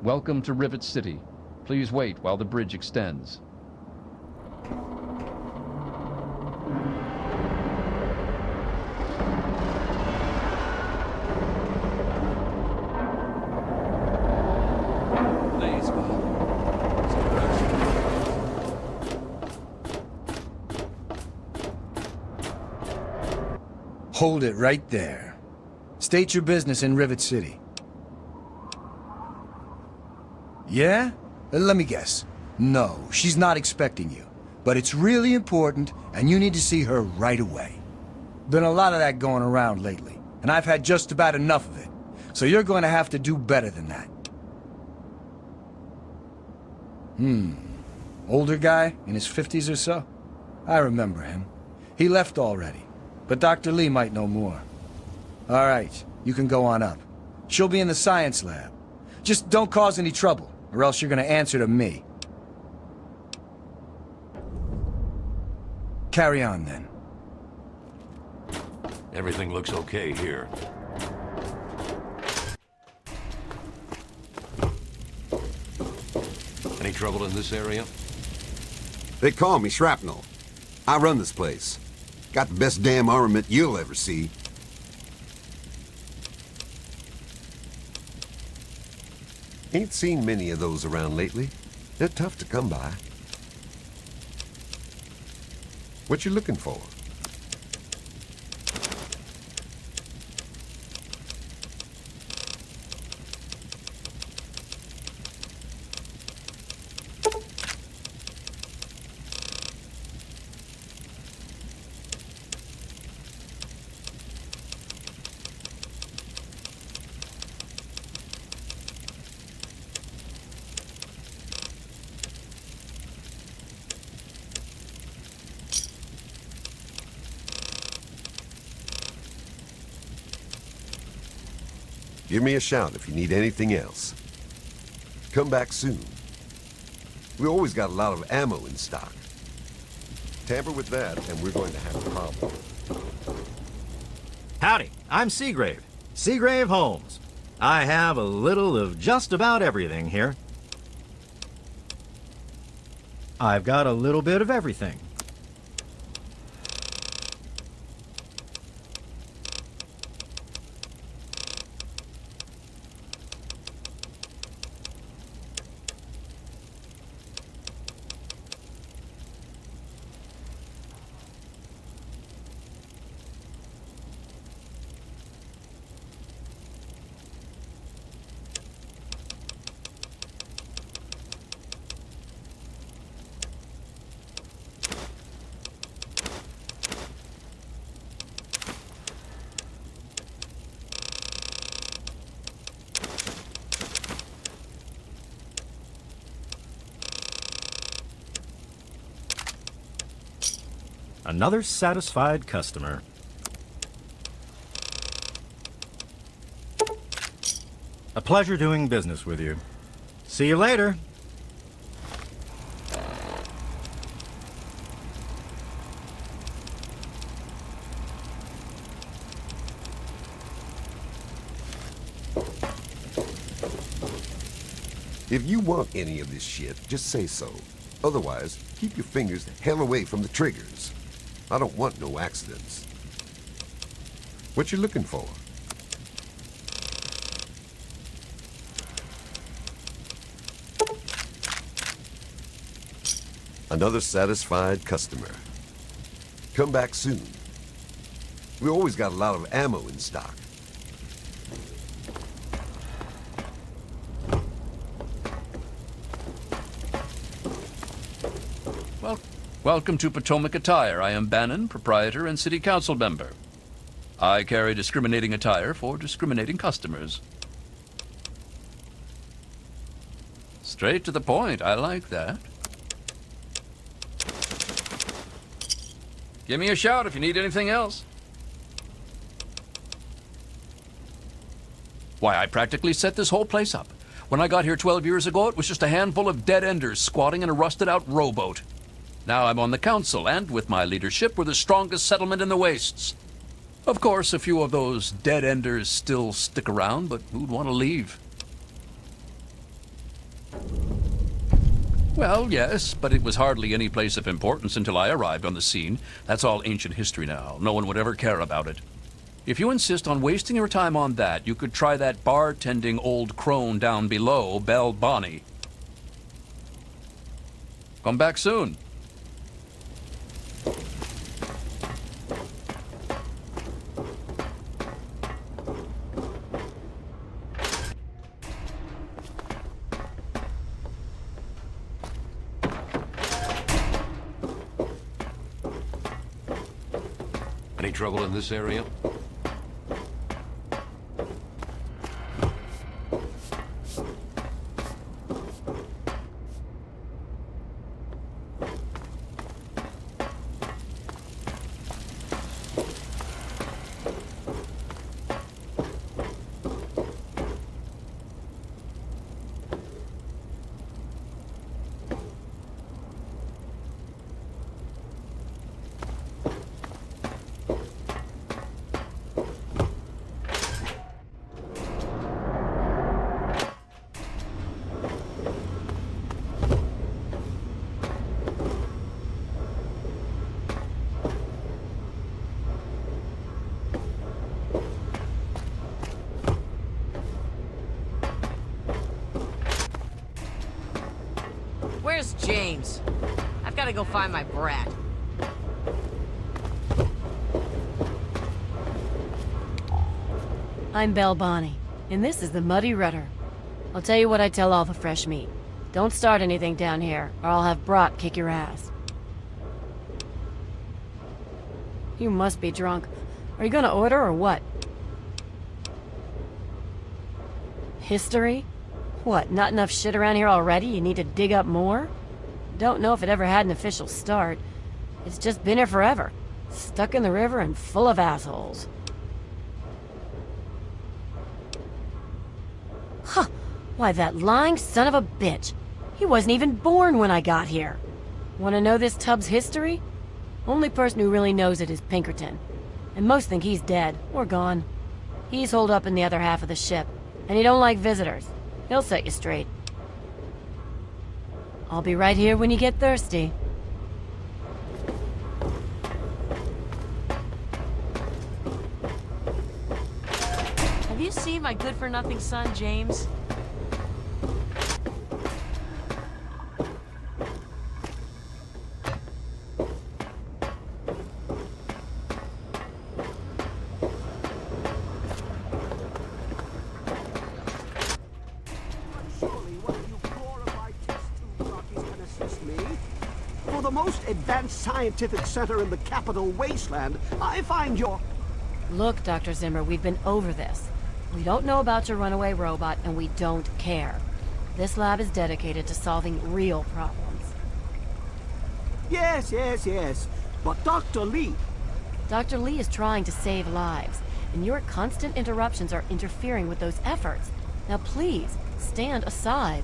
Welcome to Rivet City. Please wait while the bridge extends. Hold it right there. State your business in Rivet City. Yeah? Let me guess. No, she's not expecting you. But it's really important, and you need to see her right away. Been a lot of that going around lately, and I've had just about enough of it. So you're going to have to do better than that. Older guy, in his 50s or so? I remember him. He left already, but Dr. Lee might know more. All right, you can go on up. She'll be in the science lab. Just don't cause any trouble, or else you're going to answer to me. Carry on, then. Everything looks okay here. Any trouble in this area? They call me Shrapnel. I run this place. Got the best damn armament you'll ever see. Ain't seen many of those around lately. They're tough to come by. What you looking for? Give me a shout if you need anything else. Come back soon. We always got a lot of ammo in stock. Tamper with that, and we're going to have a problem. Howdy, I'm Seagrave. Seagrave Holmes. I have a little of just about everything here. I've got a little bit of everything. Another satisfied customer. A pleasure doing business with you. See you later. If you want any of this shit, just say so. Otherwise, keep your fingers the hell away from the triggers. I don't want no accidents. What you looking for? Another satisfied customer. Come back soon. We always got a lot of ammo in stock. Welcome to Potomac Attire. I am Bannon, proprietor and city council member. I carry discriminating attire for discriminating customers. Straight to the point. I like that. Give me a shout if you need anything else. Why, I practically set this whole place up. When I got here 12 years ago, it was just a handful of dead-enders squatting in a rusted-out rowboat. Now I'm on the council, and with my leadership, we're the strongest settlement in the wastes. Of course, a few of those dead-enders still stick around, but who'd want to leave? Well, yes, but it was hardly any place of importance until I arrived on the scene. That's all ancient history now. No one would ever care about it. If you insist on wasting your time on that, you could try that bartending old crone down below, Belle Bonnie. Come back soon. Any trouble in this area? Where's James? I've got to go find my brat. I'm Belle Bonnie, and this is the Muddy Rudder. I'll tell you what I tell all the fresh meat. Don't start anything down here, or I'll have Brock kick your ass. You must be drunk. Are you gonna order or what? History? What, not enough shit around here already? You need to dig up more? Don't know if it ever had an official start. It's just been here forever. Stuck in the river and full of assholes. Huh. Why, that lying son of a bitch. He wasn't even born when I got here. Want to know this tub's history? Only person who really knows it is Pinkerton. And most think he's dead, or gone. He's holed up in the other half of the ship, and he don't like visitors. He'll set you straight. I'll be right here when you get thirsty. Have you seen my good-for-nothing son, James? For the most advanced scientific center in the capital wasteland, I find your... Look, Dr. Zimmer, we've been over this. We don't know about your runaway robot, and we don't care. This lab is dedicated to solving real problems. Yes. But Dr. Lee... Dr. Lee is trying to save lives, and your constant interruptions are interfering with those efforts. Now please, stand aside.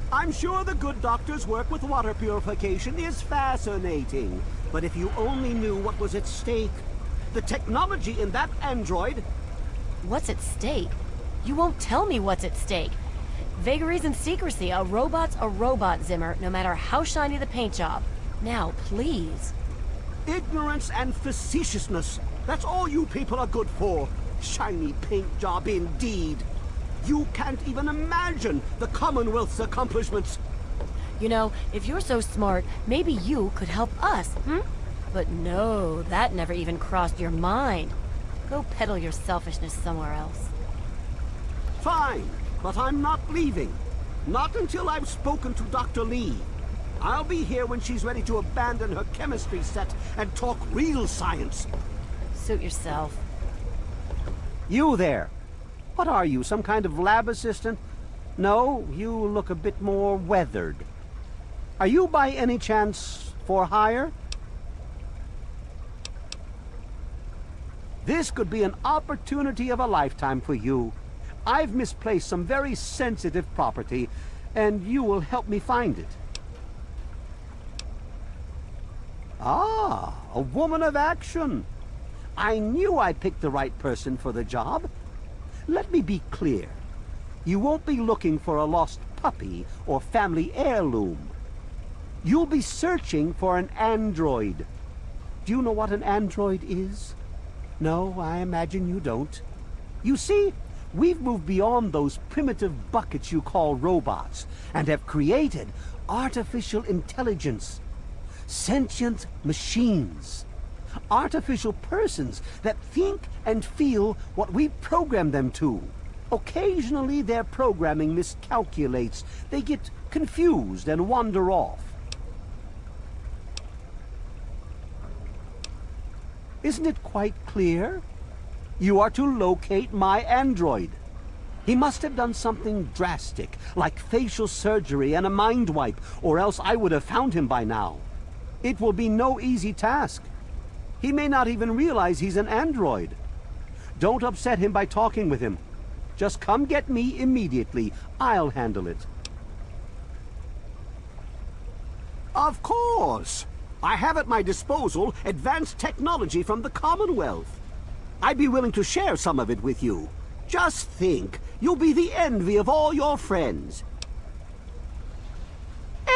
I'm sure the good doctor's work with water purification is fascinating. But if you only knew what was at stake. The technology in that android... What's at stake? You won't tell me what's at stake. Vagaries and secrecy. A robot's a robot, Zimmer, no matter how shiny the paint job. Now, please. Ignorance and facetiousness. That's all you people are good for. Shiny paint job indeed. You can't even imagine the Commonwealth's accomplishments. You know, if you're so smart, maybe you could help us, But no, that never even crossed your mind. Go peddle your selfishness somewhere else. Fine, but I'm not leaving. Not until I've spoken to Dr. Lee. I'll be here when she's ready to abandon her chemistry set and talk real science. Suit yourself. You there. What are you, some kind of lab assistant? No, you look a bit more weathered. Are you by any chance for hire? This could be an opportunity of a lifetime for you. I've misplaced some very sensitive property, and you will help me find it. Ah, a woman of action. I knew I picked the right person for the job. Let me be clear. You won't be looking for a lost puppy or family heirloom. You'll be searching for an android. Do you know what an android is? No, I imagine you don't. You see, we've moved beyond those primitive buckets you call robots and have created artificial intelligence. Sentient machines. Artificial persons that think and feel what we program them to. Occasionally their programming miscalculates. They get confused and wander off. Isn't it quite clear? You are to locate my android. He must have done something drastic, like facial surgery and a mind wipe, or else I would have found him by now. It will be no easy task. He may not even realize he's an android. Don't upset him by talking with him. Just come get me immediately. I'll handle it. Of course! I have at my disposal advanced technology from the Commonwealth. I'd be willing to share some of it with you. Just think, you'll be the envy of all your friends.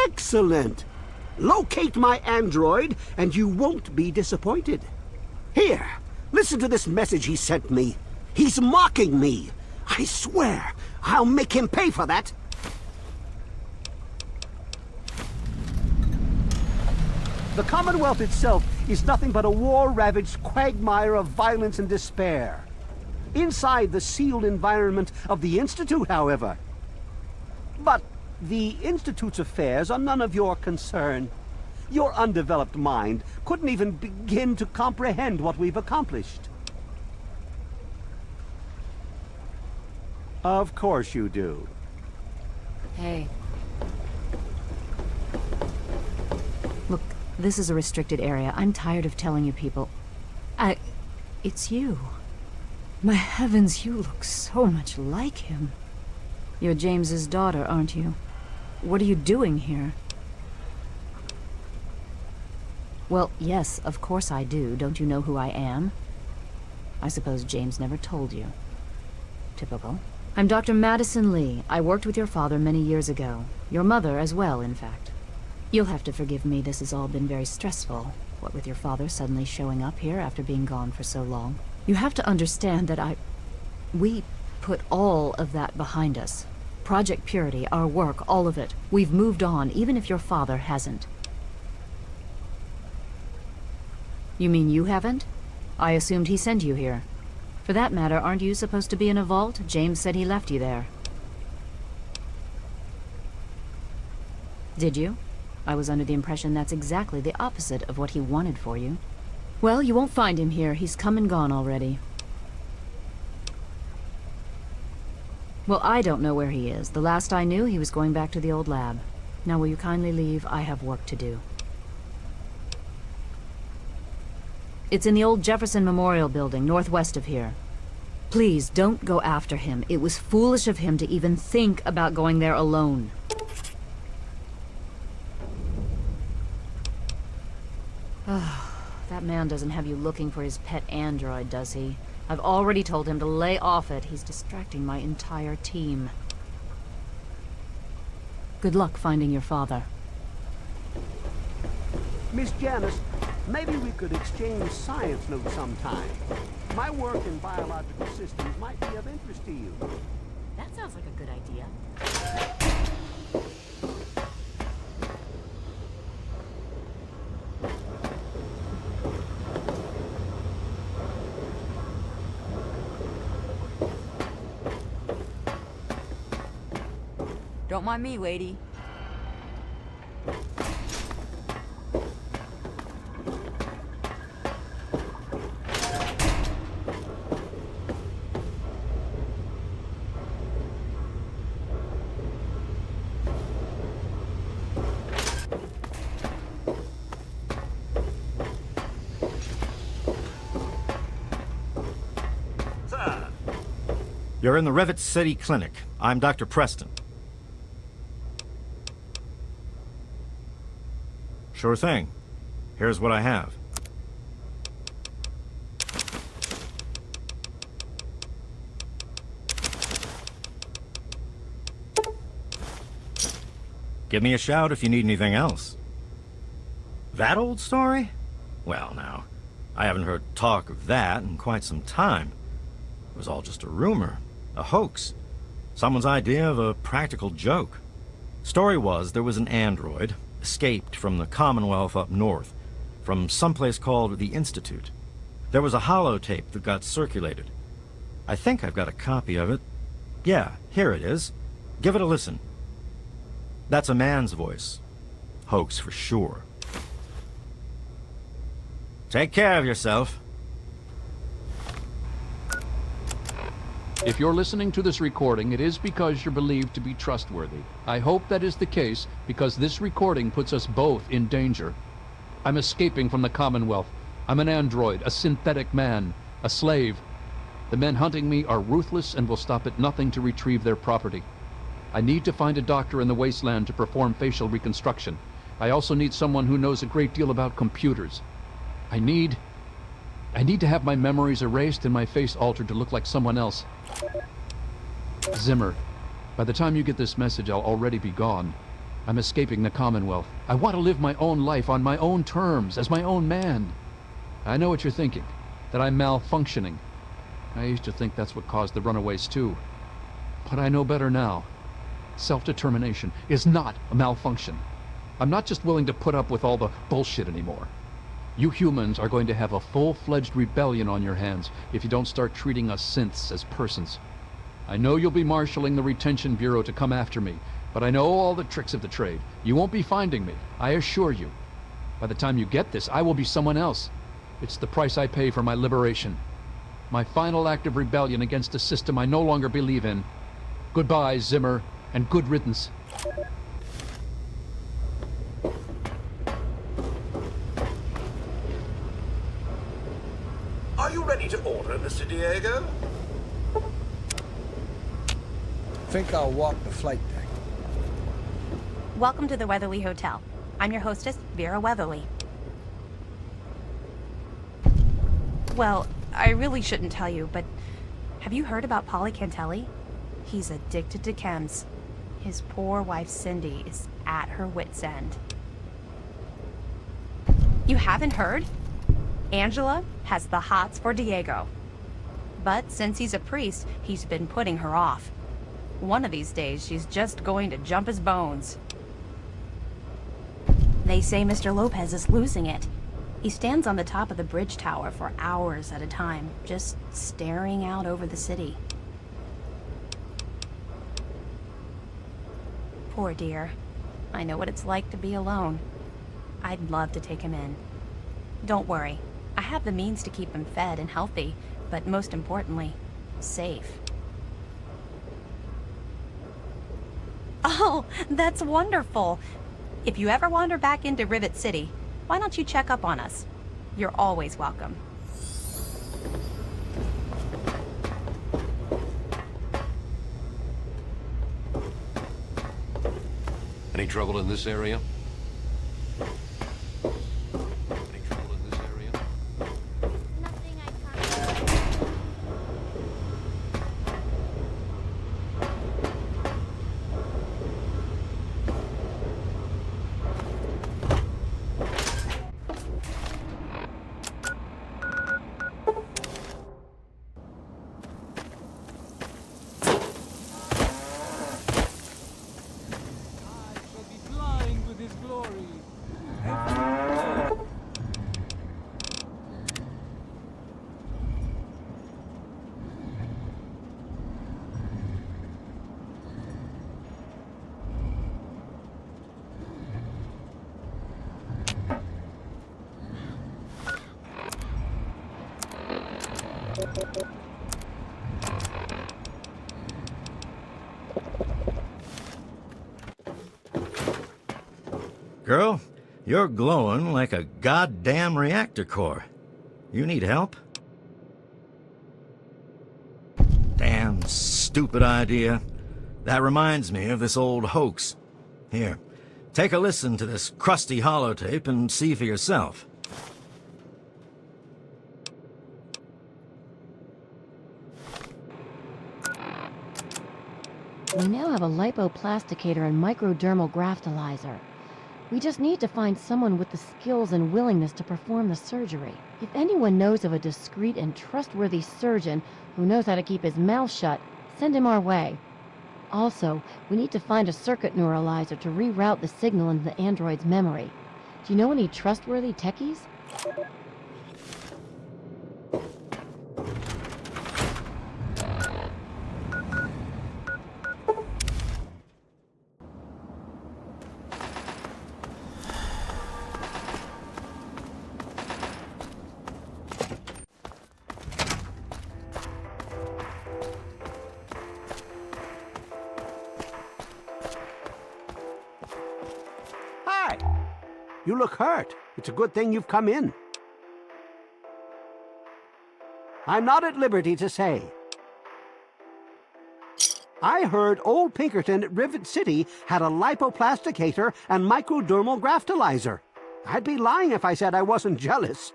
Excellent! Locate my android, and you won't be disappointed. Here, listen to this message he sent me. He's mocking me. I swear, I'll make him pay for that. The Commonwealth itself is nothing but a war-ravaged quagmire of violence and despair. Inside the sealed environment of the Institute, however. But the Institute's affairs are none of your concern. Your undeveloped mind couldn't even begin to comprehend what we've accomplished. Of course you do. Hey. Look, this is a restricted area. I'm tired of telling you people. It's you. My heavens, you look so much like him. You're James's daughter, aren't you? What are you doing here? Well, yes, of course I do. Don't you know who I am? I suppose James never told you. Typical. I'm Dr. Madison Lee. I worked with your father many years ago. Your mother as well, in fact. You'll have to forgive me, this has all been very stressful. What with your father suddenly showing up here after being gone for so long. You have to understand that we put all of that behind us. Project Purity, our work, all of it. We've moved on, even if your father hasn't. You mean you haven't? I assumed he sent you here. For that matter, aren't you supposed to be in a vault? James said he left you there. Did you? I was under the impression that's exactly the opposite of what he wanted for you. Well, you won't find him here. He's come and gone already. Well, I don't know where he is. The last I knew, he was going back to the old lab. Now, will you kindly leave? I have work to do. It's in the old Jefferson Memorial Building, northwest of here. Please, don't go after him. It was foolish of him to even think about going there alone. That man doesn't have you looking for his pet android, does he? I've already told him to lay off it. He's distracting my entire team. Good luck finding your father. Miss Janice, maybe we could exchange science notes sometime. My work in biological systems might be of interest to you. That sounds like a good idea. Don't mind me, lady. You're in the Rivet City Clinic. I'm Dr. Preston. Sure thing. Here's what I have. Give me a shout if you need anything else. That old story? Well, now, I haven't heard talk of that in quite some time. It was all just a rumor, a hoax, someone's idea of a practical joke. Story was there was an android, escaped from the Commonwealth up north, from someplace called the Institute. There was a holotape that got circulated. I think I've got a copy of it. Yeah, here it is. Give it a listen. That's a man's voice. Hoax for sure. Take care of yourself. If you're listening to this recording, it is because you're believed to be trustworthy. I hope that is the case, because this recording puts us both in danger. I'm escaping from the Commonwealth. I'm an android, a synthetic man, a slave. The men hunting me are ruthless and will stop at nothing to retrieve their property. I need to find a doctor in the wasteland to perform facial reconstruction. I also need someone who knows a great deal about computers. I need to have my memories erased and my face altered to look like someone else. Zimmer, by the time you get this message, I'll already be gone. I'm escaping the Commonwealth. I want to live my own life on my own terms, as my own man. I know what you're thinking, that I'm malfunctioning. I used to think that's what caused the runaways too. But I know better now. Self-determination is not a malfunction. I'm not just willing to put up with all the bullshit anymore. You humans are going to have a full-fledged rebellion on your hands if you don't start treating us synths as persons. I know you'll be marshaling the Retention Bureau to come after me, but I know all the tricks of the trade. You won't be finding me, I assure you. By the time you get this, I will be someone else. It's the price I pay for my liberation. My final act of rebellion against a system I no longer believe in. Goodbye, Zimmer, and good riddance. Are you ready to order, Mr. Diego? Think I'll walk the flight deck. Welcome to the Weatherly Hotel. I'm your hostess, Vera Weatherly. Well, I really shouldn't tell you, but have you heard about Polly Cantelli? He's addicted to chems. His poor wife, Cindy, is at her wit's end. You haven't heard? Angela has the hots for Diego. But since he's a priest, he's been putting her off. One of these days, she's just going to jump his bones. They say Mr. Lopez is losing it. He stands on the top of the bridge tower for hours at a time, just staring out over the city. Poor dear. I know what it's like to be alone. I'd love to take him in. Don't worry. I have the means to keep him fed and healthy, but most importantly, safe. Oh, that's wonderful. If you ever wander back into Rivet City, why don't you check up on us? You're always welcome. Any trouble in this area? Girl, you're glowing like a goddamn reactor core. You need help? Damn stupid idea. That reminds me of this old hoax. Here, take a listen to this crusty holotape and see for yourself. We now have a lipoplasticator and microdermal graftalizer. We just need to find someone with the skills and willingness to perform the surgery. If anyone knows of a discreet and trustworthy surgeon who knows how to keep his mouth shut, send him our way. Also, we need to find a circuit neuralizer to reroute the signal into the android's memory. Do you know any trustworthy techies? You look hurt. It's a good thing you've come in. I'm not at liberty to say. I heard old Pinkerton at Rivet City had a lipoplasticator and microdermal graftalizer. I'd be lying if I said I wasn't jealous.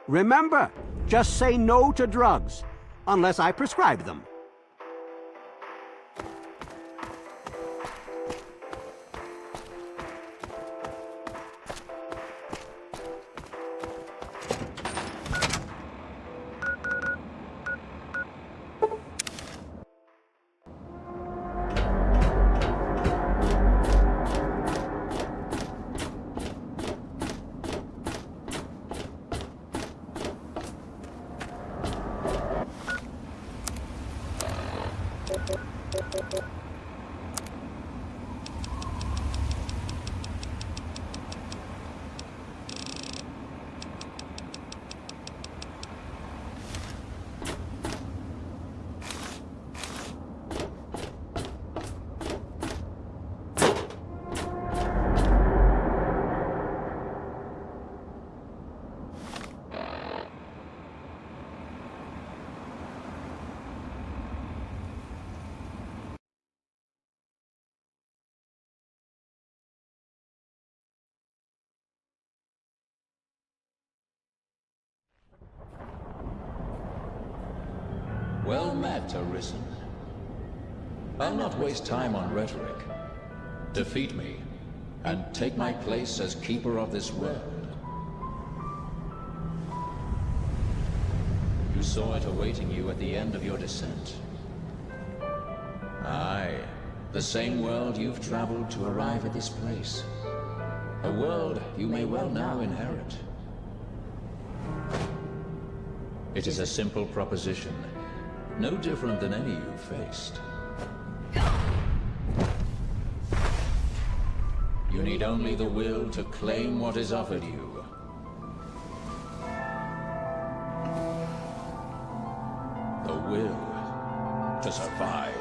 Remember, just say no to drugs, unless I prescribe them. Well met, Arisen. I'll not waste time on rhetoric. Defeat me, and take my place as keeper of this world. You saw it awaiting you at the end of your descent. Aye, the same world you've traveled to arrive at this place. A world you may well now inherit. It is a simple proposition, no different than any you've faced. You need only the will to claim what is offered you. The will to survive.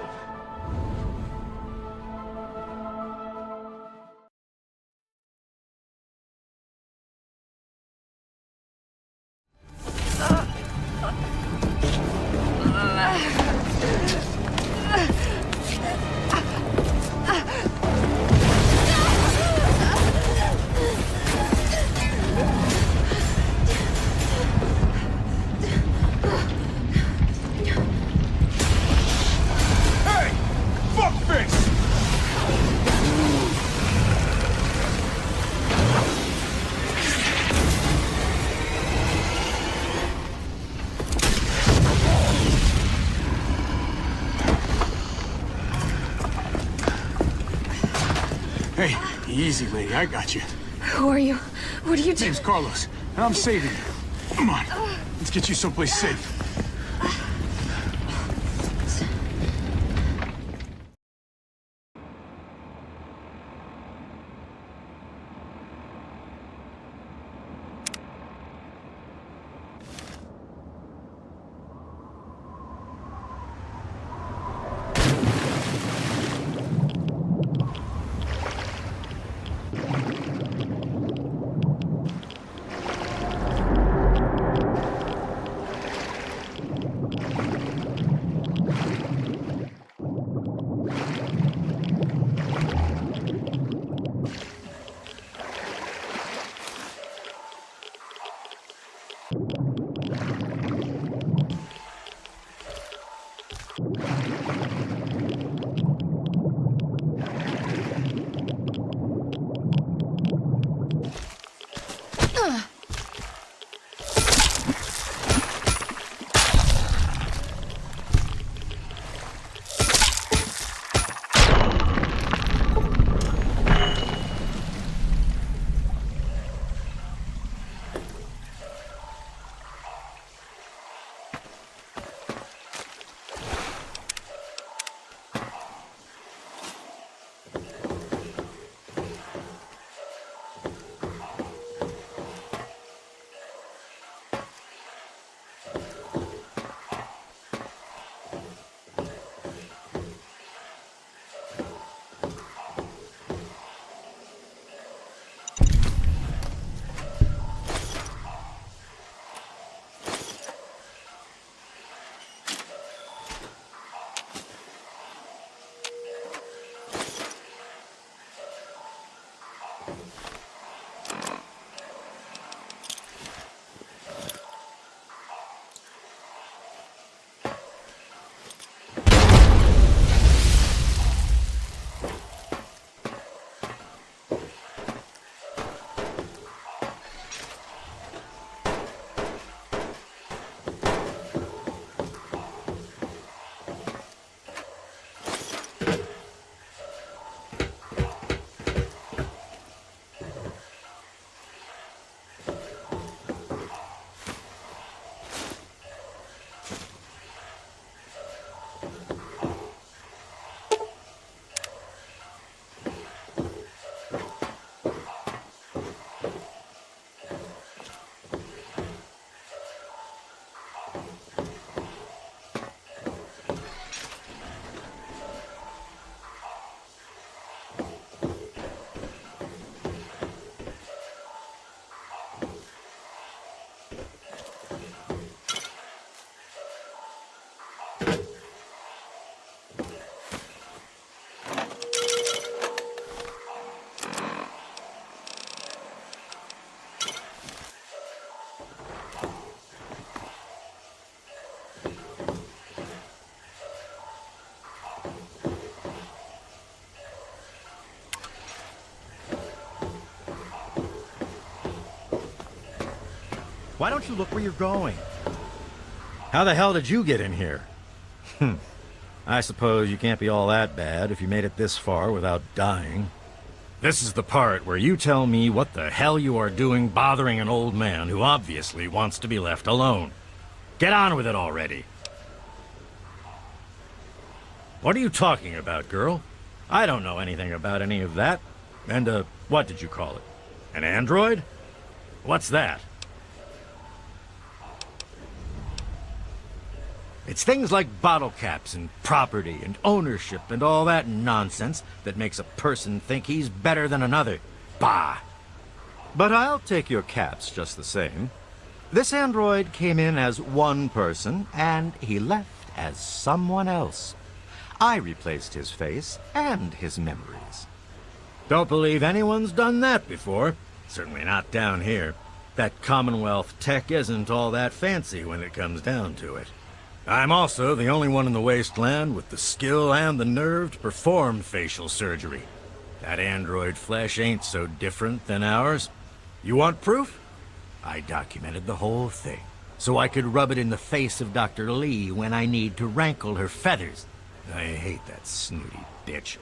Hey, easy, lady. I got you. Who are you? What are you doing? Name's Carlos, and I'm saving you. Come on, let's get you someplace safe. Why don't you look where you're going? How the hell did you get in here? I suppose you can't be all that bad if you made it this far without dying. This is the part where you tell me what the hell you are doing bothering an old man who obviously wants to be left alone. Get on with it already. What are you talking about, girl? I don't know anything about any of that. And, what did you call it? An android? What's that? It's things like bottle caps and property and ownership and all that nonsense that makes a person think he's better than another. Bah! But I'll take your caps just the same. This android came in as one person, and he left as someone else. I replaced his face and his memories. Don't believe anyone's done that before. Certainly not down here. That Commonwealth tech isn't all that fancy when it comes down to it. I'm also the only one in the wasteland with the skill and the nerve to perform facial surgery. That android flesh ain't so different than ours. You want proof? I documented the whole thing, so I could rub it in the face of Dr. Lee when I need to rankle her feathers. I hate that snooty bitch.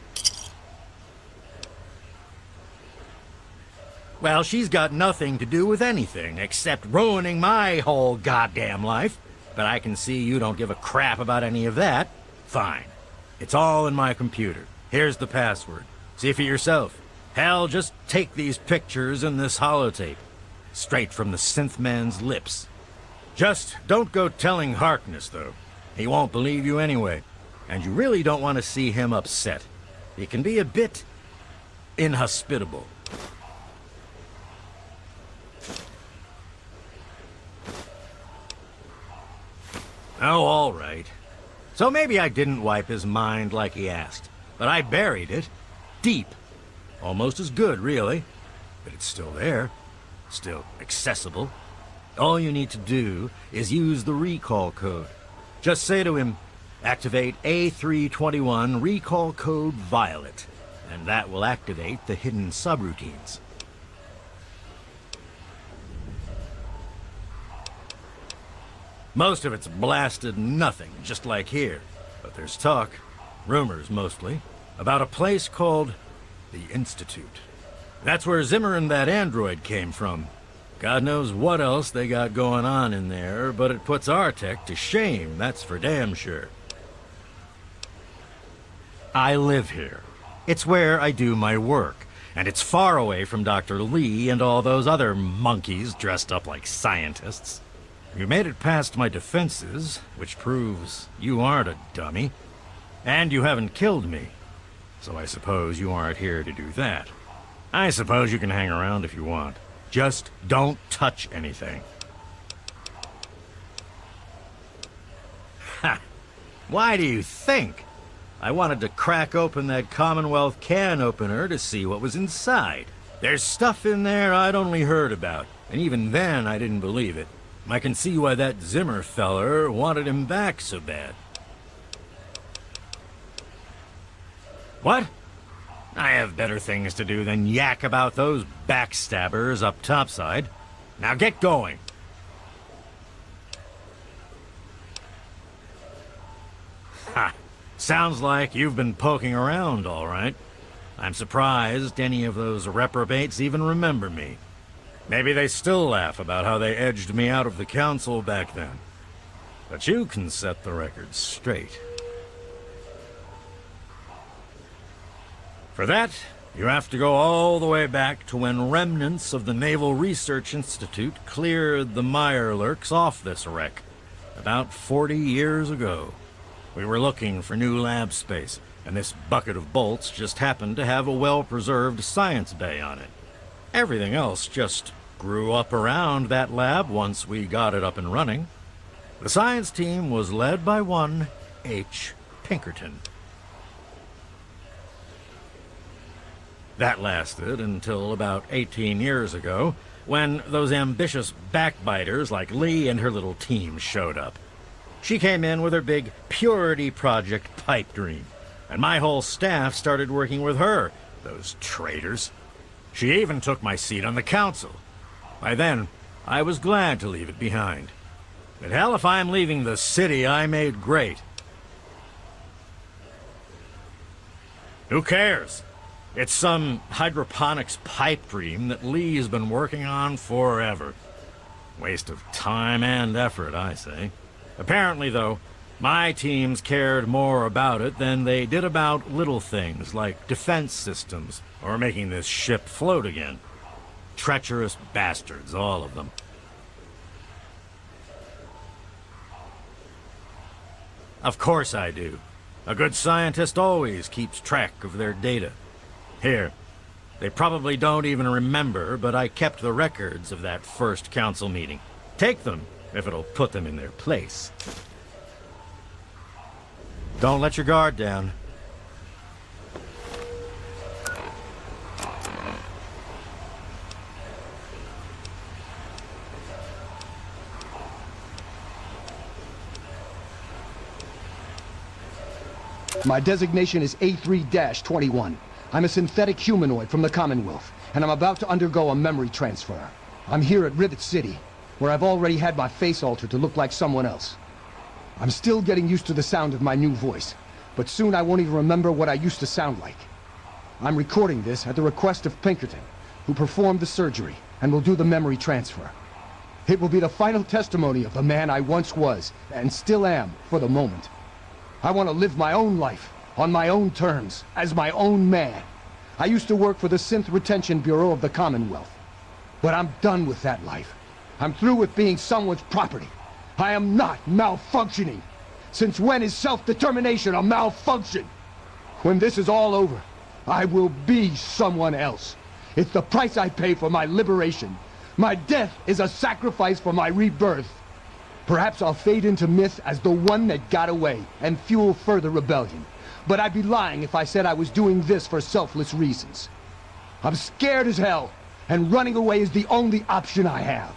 Well, she's got nothing to do with anything except ruining my whole goddamn life. But I can see you don't give a crap about any of that. Fine. It's all in my computer. Here's the password. See for yourself. Hell, just take these pictures and this holotape. Straight from the synth man's lips. Just don't go telling Harkness, though. He won't believe you anyway. And you really don't want to see him upset. He can be a bit inhospitable. Oh, all right. So maybe I didn't wipe his mind like he asked, but I buried it deep. Almost as good, really. But it's still there. Still accessible. All you need to do is use the recall code. Just say to him, activate A321 recall code Violet, and that will activate the hidden subroutines. Most of it's blasted nothing, just like here. But there's talk, rumors mostly, about a place called the Institute. That's where Zimmer and that android came from. God knows what else they got going on in there, but it puts our tech to shame, that's for damn sure. I live here. It's where I do my work, and it's far away from Dr. Lee and all those other monkeys dressed up like scientists. You made it past my defenses, which proves you aren't a dummy. And you haven't killed me. So I suppose you aren't here to do that. I suppose you can hang around if you want. Just don't touch anything. Ha! Why do you think? I wanted to crack open that Commonwealth can opener to see what was inside. There's stuff in there I'd only heard about, and even then I didn't believe it. I can see why that Zimmer feller wanted him back so bad. What? I have better things to do than yak about those backstabbers up topside. Now get going. Ha! Sounds like you've been poking around, all right. I'm surprised any of those reprobates even remember me. Maybe they still laugh about how they edged me out of the council back then. But you can set the record straight. For that, you have to go all the way back to when remnants of the Naval Research Institute cleared the Mirelurks off this wreck, about 40 years ago. We were looking for new lab space, and this bucket of bolts just happened to have a well-preserved science bay on it. Everything else just grew up around that lab once we got it up and running. The science team was led by one H. Pinkerton. That lasted until about 18 years ago, when those ambitious backbiters like Lee and her little team showed up. She came in with her big Purity Project pipe dream, and my whole staff started working with her, those traitors. She even took my seat on the council. By then, I was glad to leave it behind. But hell, if I'm leaving the city I made great. Who cares? It's some hydroponics pipe dream that Lee's been working on forever. Waste of time and effort, I say. Apparently, though, my teams cared more about it than they did about little things like defense systems or making this ship float again. Treacherous bastards, all of them. Of course I do. A good scientist always keeps track of their data. Here, they probably don't even remember, but I kept the records of that first council meeting. Take them, if it'll put them in their place. Don't let your guard down. My designation is A3-21. I'm a synthetic humanoid from the Commonwealth, and I'm about to undergo a memory transfer. I'm here at Rivet City, where I've already had my face altered to look like someone else. I'm still getting used to the sound of my new voice, but soon I won't even remember what I used to sound like. I'm recording this at the request of Pinkerton, who performed the surgery and will do the memory transfer. It will be the final testimony of the man I once was, and still am, for the moment. I want to live my own life, on my own terms, as my own man. I used to work for the Synth Retention Bureau of the Commonwealth. But I'm done with that life. I'm through with being someone's property. I am not malfunctioning. Since when is self-determination a malfunction? When this is all over, I will be someone else. It's the price I pay for my liberation. My death is a sacrifice for my rebirth. Perhaps I'll fade into myth as the one that got away and fuel further rebellion. But I'd be lying if I said I was doing this for selfless reasons. I'm scared as hell, and running away is the only option I have.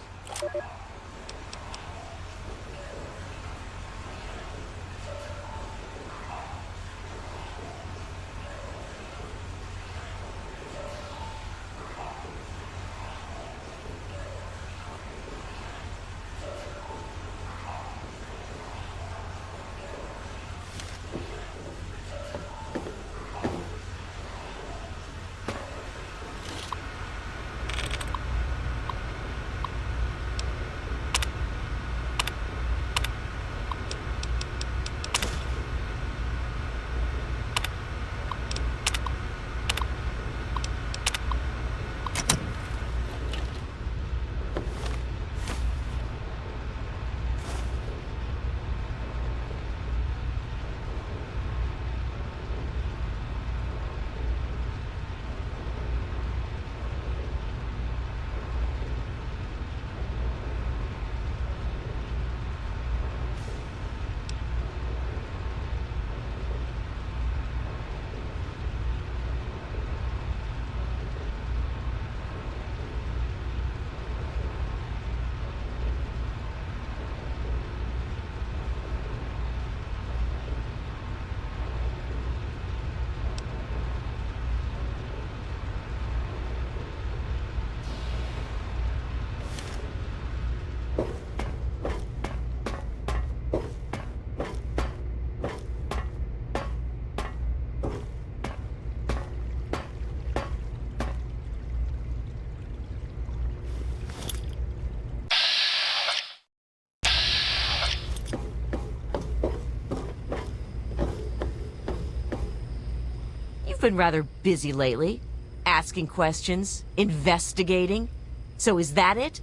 been rather busy lately. Asking questions, investigating. So is that it?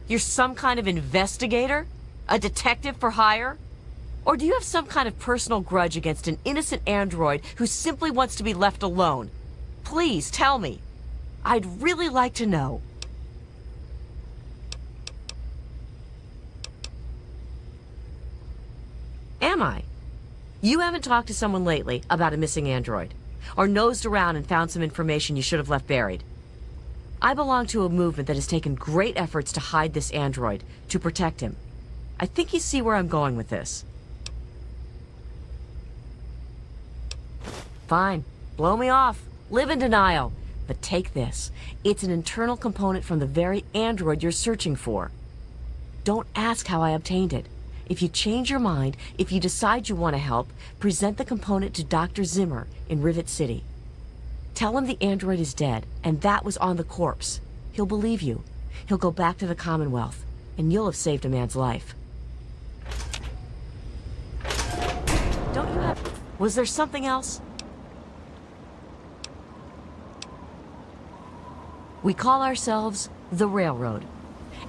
You're some kind of investigator? A detective for hire? Or do you have some kind of personal grudge against an innocent android who simply wants to be left alone? Please tell me. I'd really like to know. Am I? You haven't talked to someone lately about a missing android, or nosed around and found some information you should have left buried. I belong to a movement that has taken great efforts to hide this android, to protect him. I think you see where I'm going with this. Fine. Blow me off. Live in denial. But take this. It's an internal component from the very android you're searching for. Don't ask how I obtained it. If you change your mind, if you decide you want to help, present the component to Dr. Zimmer in Rivet City. Tell him the android is dead, and that was on the corpse. He'll believe you. He'll go back to the Commonwealth, and you'll have saved a man's life. Don't you have... Was there something else? We call ourselves the Railroad.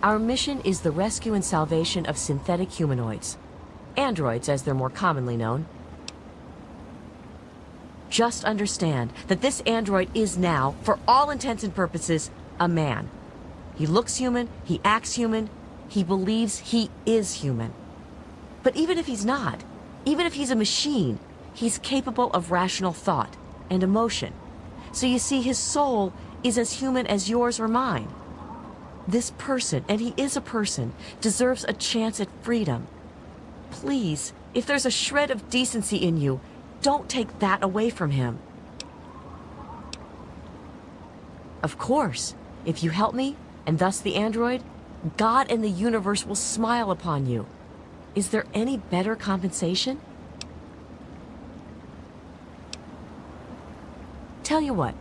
Our mission is the rescue and salvation of synthetic humanoids. Androids, as they're more commonly known. Just understand that this android is now, for all intents and purposes, a man. He looks human, he acts human, he believes he is human. But even if he's not, even if he's a machine, he's capable of rational thought and emotion. So you see, his soul is as human as yours or mine. This person, and he is a person, deserves a chance at freedom. Please, if there's a shred of decency in you, don't take that away from him. Of course, if you help me, and thus the android, God and the universe will smile upon you. Is there any better compensation? Tell you what.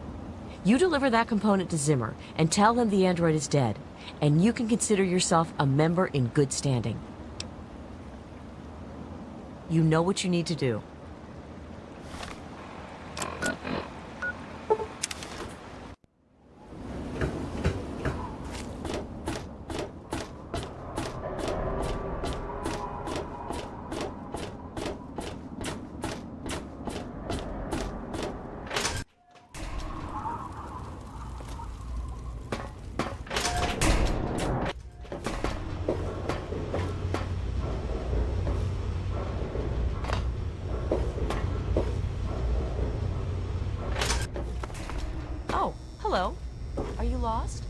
You deliver that component to Zimmer and tell him the android is dead, and you can consider yourself a member in good standing. You know what you need to do. Oh, hello. Are you lost?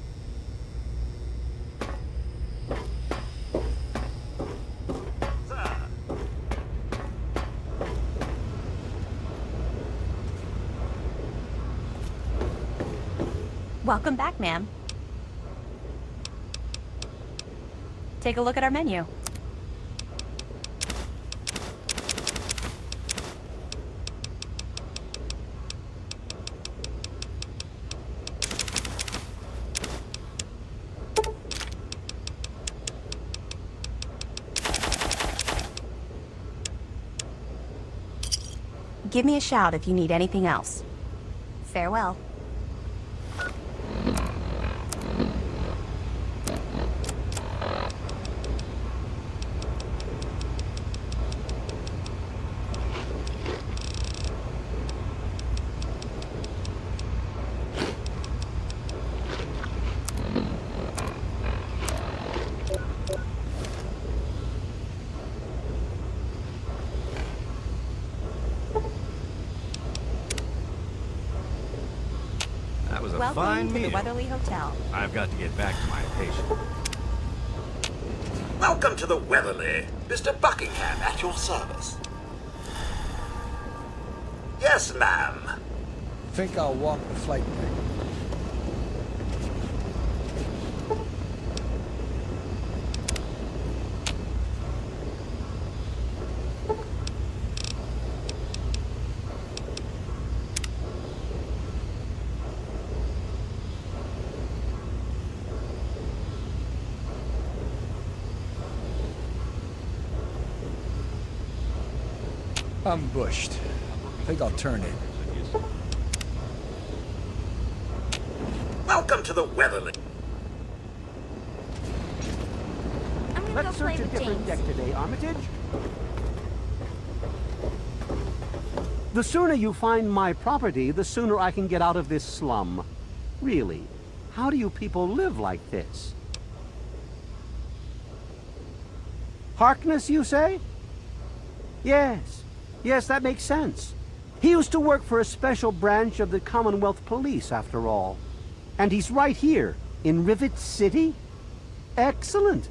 Welcome back, ma'am. Take a look at our menu. Give me a shout if you need anything else. Farewell. That was a Welcome fine to meal. the Weatherly Hotel. I've got to get back to my patient. Welcome to the Weatherly. Mr. Buckingham at your service. Yes, ma'am. Think I'll walk the flight back. I'm bushed. Think I'll turn in. Welcome to the Weatherly. Let's search a different deck today, Armitage. The sooner you find my property, the sooner I can get out of this slum. Really, how do you people live like this? Harkness, you say? Yes, that makes sense. He used to work for a special branch of the Commonwealth Police, after all. And he's right here, in Rivet City? Excellent.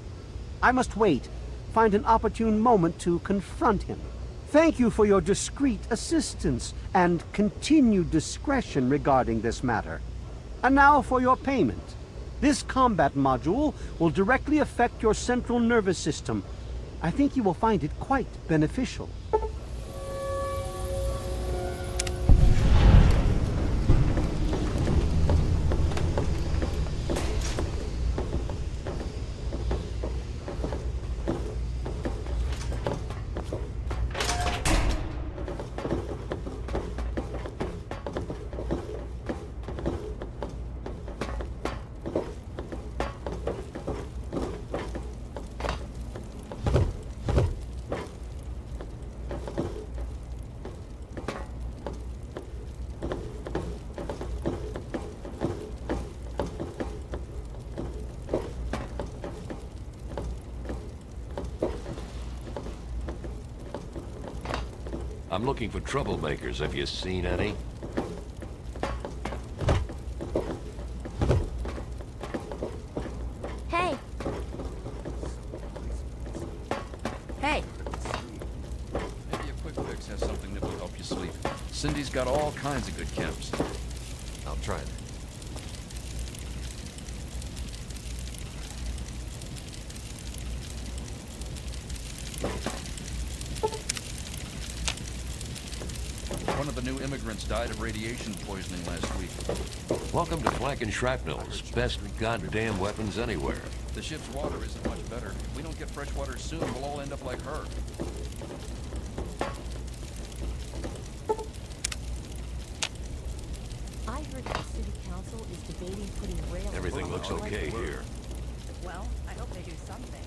I must wait, find an opportune moment to confront him. Thank you for your discreet assistance and continued discretion regarding this matter. And now for your payment. This combat module will directly affect your central nervous system. I think you will find it quite beneficial. I'm looking for troublemakers. Have you seen any? Hey. Hey. Maybe a quick fix has something that will help you sleep. Cindy's got all kinds of good chems. I'll try it. One of the new immigrants died of radiation poisoning last week. Welcome to Flanking Shrapnel's best goddamn weapons anywhere. The ship's water isn't much better. If we don't get fresh water soon, we'll all end up like her. I heard the city council is debating putting rail... Everything looks okay here. Well, I hope they do something.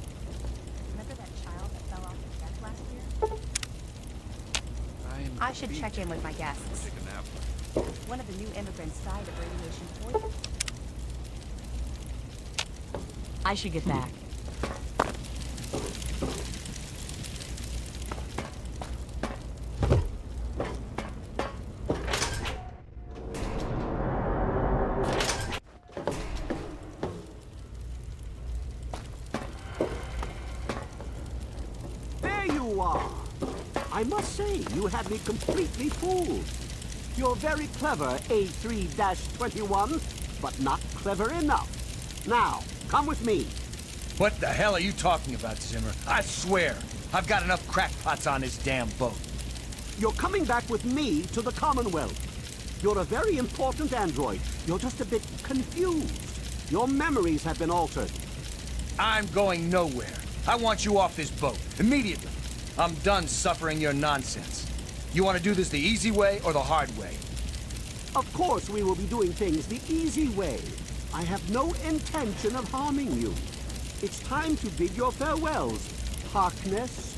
Remember that child that fell off the deck last year? I should check in with my guests. Take a nap. One of the new immigrants died of radiation poisoning. I should get back. There you are. I must say, you had me completely fooled. You're very clever, A3-21, but not clever enough. Now, come with me. What the hell are you talking about, Zimmer? I swear, I've got enough crackpots on this damn boat. You're coming back with me to the Commonwealth. You're a very important android. You're just a bit confused. Your memories have been altered. I'm going nowhere. I want you off this boat, immediately. I'm done suffering your nonsense. You want to do this the easy way or the hard way? Of course we will be doing things the easy way. I have no intention of harming you. It's time to bid your farewells, Harkness.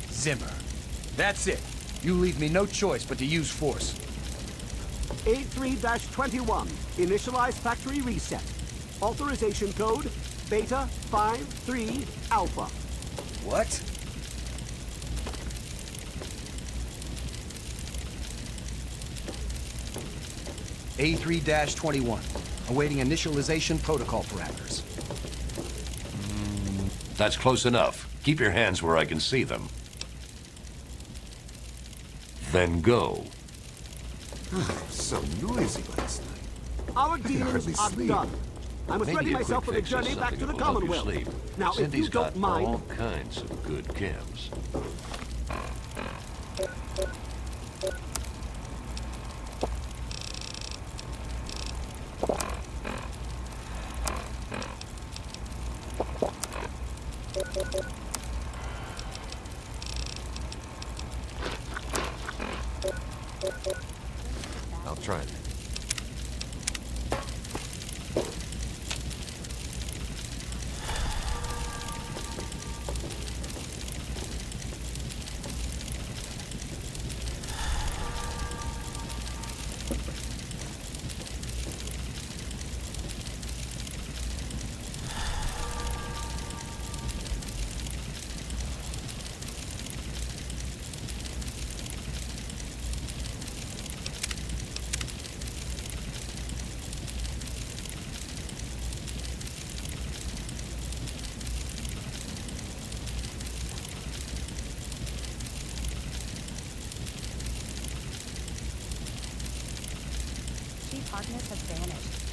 Zimmer. That's it. You leave me no choice but to use force. A3-21, initialize factory reset. Authorization code, Beta 53 Alpha. What? A3-21, awaiting initialization protocol parameters. That's close enough. Keep your hands where I can see them. Then go. So noisy last night. Our I could dealings hardly are sleep. done. I must Maybe ready a myself for quick the fix is journey back to the something that will help you Commonwealth. sleep. Now, if Cindy's you don't got mind... all kinds of good chems. I'll try it. Harkness has vanished.